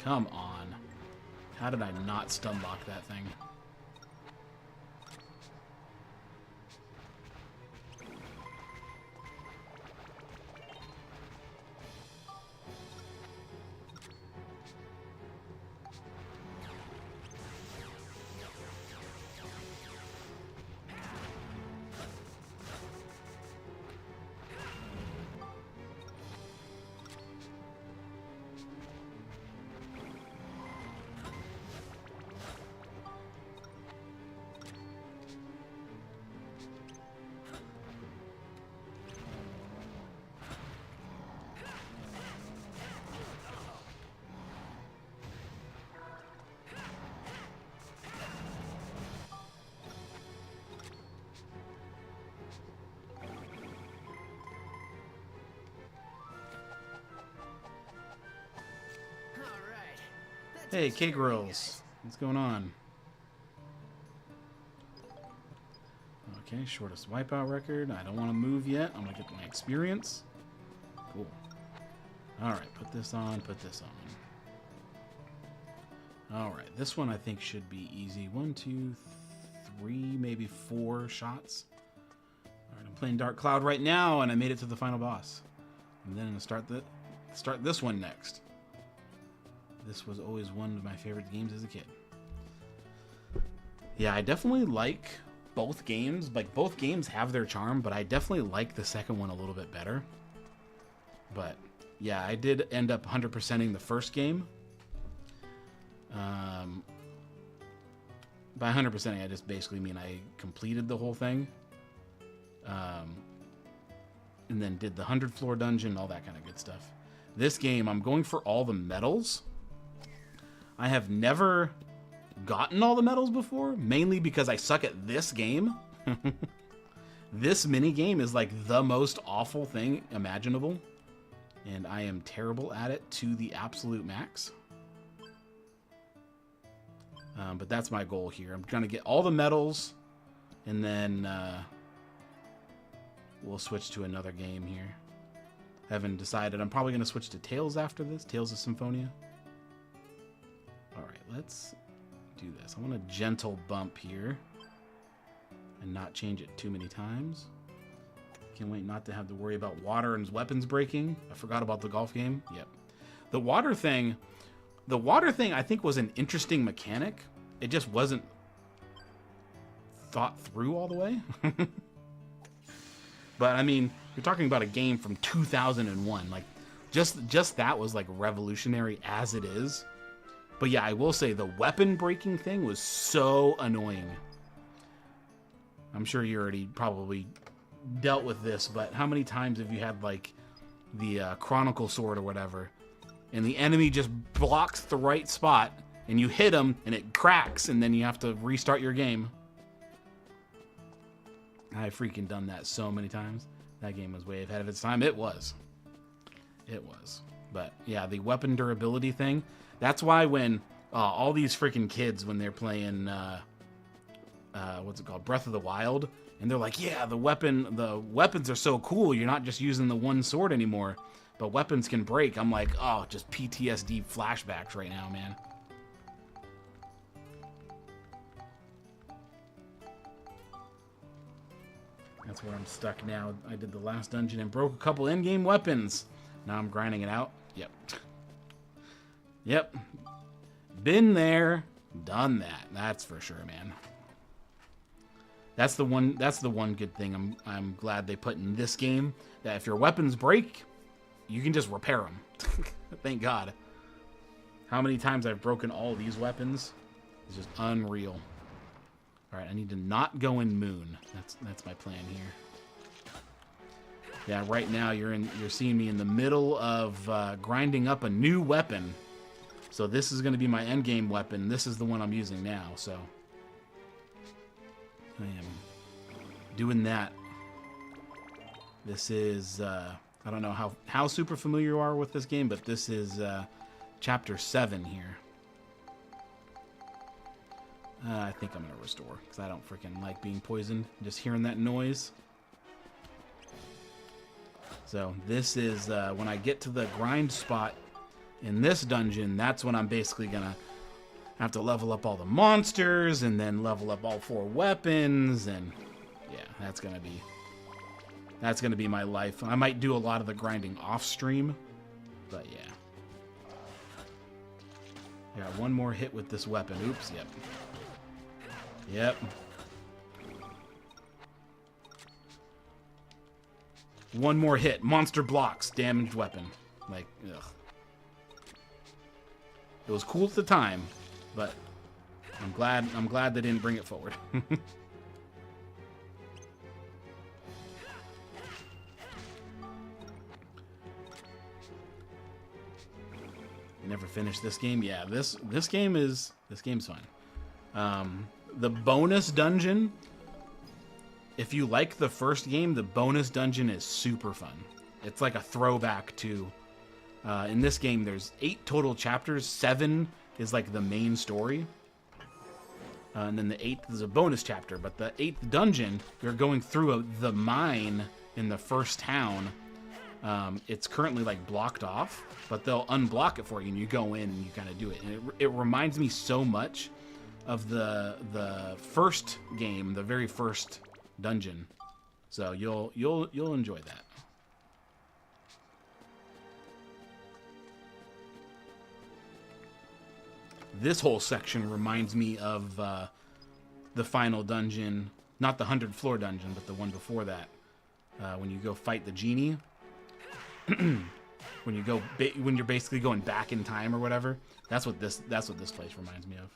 Come on. How did I not stun lock that thing? Hey, Cake Rolls. What's going on? Okay, shortest wipeout record. I don't want to move yet. I'm going to get my experience. Cool. Alright, put this on, put this Alright, this one I think should be easy. 1, 2, 3, maybe 4 shots. Alright, I'm playing Dark Cloud right now, and I made it to the final boss. And then I'm going to start this one next. This was always one of my favorite games as a kid. Yeah, I definitely like both games. Like, both games have their charm, but I definitely like the second one a little bit better. But, yeah, I did end up 100%ing the first game. By 100%ing, I just basically mean I completed the whole thing. And then did the 100th floor dungeon, all that kind of good stuff. This game, I'm going for all the medals. I have never gotten all the medals before, mainly because I suck at this game. This mini game is like the most awful thing imaginable, and I am terrible at it to the absolute max. But that's my goal here. I'm trying to get all the medals, and then we'll switch to another game here. I haven't decided. I'm probably going to switch to Tales after this. Tales of Symphonia. Alright, let's do this. I want a gentle bump here and not change it too many times. Can't wait not to have to worry about water and weapons breaking. I forgot about the golf game. Yep. The water thing I think was an interesting mechanic. It just wasn't thought through all the way. But I mean, you're talking about a game from 2001. Like, just that was like revolutionary as it is. But yeah, I will say the weapon breaking thing was so annoying. I'm sure you already probably dealt with this, but how many times have you had like the Chronicle Sword or whatever, and the enemy just blocks the right spot, and you hit him, and it cracks, and then you have to restart your game? I've freaking done that so many times. That game was way ahead of its time. It was. It was. But yeah, the weapon durability thing. That's why when all these freaking kids, when they're playing, what's it called, Breath of the Wild, and they're like, yeah, the weapons are so cool. You're not just using the one sword anymore, but weapons can break. I'm like, oh, just PTSD flashbacks right now, man. That's where I'm stuck now. I did the last dungeon and broke a couple in-game weapons. Now I'm grinding it out. Yep. Yep. Been there, done that. That's for sure, man. That's the one good thing I'm glad they put in this game, that if your weapons break, you can just repair them. Thank God. How many times I've broken all these weapons is just unreal. All right, I need to not go in Moon. That's my plan here. Yeah, right now you're seeing me in the middle of grinding up a new weapon. So this is going to be my endgame weapon. This is the one I'm using now. So I am doing that. This is I don't know how super familiar you are with this game, but this is chapter 7 here. I think I'm going to restore, because I don't freaking like being poisoned. Just hearing that noise. So this is, when I get to the grind spot in this dungeon, that's when I'm basically going to have to level up all the monsters, and then level up all 4 weapons, and yeah, that's going to be my life. I might do a lot of the grinding off stream, but yeah. I got one more hit with this weapon. Oops, yep. Yep. One more hit. Monster blocks. Damaged weapon. Like, ugh. It was cool at the time, but I'm glad they didn't bring it forward. Never finished this game. Yeah, this game's fun. The bonus dungeon, if you like the first game, the bonus dungeon is super fun. It's like a throwback to, in this game, there's 8 total chapters. 7 is like the main story. And then the 8th is a bonus chapter. But the 8th dungeon, you're going through the mine in the first town. It's currently like blocked off, but they'll unblock it for you, and you go in and you kind of do it. And it reminds me so much of the first game, the very first dungeon. So you'll enjoy that. This whole section reminds me of the final dungeon, not the 100th floor dungeon, but the one before that. When you go fight the genie, when you're basically going back in time or whatever. That's what this place reminds me of.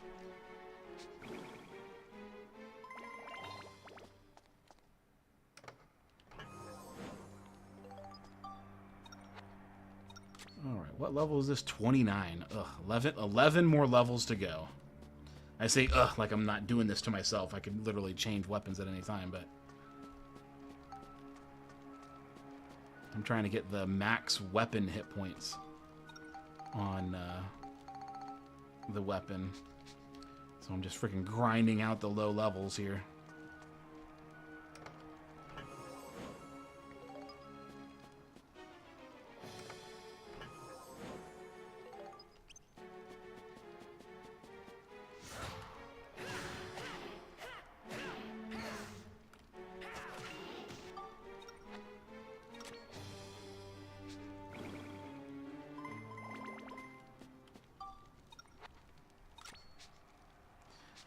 All right, what level is this? 29. Ugh, 11 more levels to go. I say ugh like I'm not doing this to myself. I could literally change weapons at any time, but I'm trying to get the max weapon hit points on the weapon. So I'm just freaking grinding out the low levels here.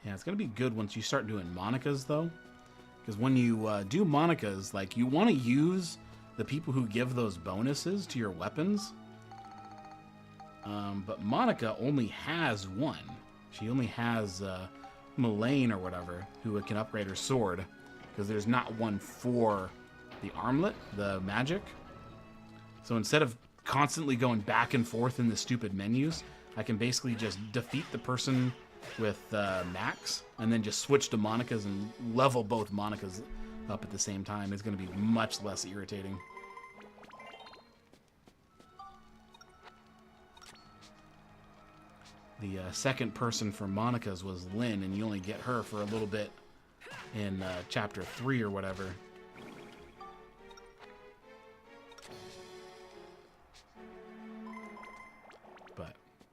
Yeah, it's going to be good once you start doing Monikas, though. Because when you do Monikas, like, you want to use the people who give those bonuses to your weapons. But Monica only has one. She only has Mullane or whatever, who can upgrade her sword. Because there's not one for the armlet, the magic. So instead of constantly going back and forth in the stupid menus, I can basically just defeat the person with Max, and then just switch to Monikas and level both Monikas up at the same time. It's going to be much less irritating. The second person for Monikas was Lynn, and you only get her for a little bit in chapter 3 or whatever.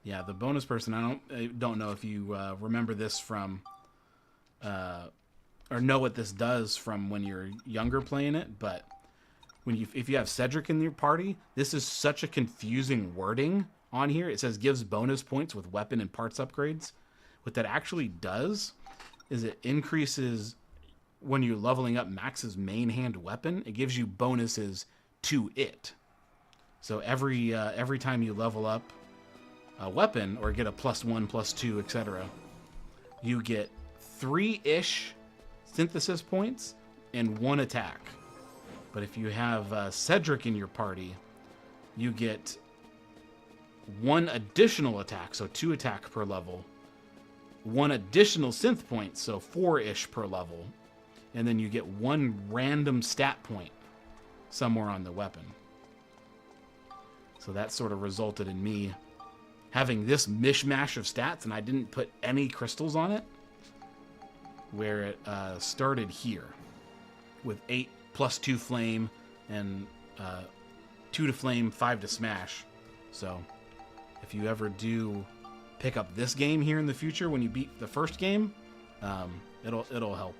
Yeah, the bonus person, I don't know if you remember this from, or know what this does from when you're younger playing it, but if you have Cedric in your party, this is such a confusing wording on here. It says gives bonus points with weapon and parts upgrades. What that actually does is it increases, when you're leveling up Max's main hand weapon, it gives you bonuses to it. So every time you level up a weapon or get a +1, +2, etc., you get 3-ish synthesis points and 1 attack. But if you have Cedric in your party, you get 1 additional attack, so 2 attack per level, 1 additional synth point, so 4-ish per level, and then you get 1 random stat point somewhere on the weapon. So that sort of resulted in me having this mishmash of stats, and I didn't put any crystals on it, where it started here with 8 + 2 flame and 2 to flame, 5 to smash. So if you ever do pick up this game here in the future when you beat the first game, it'll help.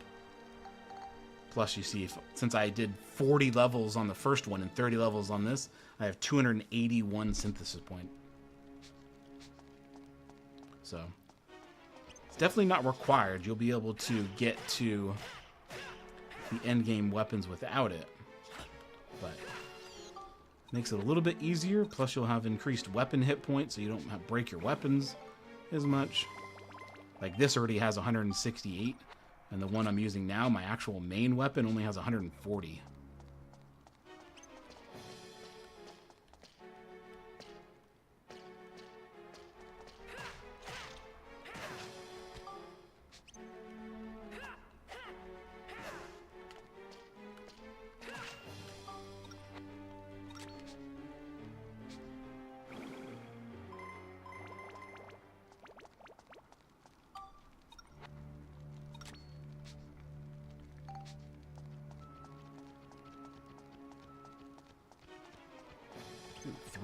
Plus, you see, since I did 40 levels on the first one and 30 levels on this, I have 281 synthesis point. So it's definitely not required. You'll be able to get to the end game weapons without it, but it makes it a little bit easier. Plus, you'll have increased weapon hit points, so you don't have to break your weapons as much. Like this already has 168, and the one I'm using now, my actual main weapon, only has 140.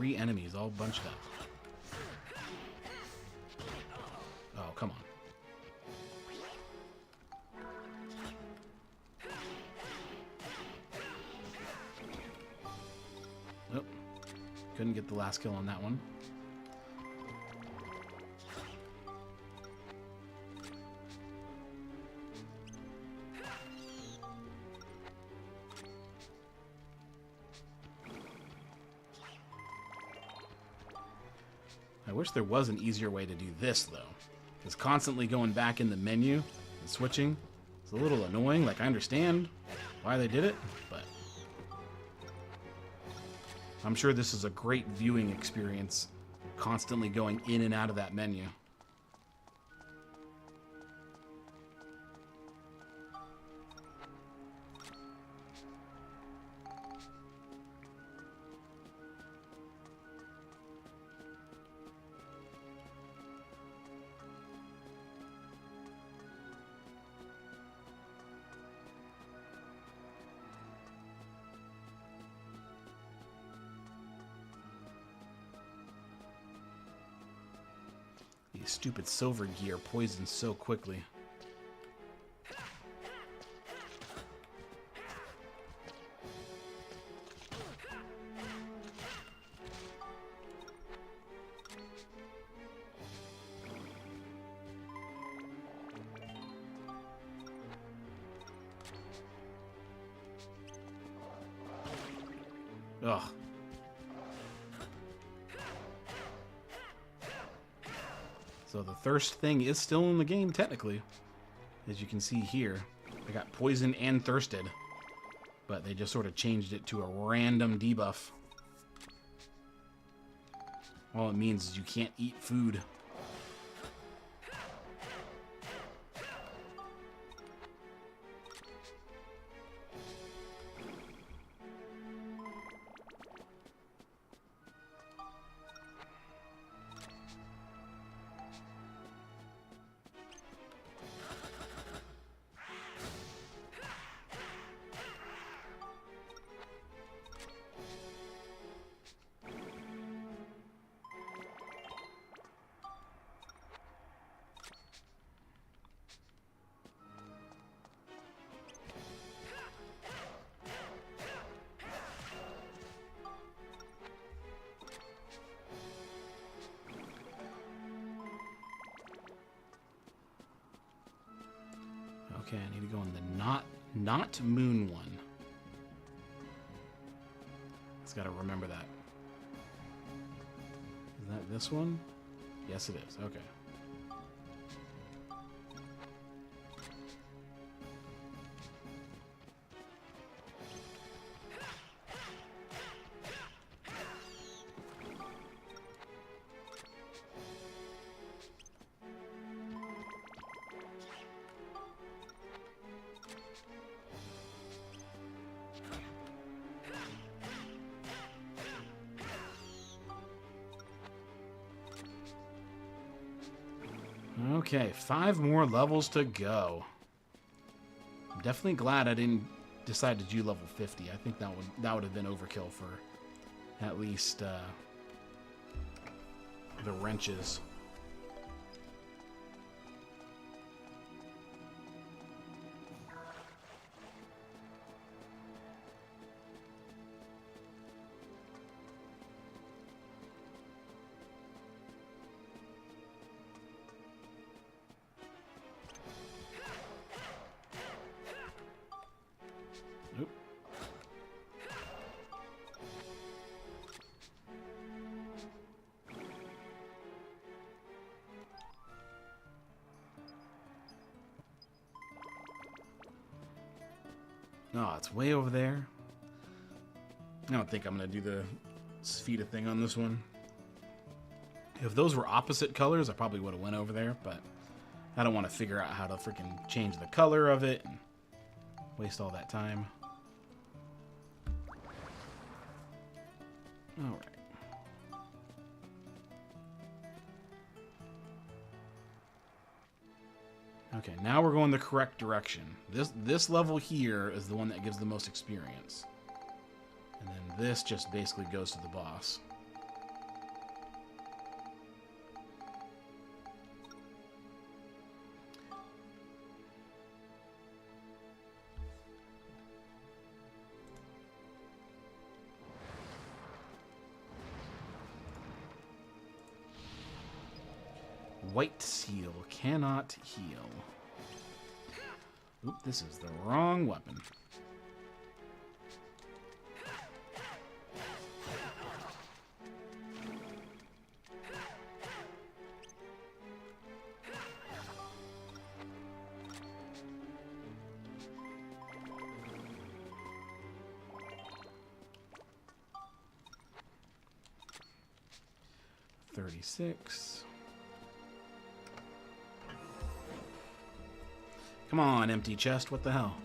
3 enemies all bunched up. Oh, come on. Nope. Couldn't get the last kill on that one. I wish there was an easier way to do this, though. Because constantly going back in the menu and switching is a little annoying. Like, I understand why they did it, but I'm sure this is a great viewing experience, constantly going in and out of that menu. These stupid silver gear poison so quickly. Ugh. So the thirst thing is still in the game, technically. As you can see here. I got poisoned and thirsted. But they just sort of changed it to a random debuff. All it means is you can't eat food. Okay, I need to go in the not moon one. Just gotta remember that. Is that this one? Yes, it is. Okay. Okay, 5 more levels to go. I'm definitely glad I didn't decide to do level 50. I think that would have been overkill for at least the wrenches. Oop. Oh, it's way over there. I don't think I'm going to do the Spheda thing on this one. If those were opposite colors, I probably would have went over there, but I don't want to figure out how to freaking change the color of it and waste all that time. All right. Okay, now we're going the correct direction. This level here is the one that gives the most experience. And then this just basically goes to the boss. White seal cannot heal. Oop, this is the wrong weapon. $36. Come on, empty chest. What the hell?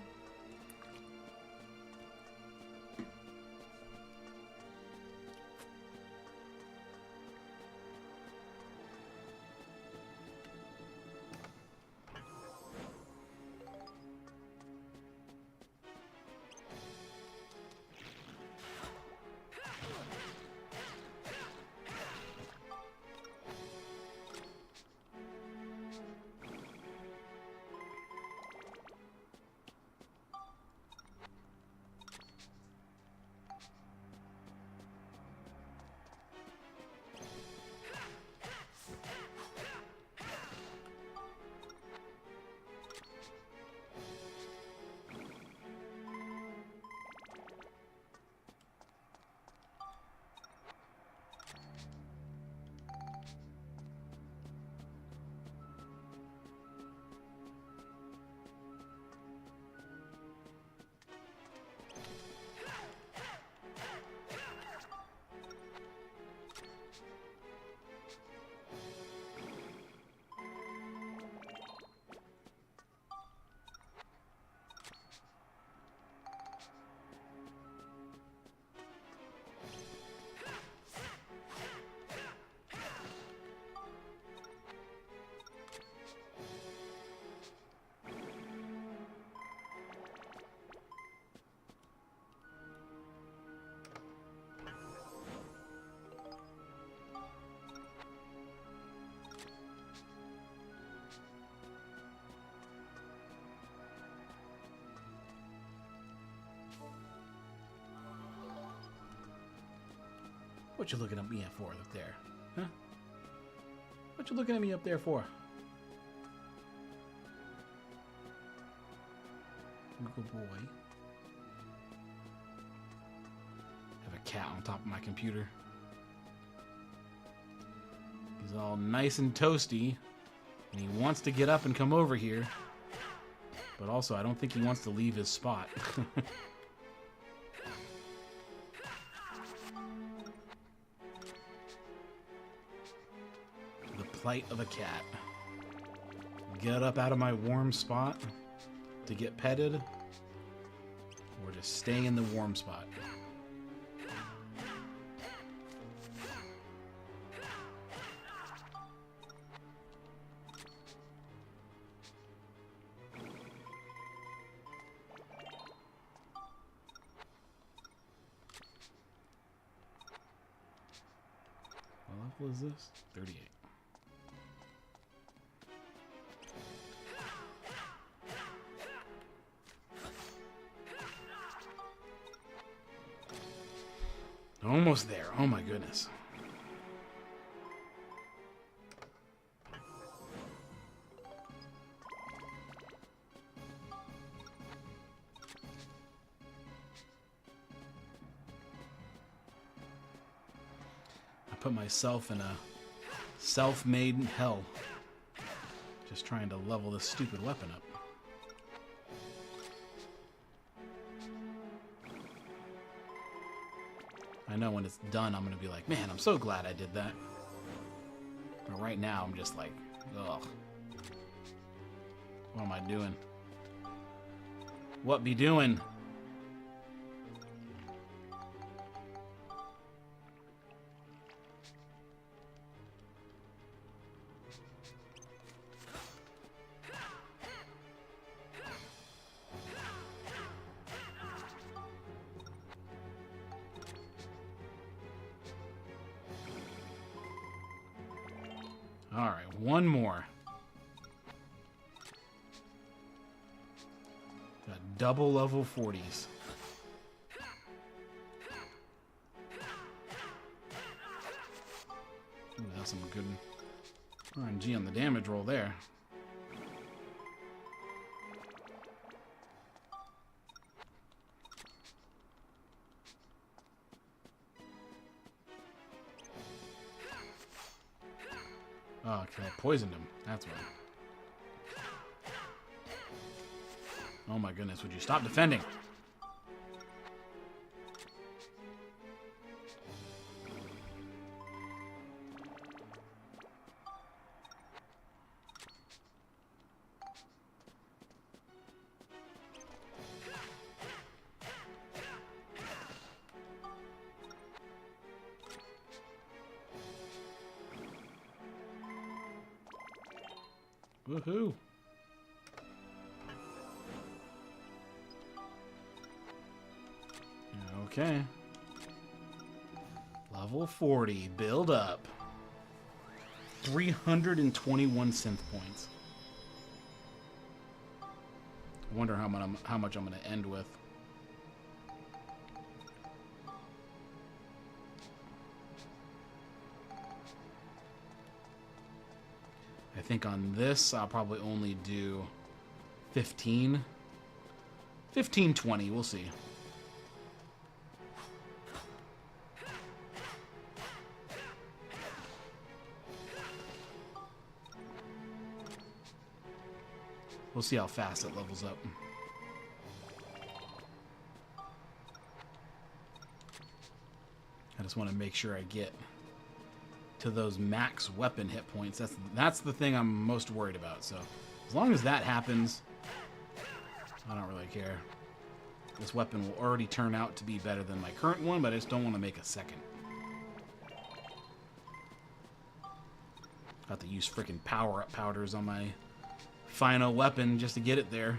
What you looking at me for up there? Huh? What you looking at me up there for? Good boy. Have a cat on top of my computer. He's all nice and toasty, and he wants to get up and come over here. But also, I don't think he wants to leave his spot. Plight of a cat. Get up out of my warm spot to get petted, or just stay in the warm spot. What level is this? 38. Almost there. Oh my goodness. I put myself in a self-made hell. Just trying to level this stupid weapon up. I know when it's done, I'm gonna be like, man, I'm so glad I did that. But right now, I'm just like, ugh. What am I doing? What be doing? Alright, one more. Got double level 40s. Ooh, that's some good RNG on the damage roll there. Oh, okay, I poisoned him. That's why. Oh my goodness, would you stop defending? Woohoo! Okay. Level 40. Build up. 321 synth points. I wonder how much I'm going to end with. I think on this, I'll probably only do 15. 15, 20. We'll see. We'll see how fast it levels up. I just want to make sure I get to those max weapon hit points. That's the thing I'm most worried about. So as long as that happens, I don't really care. This weapon will already turn out to be better than my current one, but I just don't want to make a second. Got to use freaking power-up powders on my final weapon just to get it there.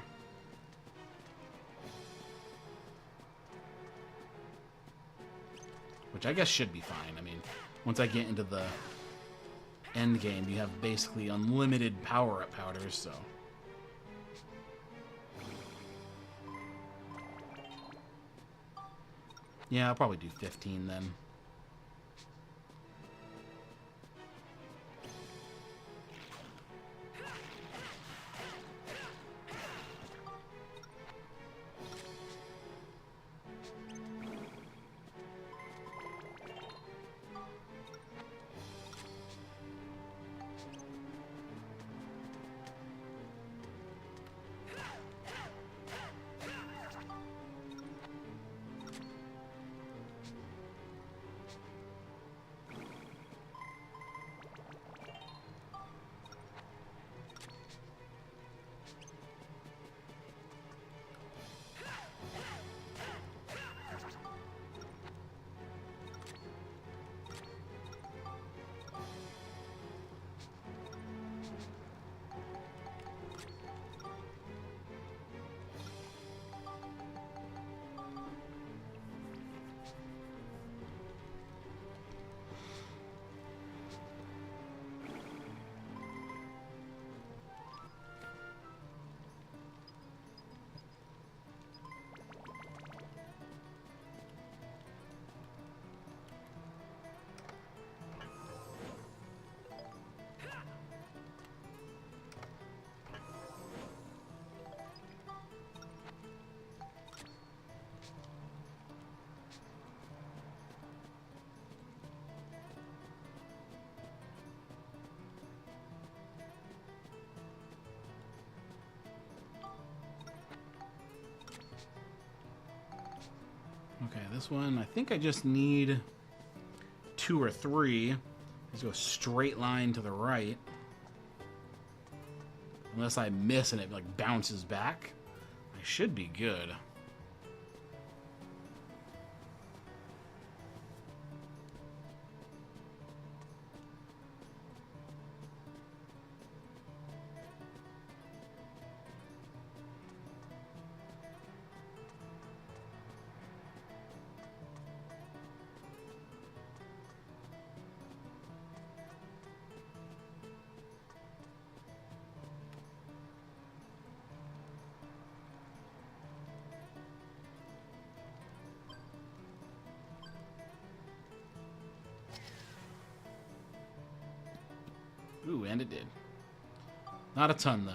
Which I guess should be fine. I mean, once I get into the end game, you have basically unlimited power-up powders, so. Yeah, I'll probably do 15 then. Okay, this one, I think I just need 2 or 3. Just go straight line to the right. Unless I miss and it like bounces back. I should be good. Ooh, and it did. Not a ton, though.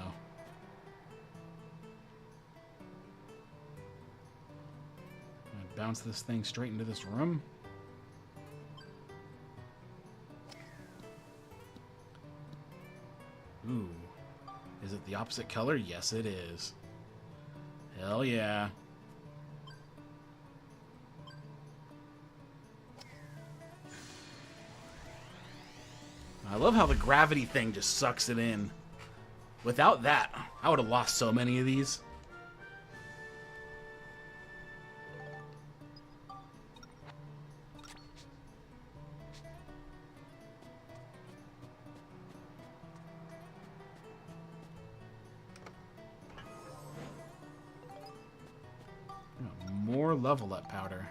I'm gonna bounce this thing straight into this room. Ooh. Is it the opposite color? Yes, it is. Hell yeah. I love how the gravity thing just sucks it in. Without that, I would have lost so many of these. More level up powder.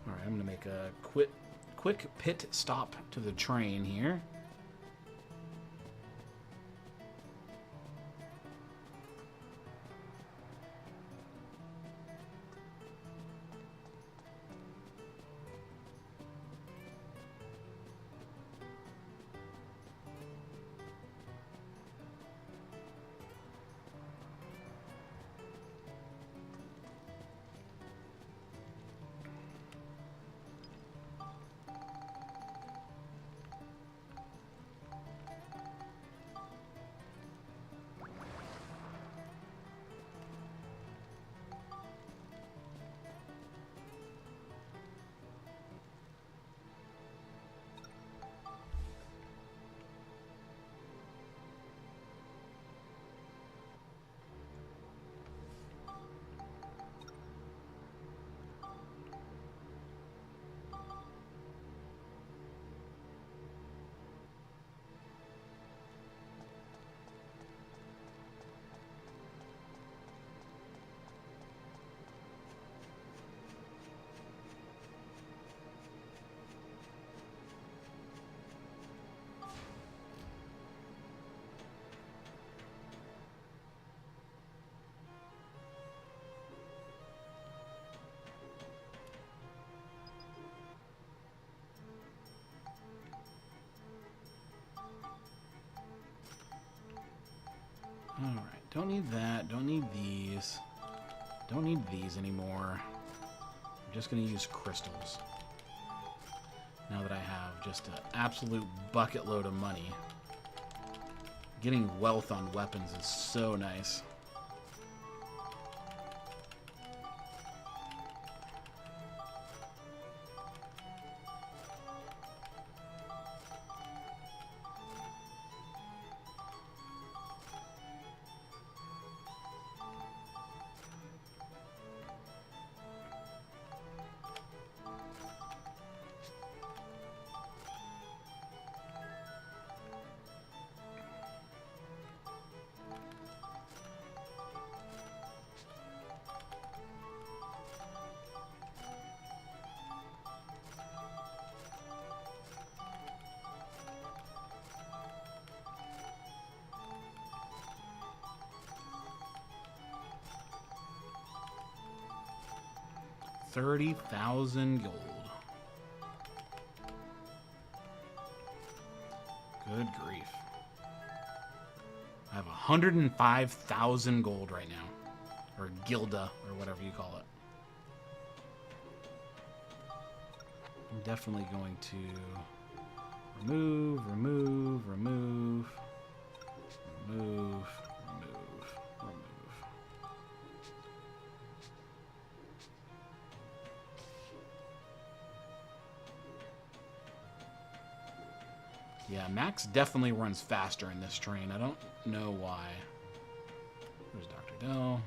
Alright, I'm gonna make a quick pit stop to the train here. Alright, don't need that, don't need these. Don't need these anymore. I'm just going to use crystals. Now that I have just an absolute bucket load of money. Getting wealth on weapons is so nice. $30,000 gold. Good grief. I have 105,000 gold right now. Or Gilda, or whatever you call it. I'm definitely going to remove, remove, remove, remove, remove, remove. Yeah, Max definitely runs faster in this train. I don't know why. There's Dr. Dell.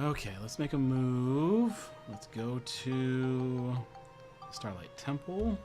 Okay, let's make a move. Let's go to Starlight Temple.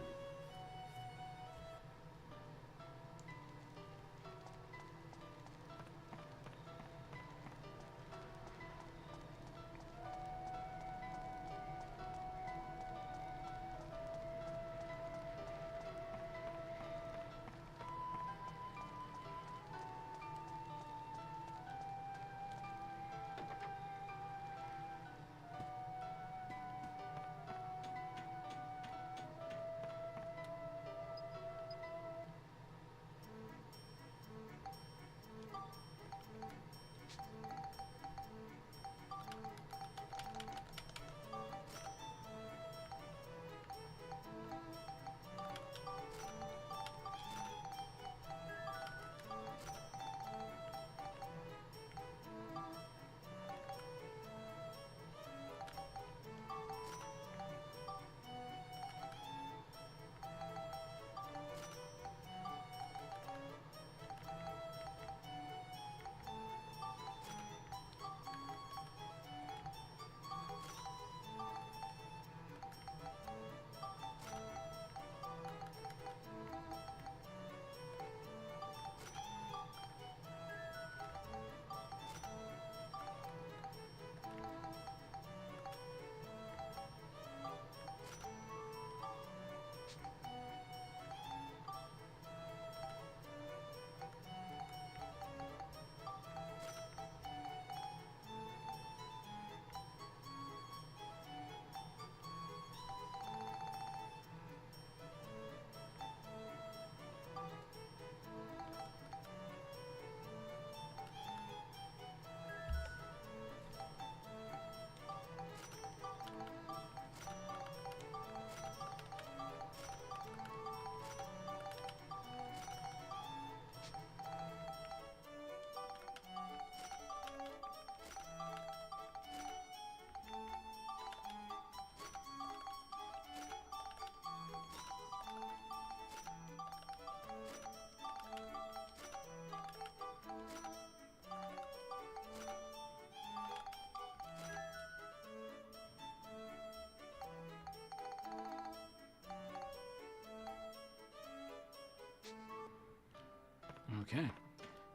Okay.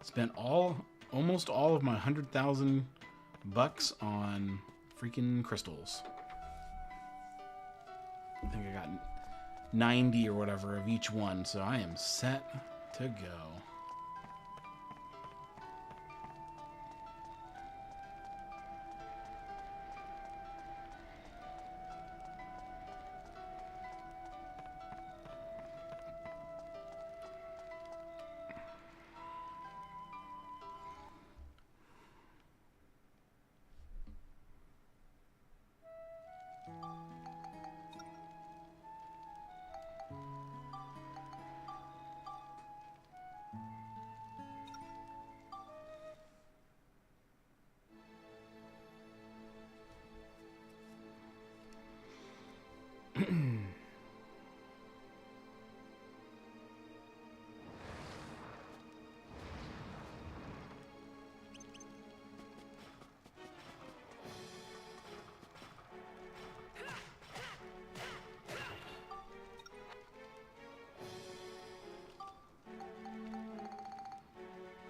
Spent almost all of my 100,000 bucks on freaking crystals. I think I got 90 or whatever of each one, so I am set to go.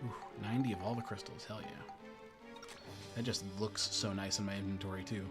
Ooh, 90 of all the crystals, hell yeah. That just looks so nice in my inventory too.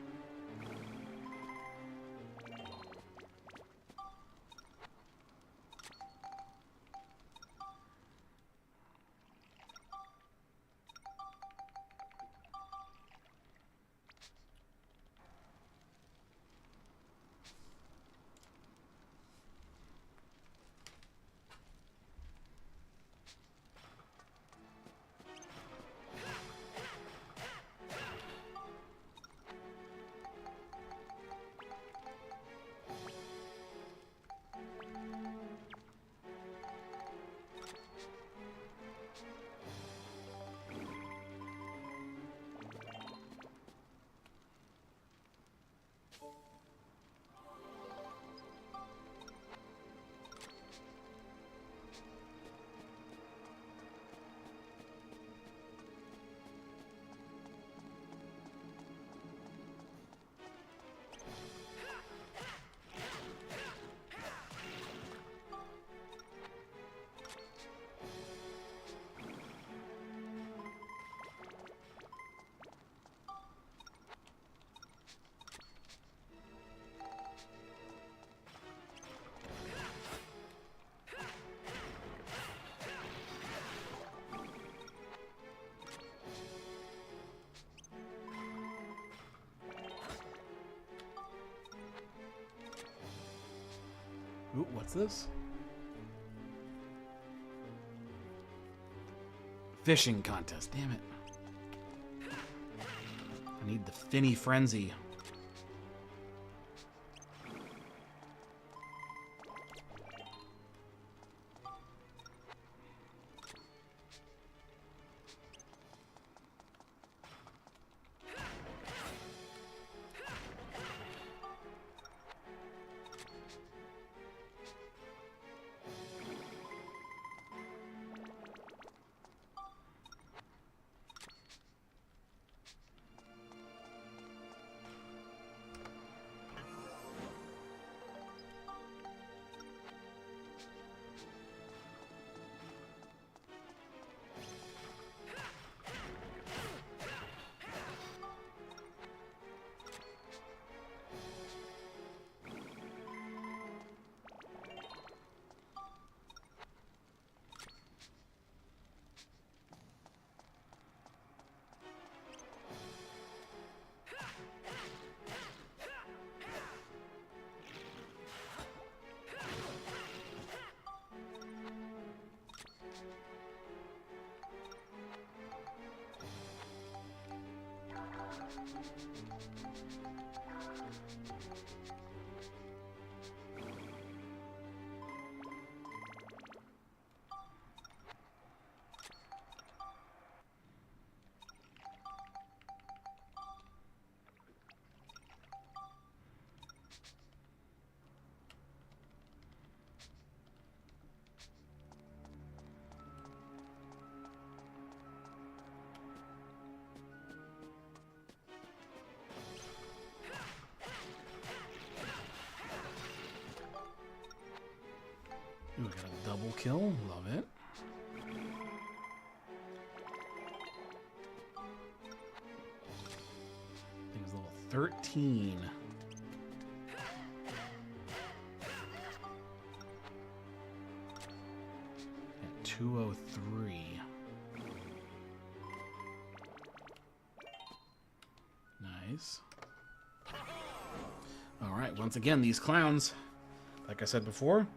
Ooh, what's this? Fishing contest, damn it. I need the Finny Frenzy. Ooh, I got a double kill. Love it. Thing's level 13. At 203. Nice. Alright, once again, these clowns, like I said before,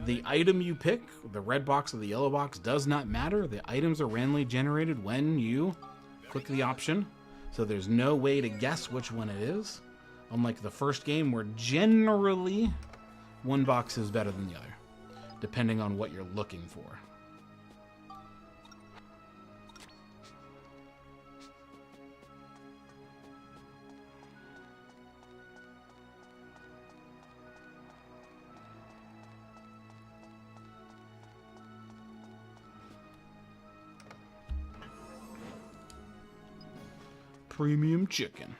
the item you pick, the red box or the yellow box, does not matter. The items are randomly generated when you click the option, so there's no way to guess which one it is. Unlike the first game, where generally one box is better than the other, depending on what you're looking for. Premium chicken.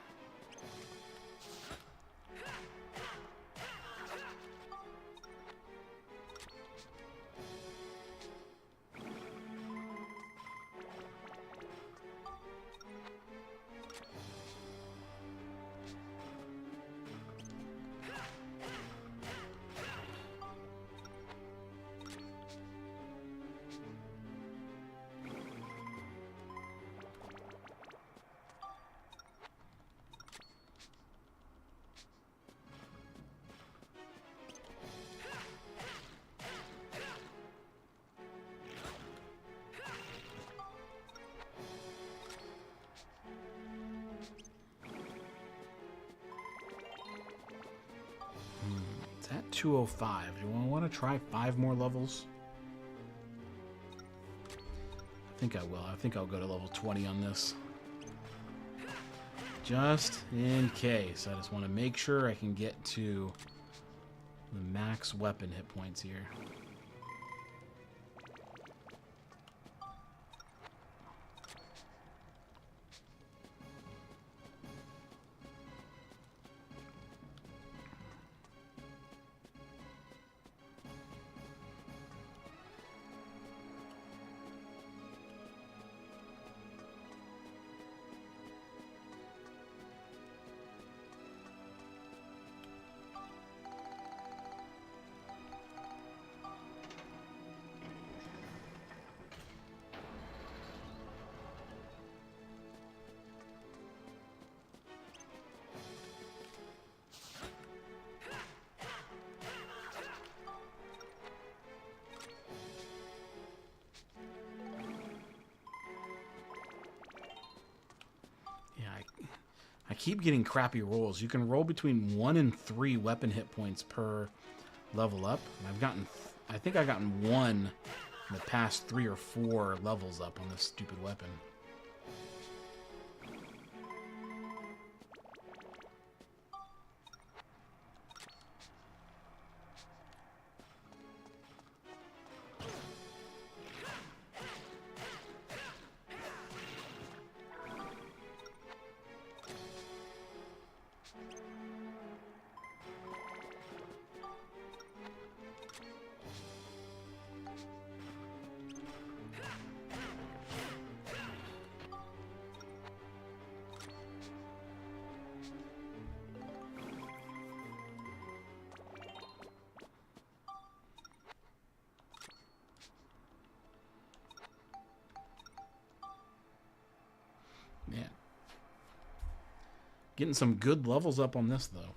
It's at 205. Do I want to try 5 more levels? I think I will. I think I'll go to level 20 on this. Just in case. I just want to make sure I can get to the max weapon hit points here. keep getting crappy rolls. You can roll between 1 and 3 weapon hit points per level up. And I think I've gotten 1 in the past 3 or 4 levels up on this stupid weapon. Man. Getting some good levels up on this, though.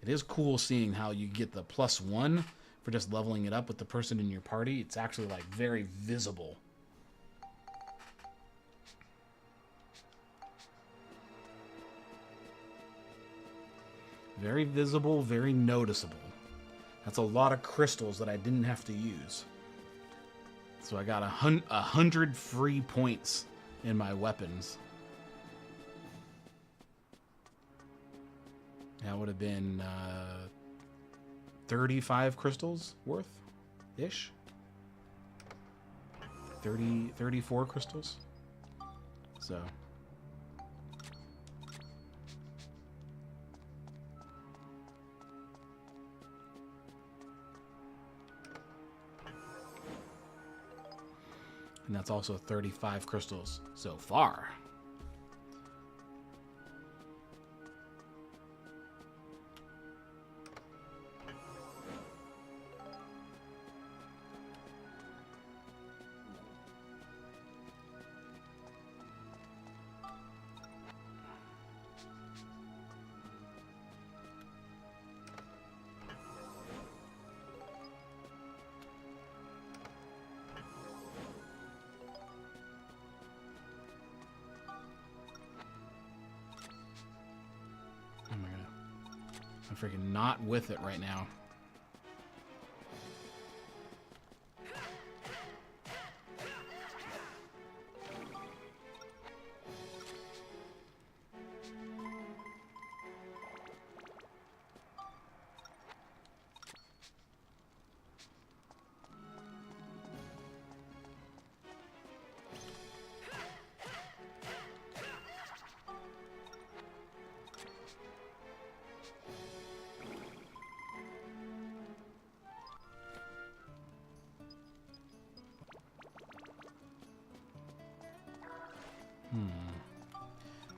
It is cool seeing how you get the +1 for just leveling it up with the person in your party. It's actually, like, very visible. Very visible, very noticeable. That's a lot of crystals that I didn't have to use. So I got 100 free points in my weapons. That would have been 35 crystals worth-ish. 34 crystals. So... and that's also 35 crystals so far. I'm freaking not with it right now.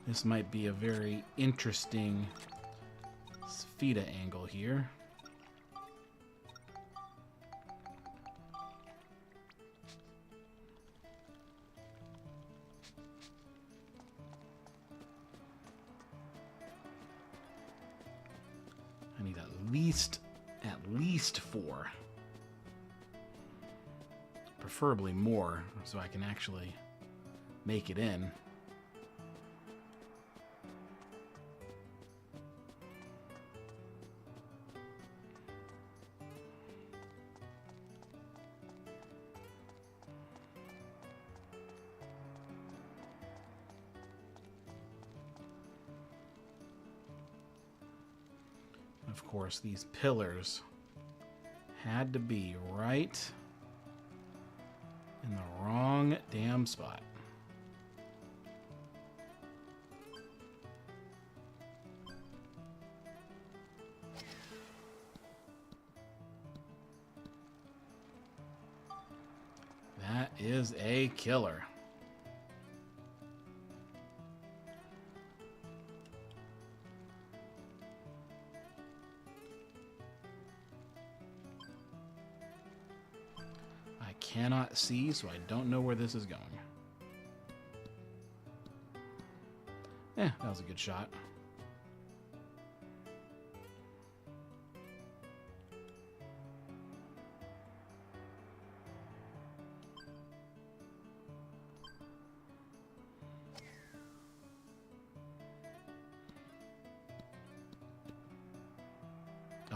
This might be a very interesting Sphida angle here. I need at least 4. Preferably more, so I can actually make it in. Of course, these pillars had to be right in the wrong damn spot. That is a killer. Cannot see, so I don't know where this is going. That was a good shot.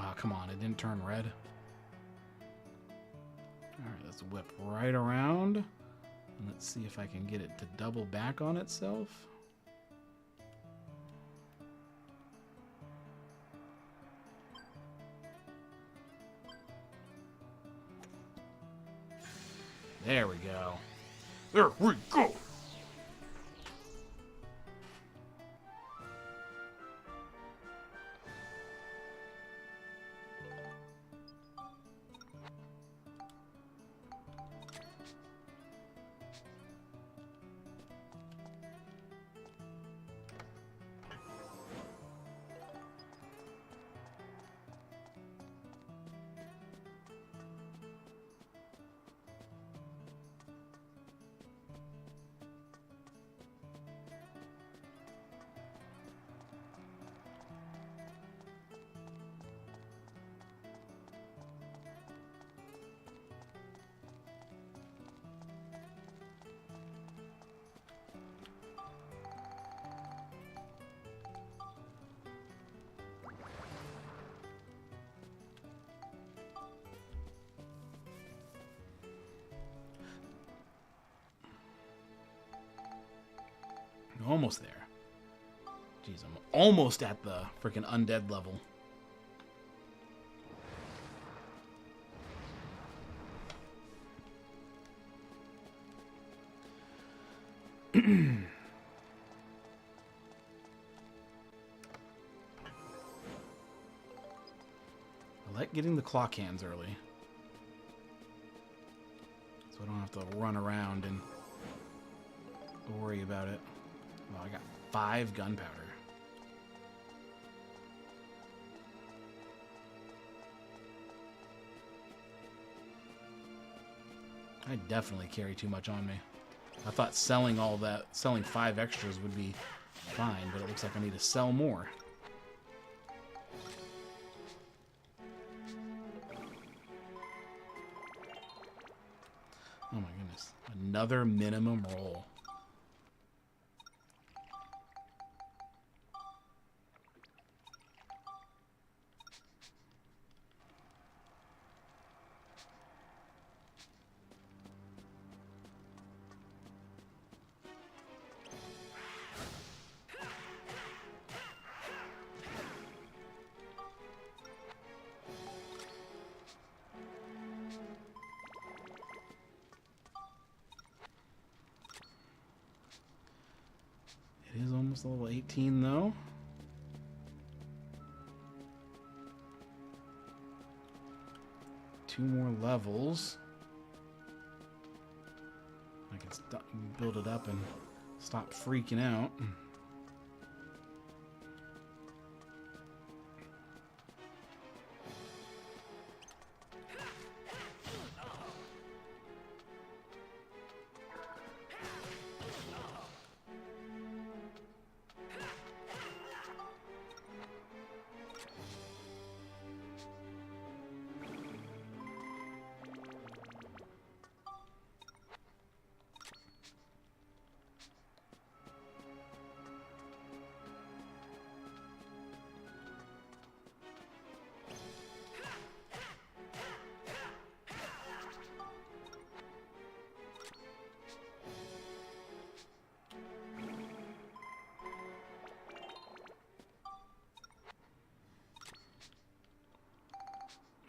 Oh, come on. It didn't turn red. Alright, let's whip right around. And let's see if I can get it to double back on itself. There we go. There we go. Almost there. Jeez, I'm almost at the freaking undead level. I like getting the clock hands early, so I don't have to run around and worry about it. Well, I got 5 gunpowder. I definitely carry too much on me. I thought selling 5 extras would be fine, but it looks like I need to sell more. Oh my goodness. Another minimum roll. It is almost level 18 though. Two more levels. I can build it up and stop freaking out.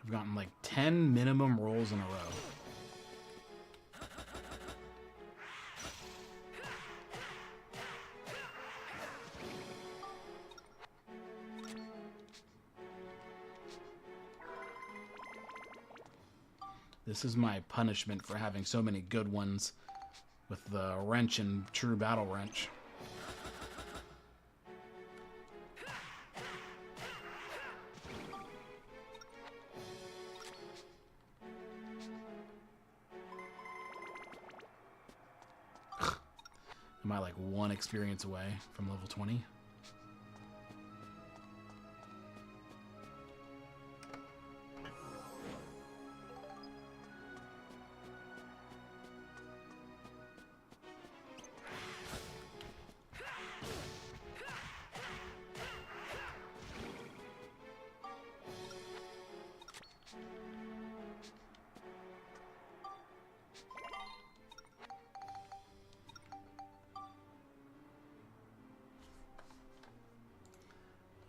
I've gotten like 10 minimum rolls in a row. This is my punishment for having so many good ones with the wrench and true battle wrench. Am I like 1 experience away from level 20?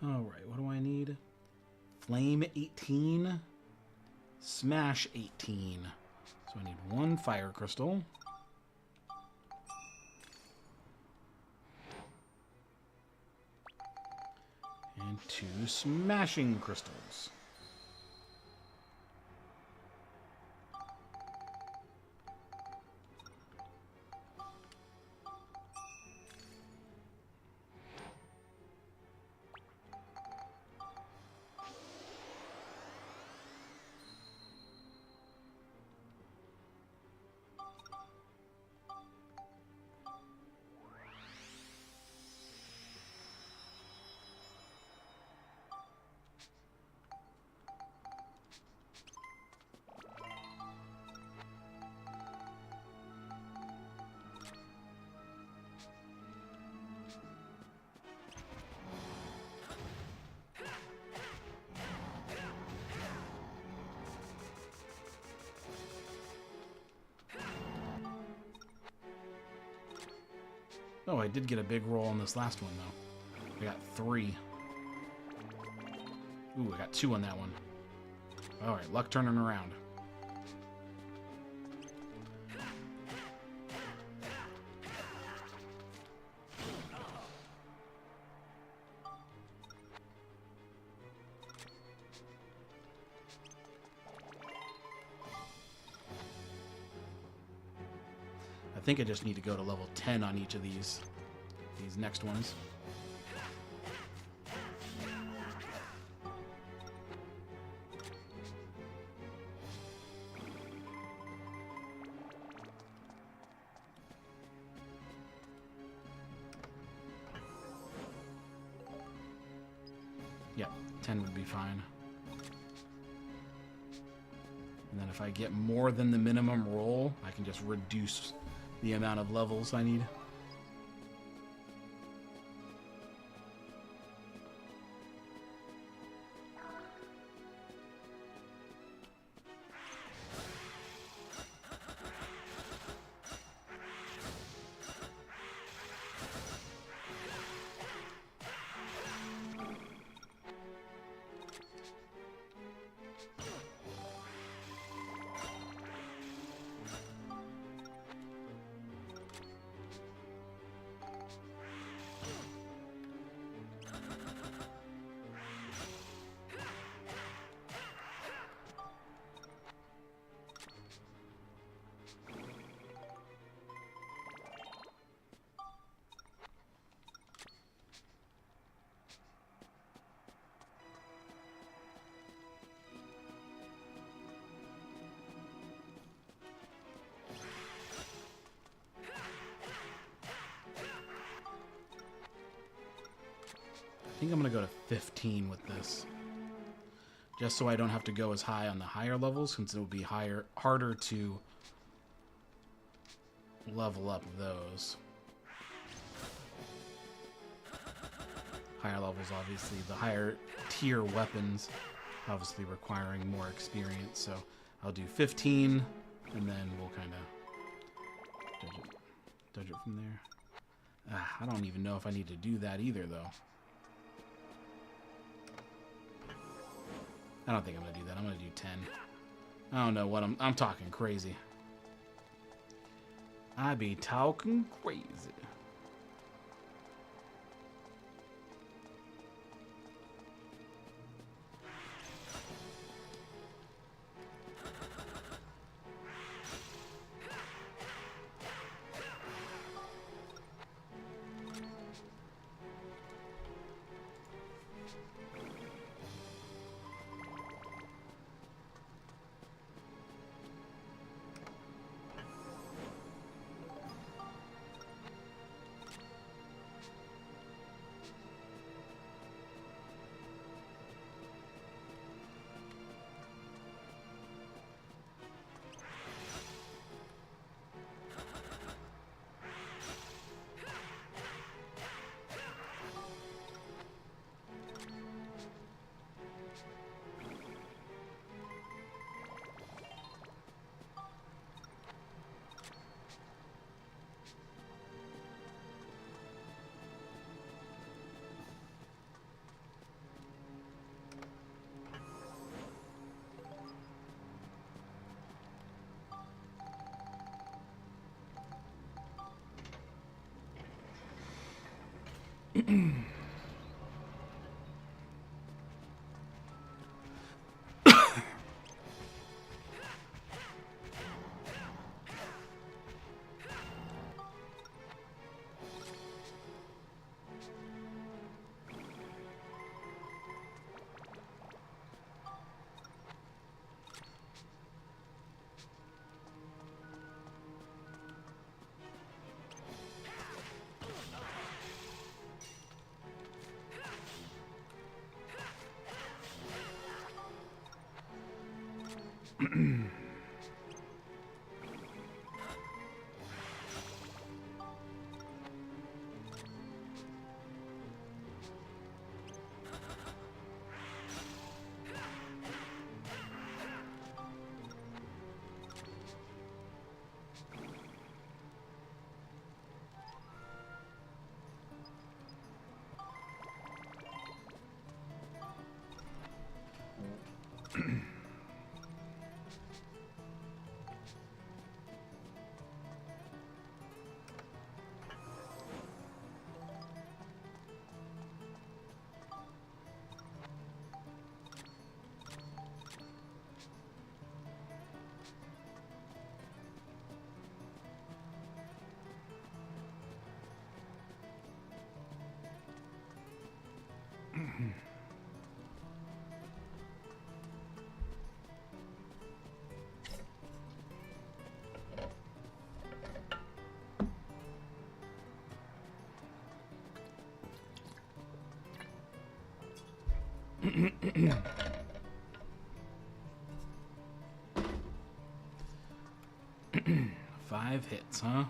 Alright, what do I need? Flame 18. Smash 18. So I need 1 fire crystal. And 2 smashing crystals. Oh, I did get a big roll on this last one, though. I got 3. Ooh, I got 2 on that one. Alright, luck turning around. I think I just need to go to level 10 on each of these next ones. Yep, 10 would be fine. And then if I get more than the minimum roll, I can just reduce the amount of levels I need. I think I'm going to go to 15 with this. Just so I don't have to go as high on the higher levels, since it will be harder to level up those. Higher levels, obviously, the higher tier weapons, obviously requiring more experience. So I'll do 15, and then we'll kind of dodge it from there. I don't even know if I need to do that either, though. I don't think I'm going to do that. I'm going to do 10. I don't know what I'm talking crazy. I be talking crazy. Five hits, huh?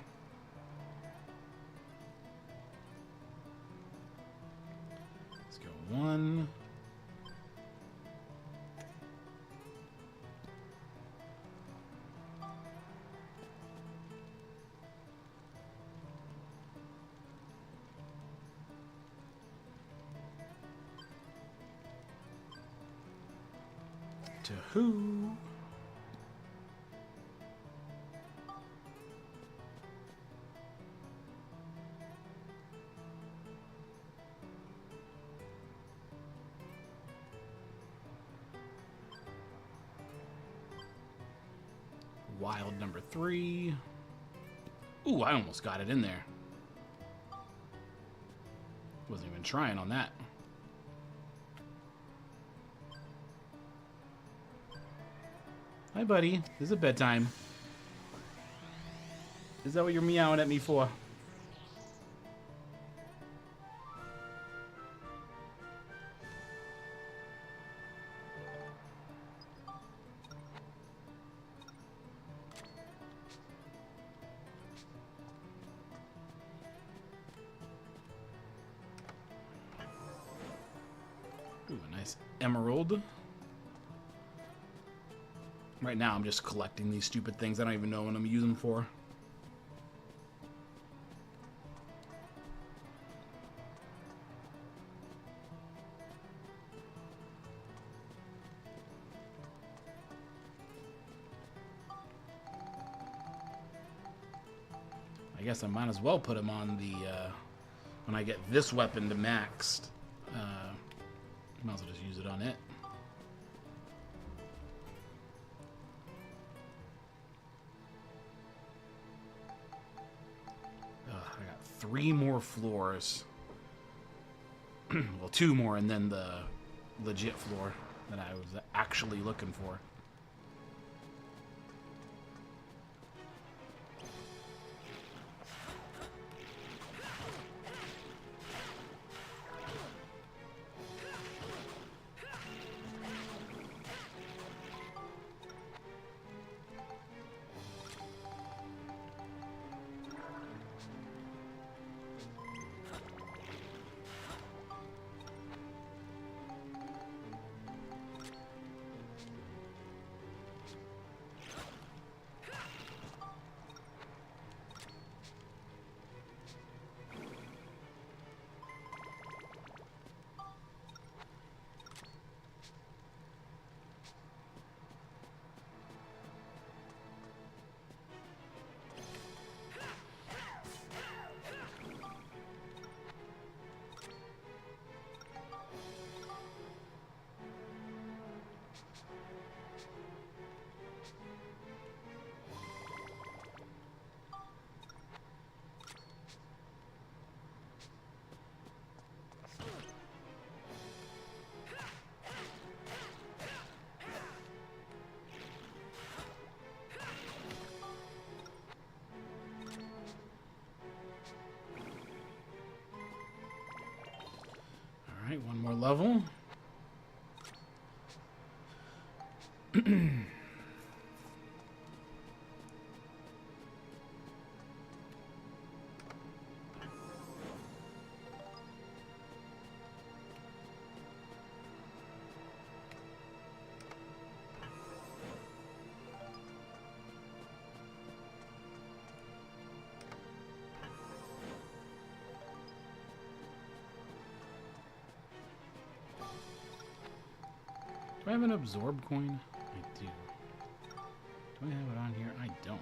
Let's go 1. To who? Wild number 3. Ooh, I almost got it in there. Wasn't even trying on that. Hi, buddy. Is it bedtime? Is that what you're meowing at me for? Ooh, a nice emerald. Right now, I'm just collecting these stupid things. I don't even know what I'm using them for. I guess I might as well put him on the, when I get this weapon to maxed. Might as well just use it on it. I got 3 more floors. Well, 2 more, and then the legit floor that I was actually looking for. Alright, one more level. Do I have an absorb coin? I do. Do I have it on here? I don't.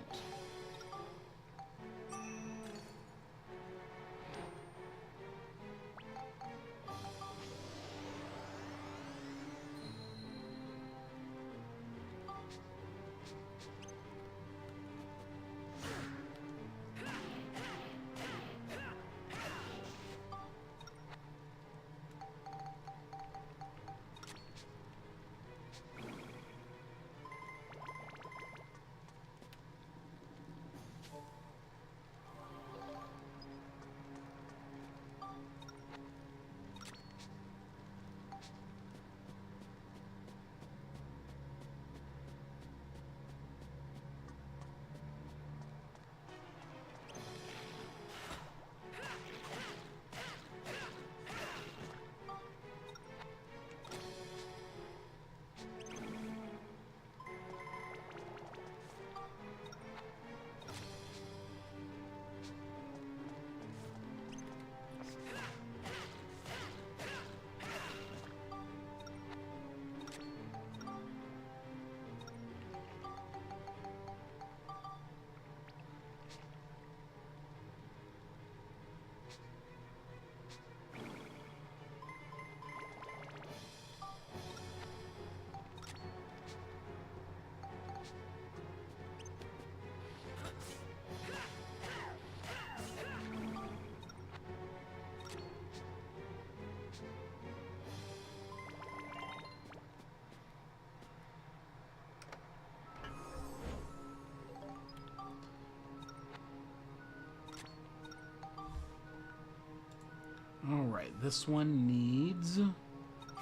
Alright, this one needs,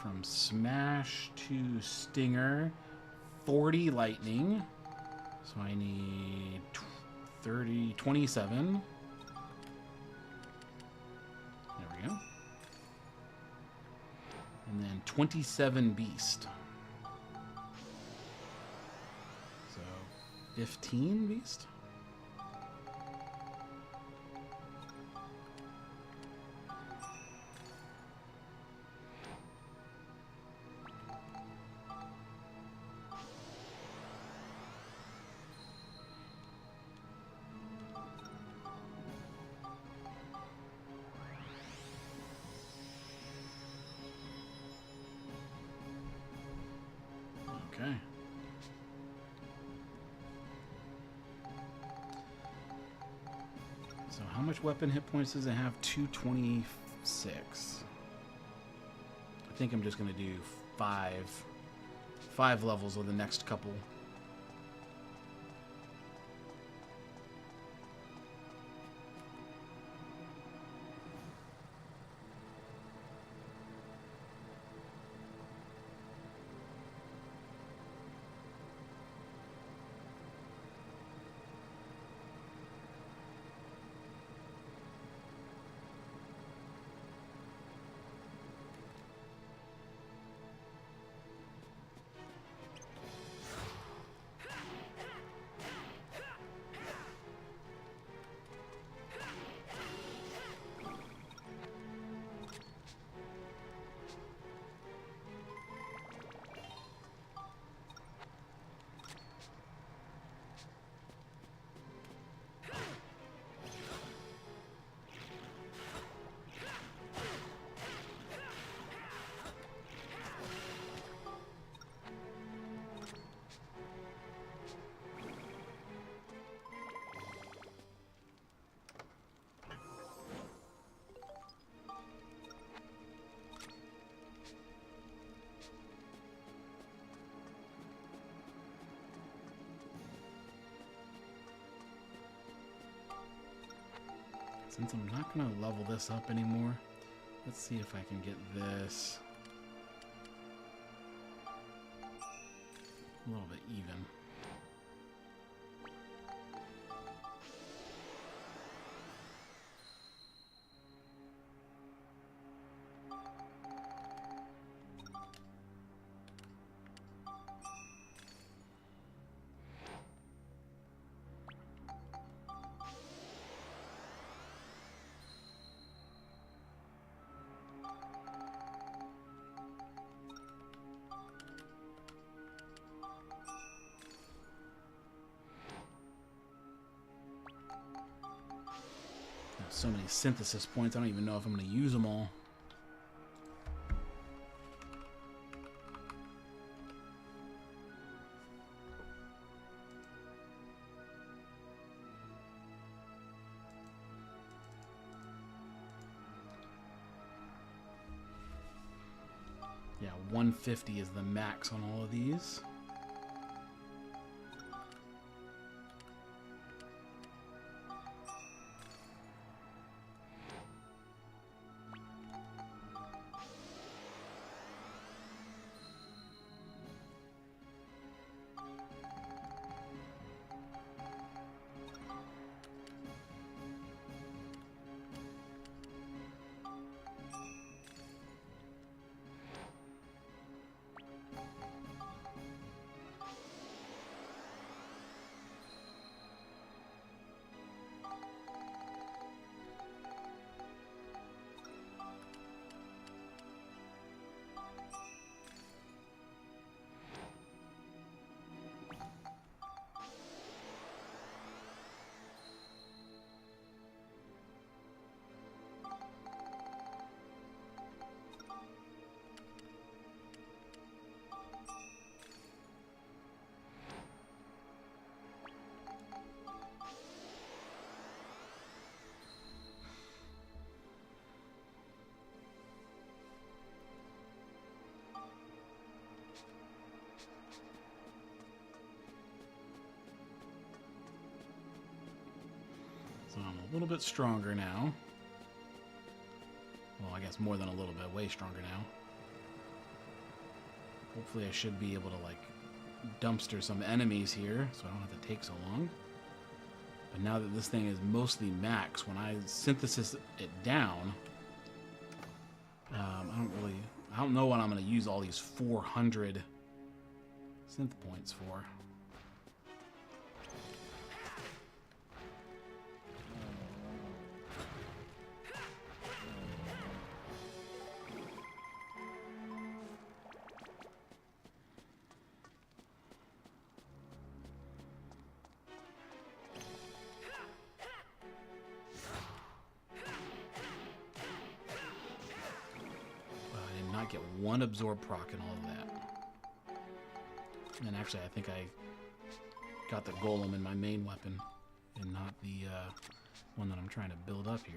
from Smash to Stinger, 40 lightning. So I need 27. There we go. And then 27 beast. So 15 beast. Okay. So how much weapon hit points does it have? 226. I think I'm just going to do five levels of the next couple. Since I'm not going to level this up anymore, Let's see if I can get this a little bit even. So many synthesis points, I don't even know if I'm going to use them all. Yeah, 150 is the max on all of these. So I'm a little bit stronger now. Well, I guess more than a little bit, way stronger now. Hopefully I should be able to, like, dumpster some enemies here, so I don't have to take so long. But now that this thing is mostly max, when I synthesis it down, I don't know what I'm going to use all these 400 synth points for. Get one absorb proc and all of that. And actually, I think I got the golem in my main weapon and not the one that I'm trying to build up here.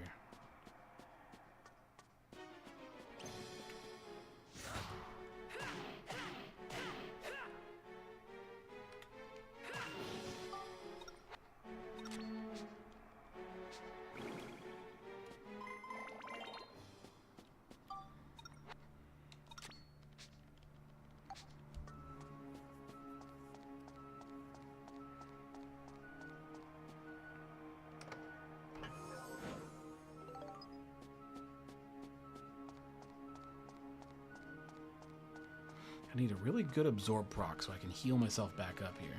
I need a really good absorb proc so I can heal myself back up here.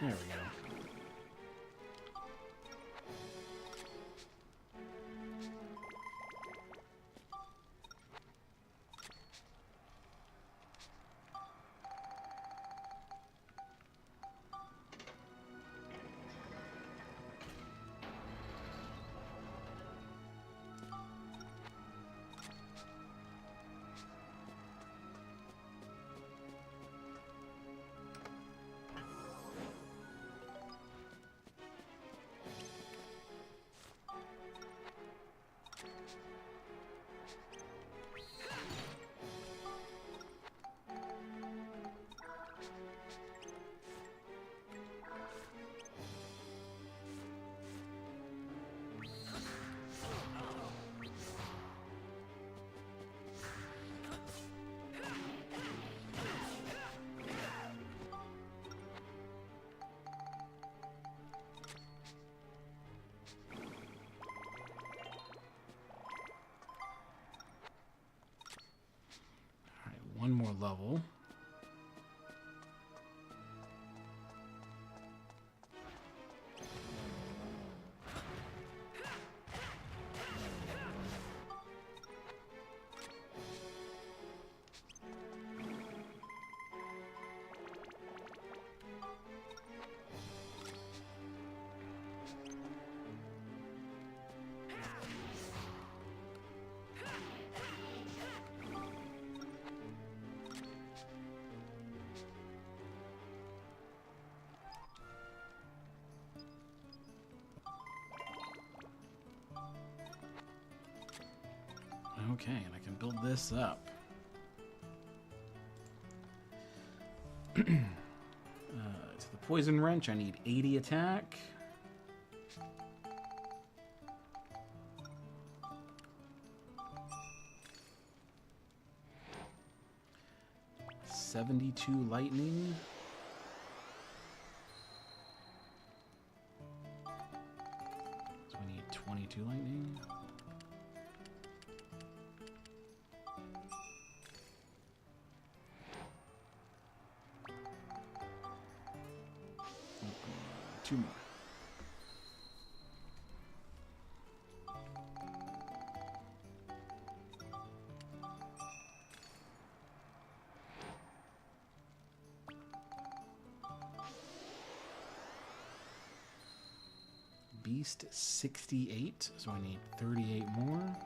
There we go. one more level. Okay, and I can build this up. To the poison wrench, I need 80 attack. $72 lightning. So we need 22 lightning. Two more. Beast 68, so I need 38 more.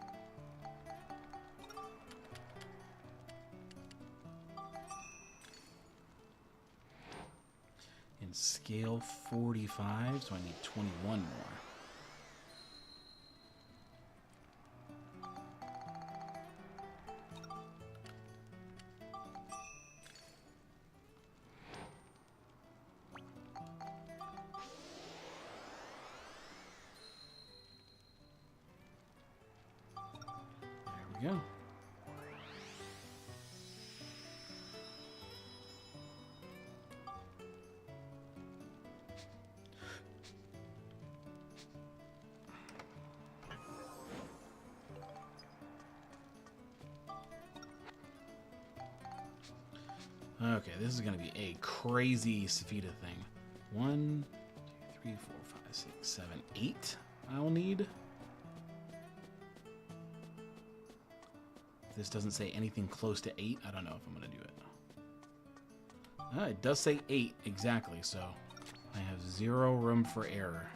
And scale 45, so I need 21 more. There we go. Okay, this is going to be a crazy Sophia thing. 1, 2, 3, 4, 5, 6, 7, 8 I'll need. If this doesn't say anything close to 8, I don't know if I'm going to do it. It does say 8 exactly, so I have 0 room for error.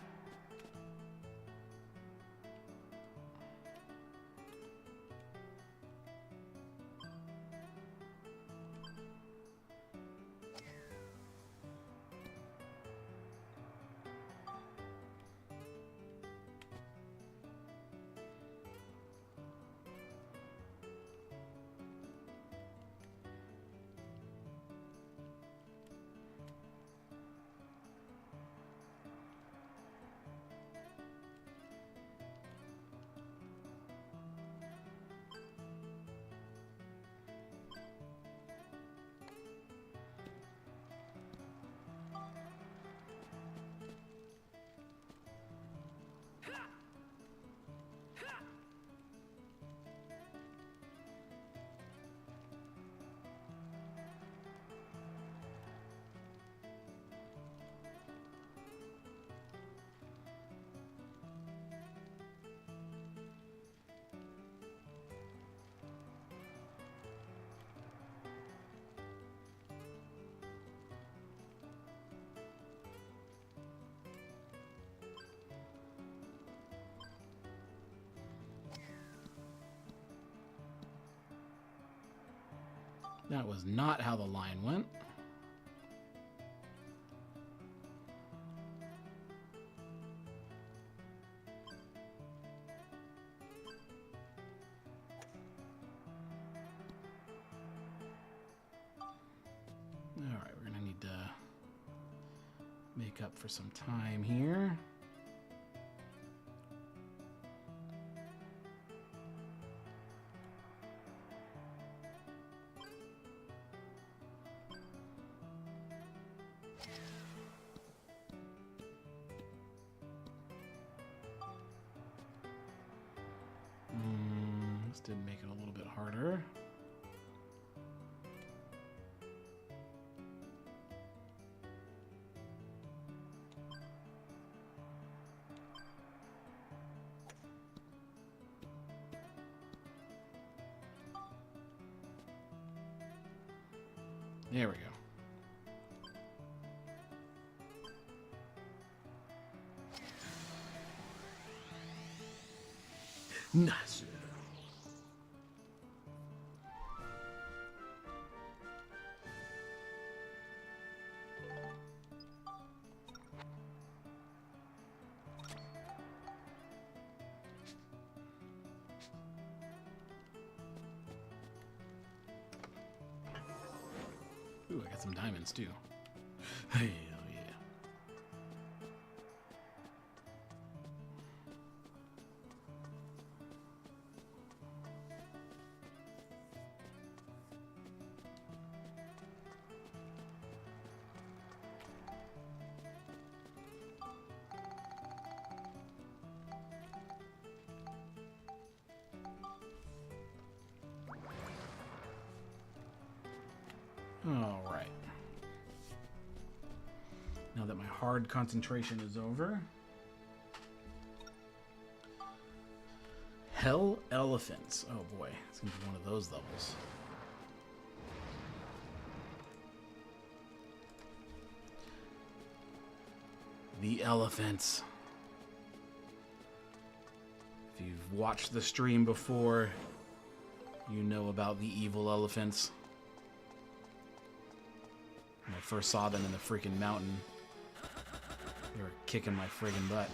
That was not how the line went. All right, we're gonna need to make up for some time here. This did make it a little bit harder. There we go. Nice. Ooh, I got some diamonds too. Hell yeah. All right. Now that my hard concentration is over. Hell Elephants. Oh boy, it's gonna be one of those levels. The elephants. If you've watched the stream before, you know about the evil elephants. When I first saw them in the freaking mountain, they were kicking my friggin' butt.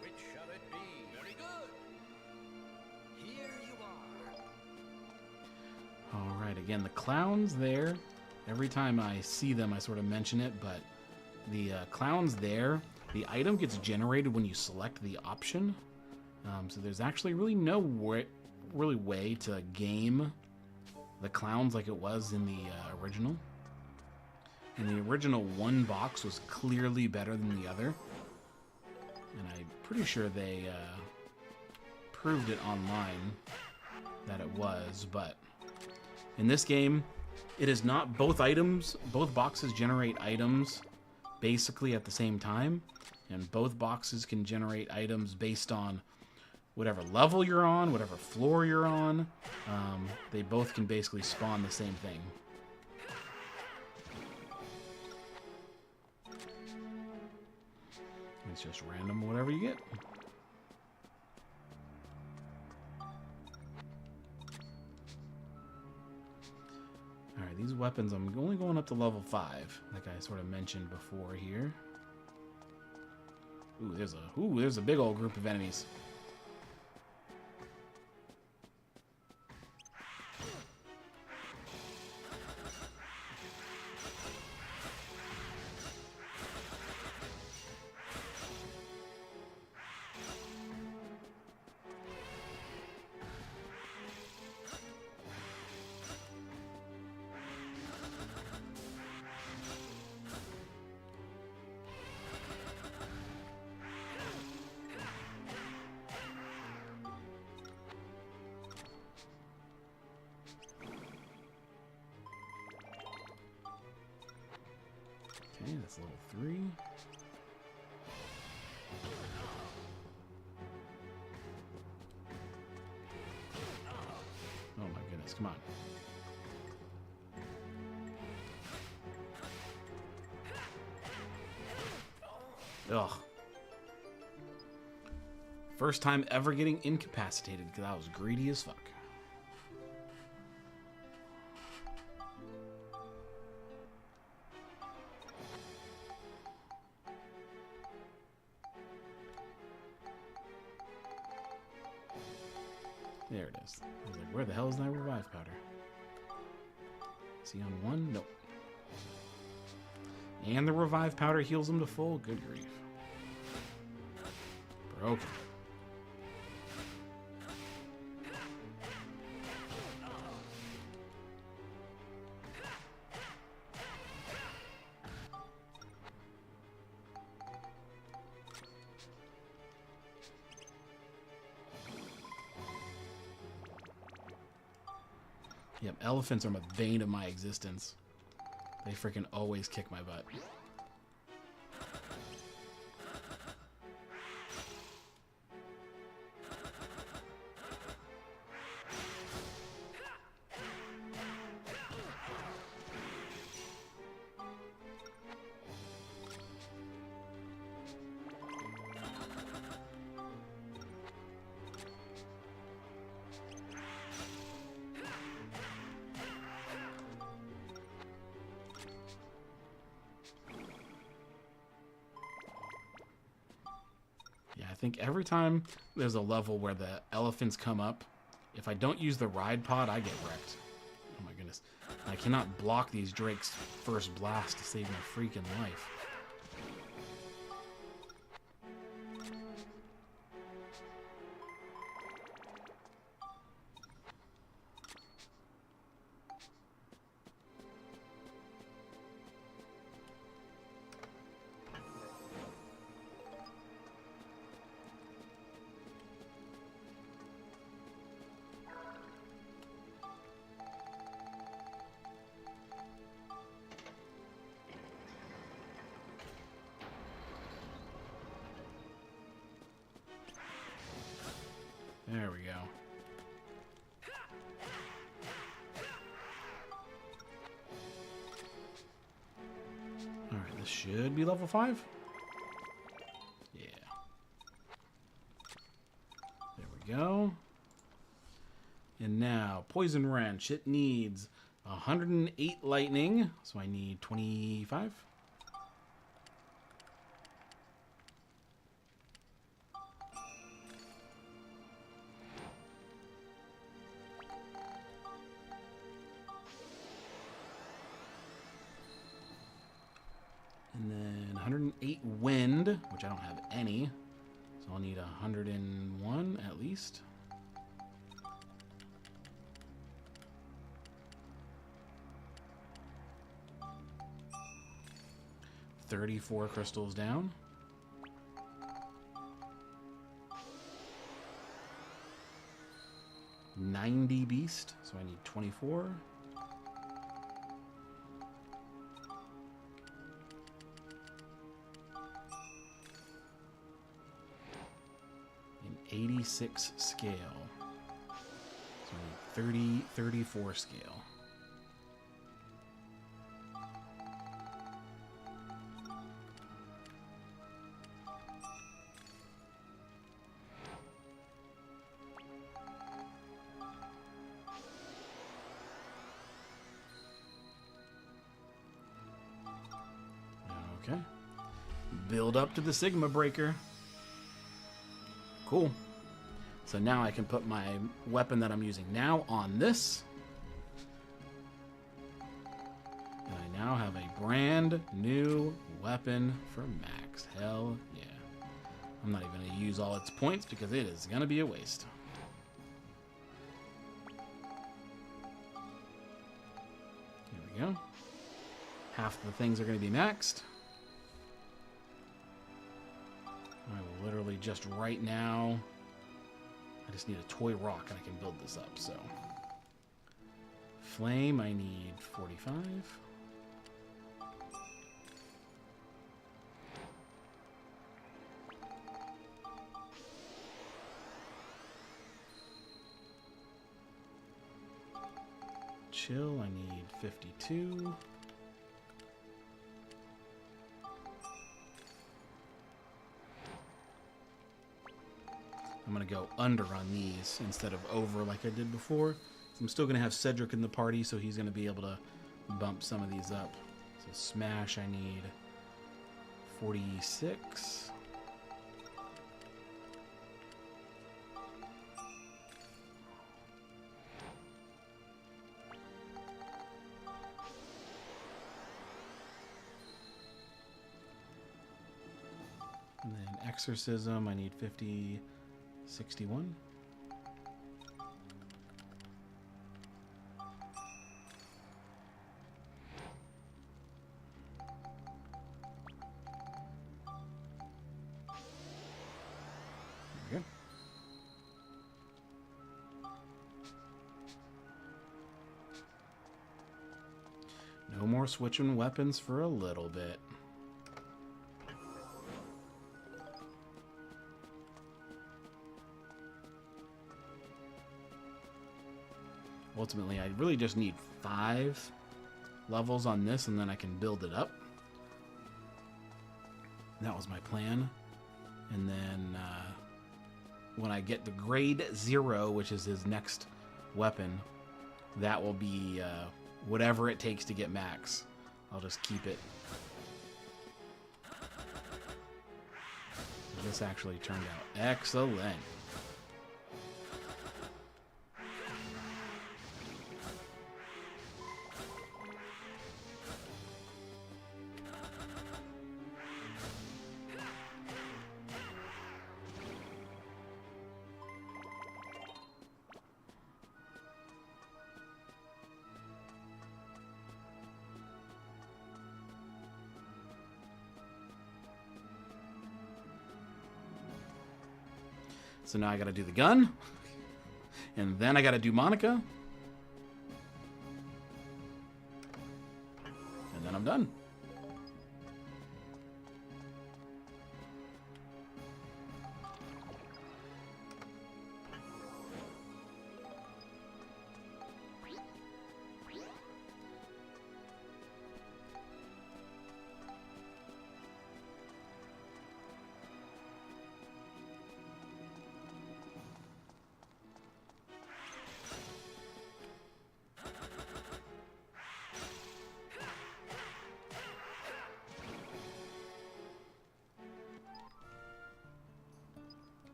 Which shall it be? Very good. Here you are. All right, again, the clowns there. Every time I see them, I sort of mention it, but the clowns there, the item gets generated when you select the option. So there's actually really no way to game the clowns like it was in the original. And the original one box was clearly better than the other. And I'm pretty sure they proved it online that it was, but in this game, it is not. Both boxes generate items basically at the same time, and both boxes can generate items based on whatever level you're on, whatever floor you're on. They both can basically spawn the same thing. It's just random, whatever you get. Alright, these weapons, I'm only going up to level 5, like I sort of mentioned before here. Ooh, there's a big old group of enemies. Okay, that's level 3. Oh my goodness, come on. Ugh. First time ever getting incapacitated because I was greedy as fuck. There it is. I was like, where the hell is my revive powder? Is he on 1? Nope. And the revive powder heals him to full. Good grief. Broken. Yep, elephants are the bane of my existence. They freaking always kick my butt. Yeah, I think every time there's a level where the elephants come up, if I don't use the ride pod, I get wrecked. Oh my goodness. I cannot block these Drake's first blast to save my freaking life. There we go. Alright, this should be level 5. Yeah. There we go. And now, Poison Wrench. It needs 108 lightning, so I need 25. And then 108 wind, which I don't have any. So I'll need 101 at least. $34 crystals down. $90 beast, so I need 24. An 86 scale. So I need 34 scale. Okay. Build up to the Sigma Breaker. Cool. So now I can put my weapon that I'm using now on this. And I now have a brand new weapon for Max. Hell yeah. I'm not even going to use all its points because it is going to be a waste. Here we go. Half the things are going to be maxed. I will literally just right now, I just need a toy rock and I can build this up, so. Flame, I need 45. Chill, I need 52. I'm going to go under on these instead of over like I did before. I'm still going to have Cedric in the party, so he's going to be able to bump some of these up. So smash, I need 46. exorcism, I need 50, 61. There we go. No more switching weapons for a little bit. Ultimately, I really just need 5 levels on this, and then I can build it up. That was my plan. And then when I get the grade 0, which is his next weapon, that will be whatever it takes to get max. I'll just keep it. This actually turned out excellent. So now I gotta do the gun. And then I gotta do Monica. And then I'm done.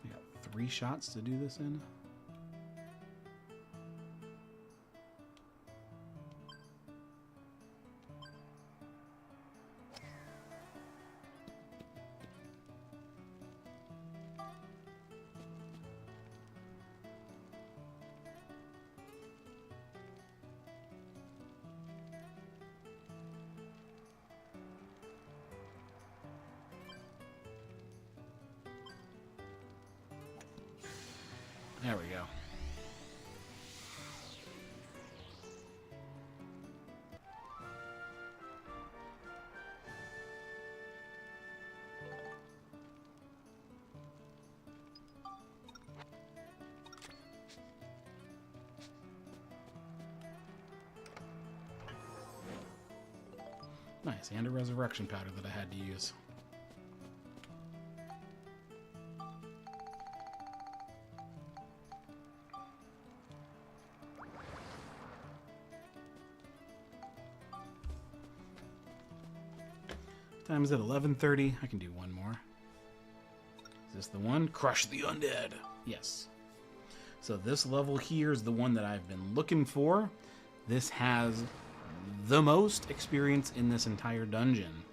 We got 3 shots to do this in. There we go. Nice, and a resurrection powder that I had to use. Time is at 11:30. I can do one more. Is this the one? Crush the undead. Yes. So this level here is the one that I've been looking for. This has the most experience in this entire dungeon.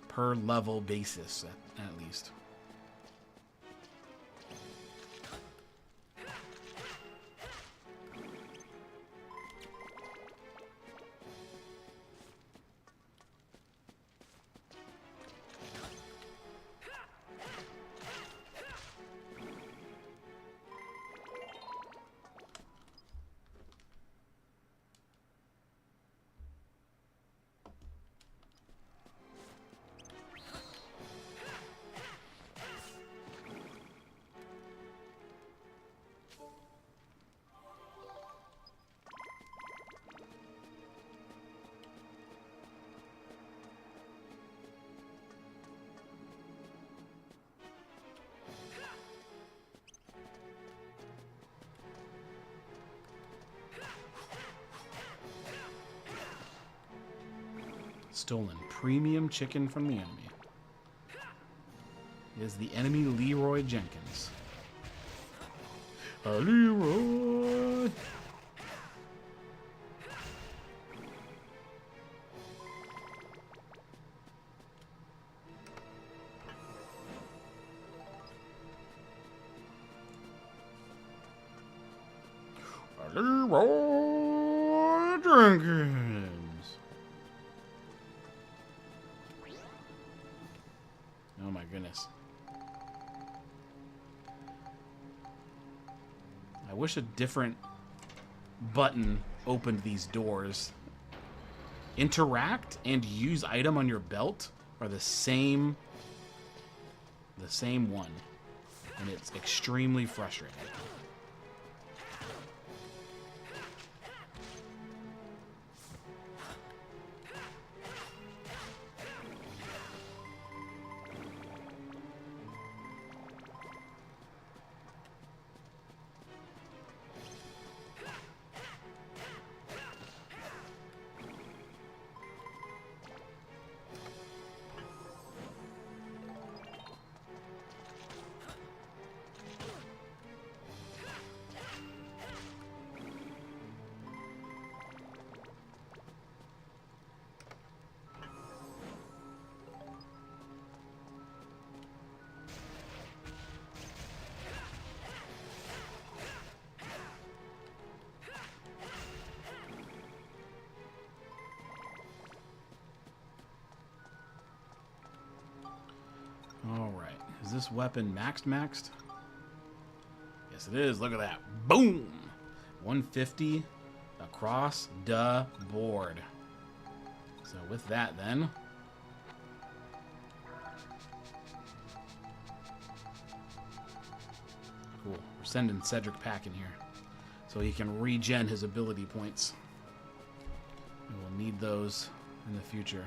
Per level basis, at least. Stolen premium chicken from the enemy. It is the enemy Leroy Jenkins. Leroy. Leroy Jenkins. Oh my goodness. I wish a different button opened these doors. Interact and use item on your belt are the same one. And it's extremely frustrating. Alright. Is this weapon maxed? Yes, it is. Look at that. Boom! 150 across the board. So with that, then... Cool. We're sending Cedric packing here. So he can regen his ability points. And we'll need those in the future.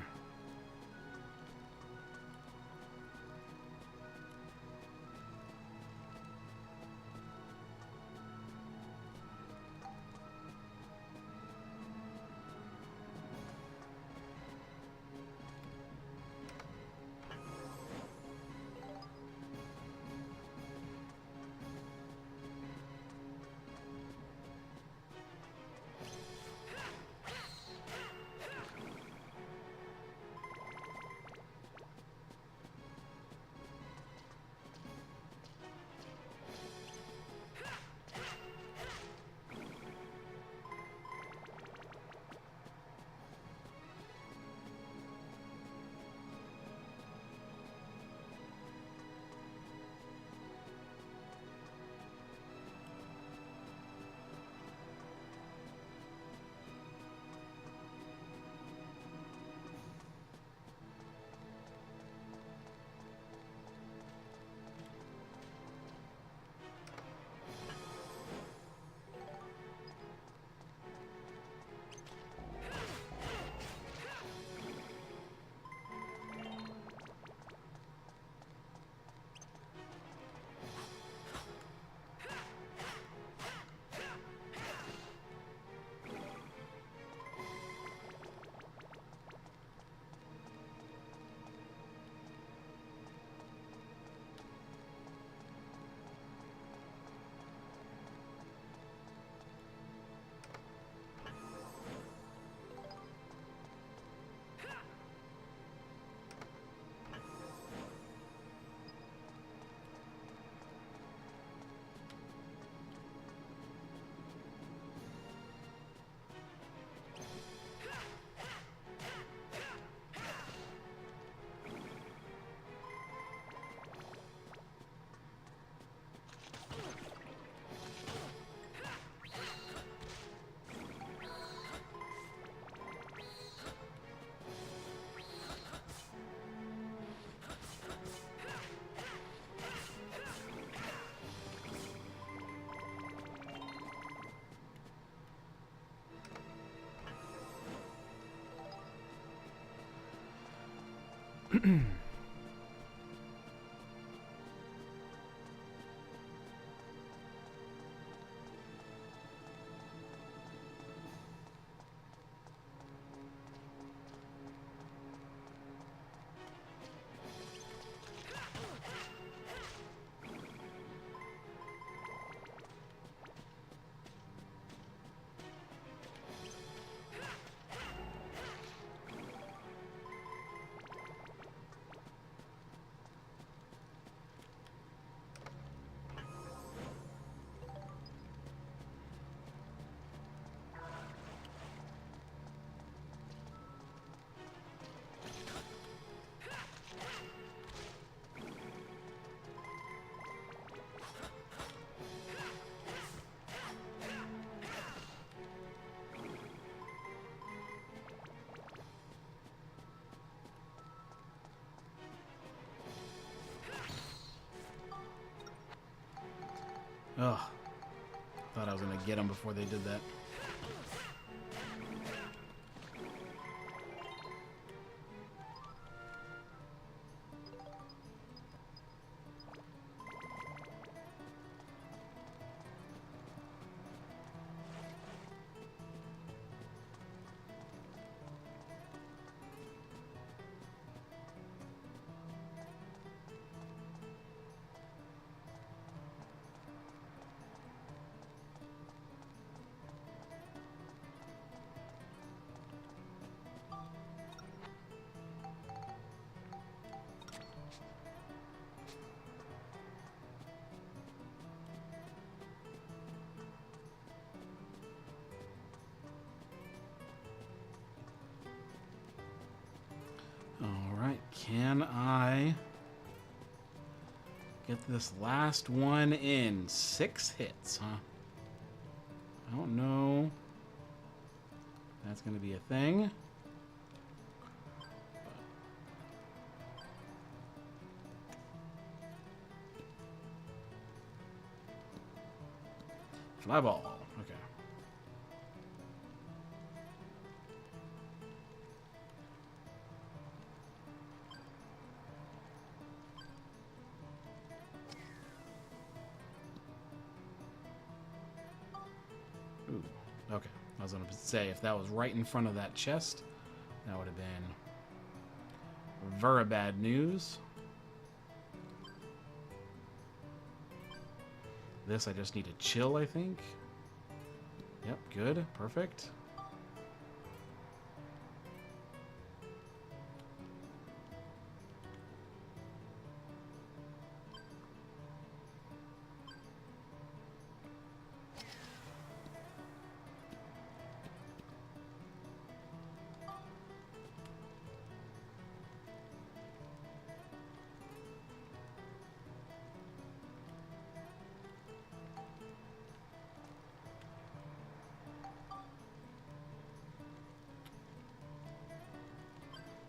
Ugh. Thought I was going to get them before they did that. Alright, can I get this last one in? 6 hits, huh? I don't know. That's going to be a thing. Fly ball. Okay. Ooh, okay. I was going to say, if that was right in front of that chest, that would have been very bad news. This, I just need to chill, I think. Yep, good. Perfect.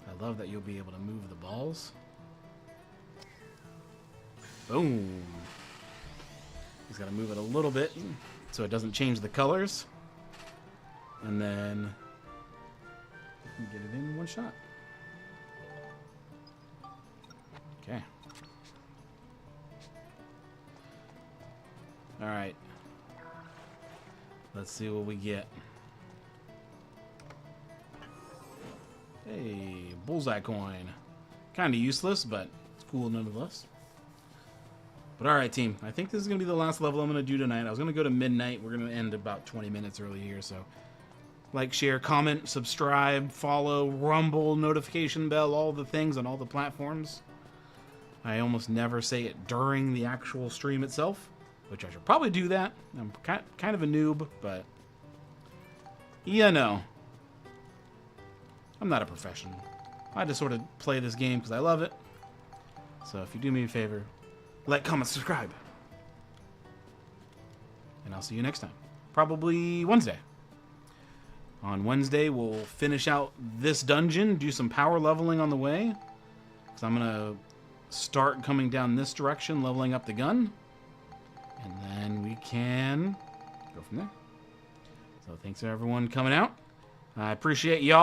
I love that you'll be able to move the balls. Boom. He's got to move it a little bit so it doesn't change the colors. And then you can get it in one shot. Okay. All right. Let's see what we get. Hey, bullseye coin. Kind of useless, but it's cool nonetheless. But alright, team. I think this is going to be the last level I'm going to do tonight. I was going to go to midnight. We're going to end about 20 minutes early here, so like, share, comment, subscribe, follow, Rumble, notification bell, all the things on all the platforms. I almost never say it during the actual stream itself, which I should probably do that. I'm kind of a noob, but you know. I'm not a professional. I just sort of play this game because I love it. So if you do me a favor, like, comment, subscribe. And I'll see you next time. Probably Wednesday. On Wednesday, we'll finish out this dungeon, do some power leveling on the way. Because I'm going to start coming down this direction, leveling up the gun. And then we can go from there. So thanks to everyone coming out. I appreciate y'all.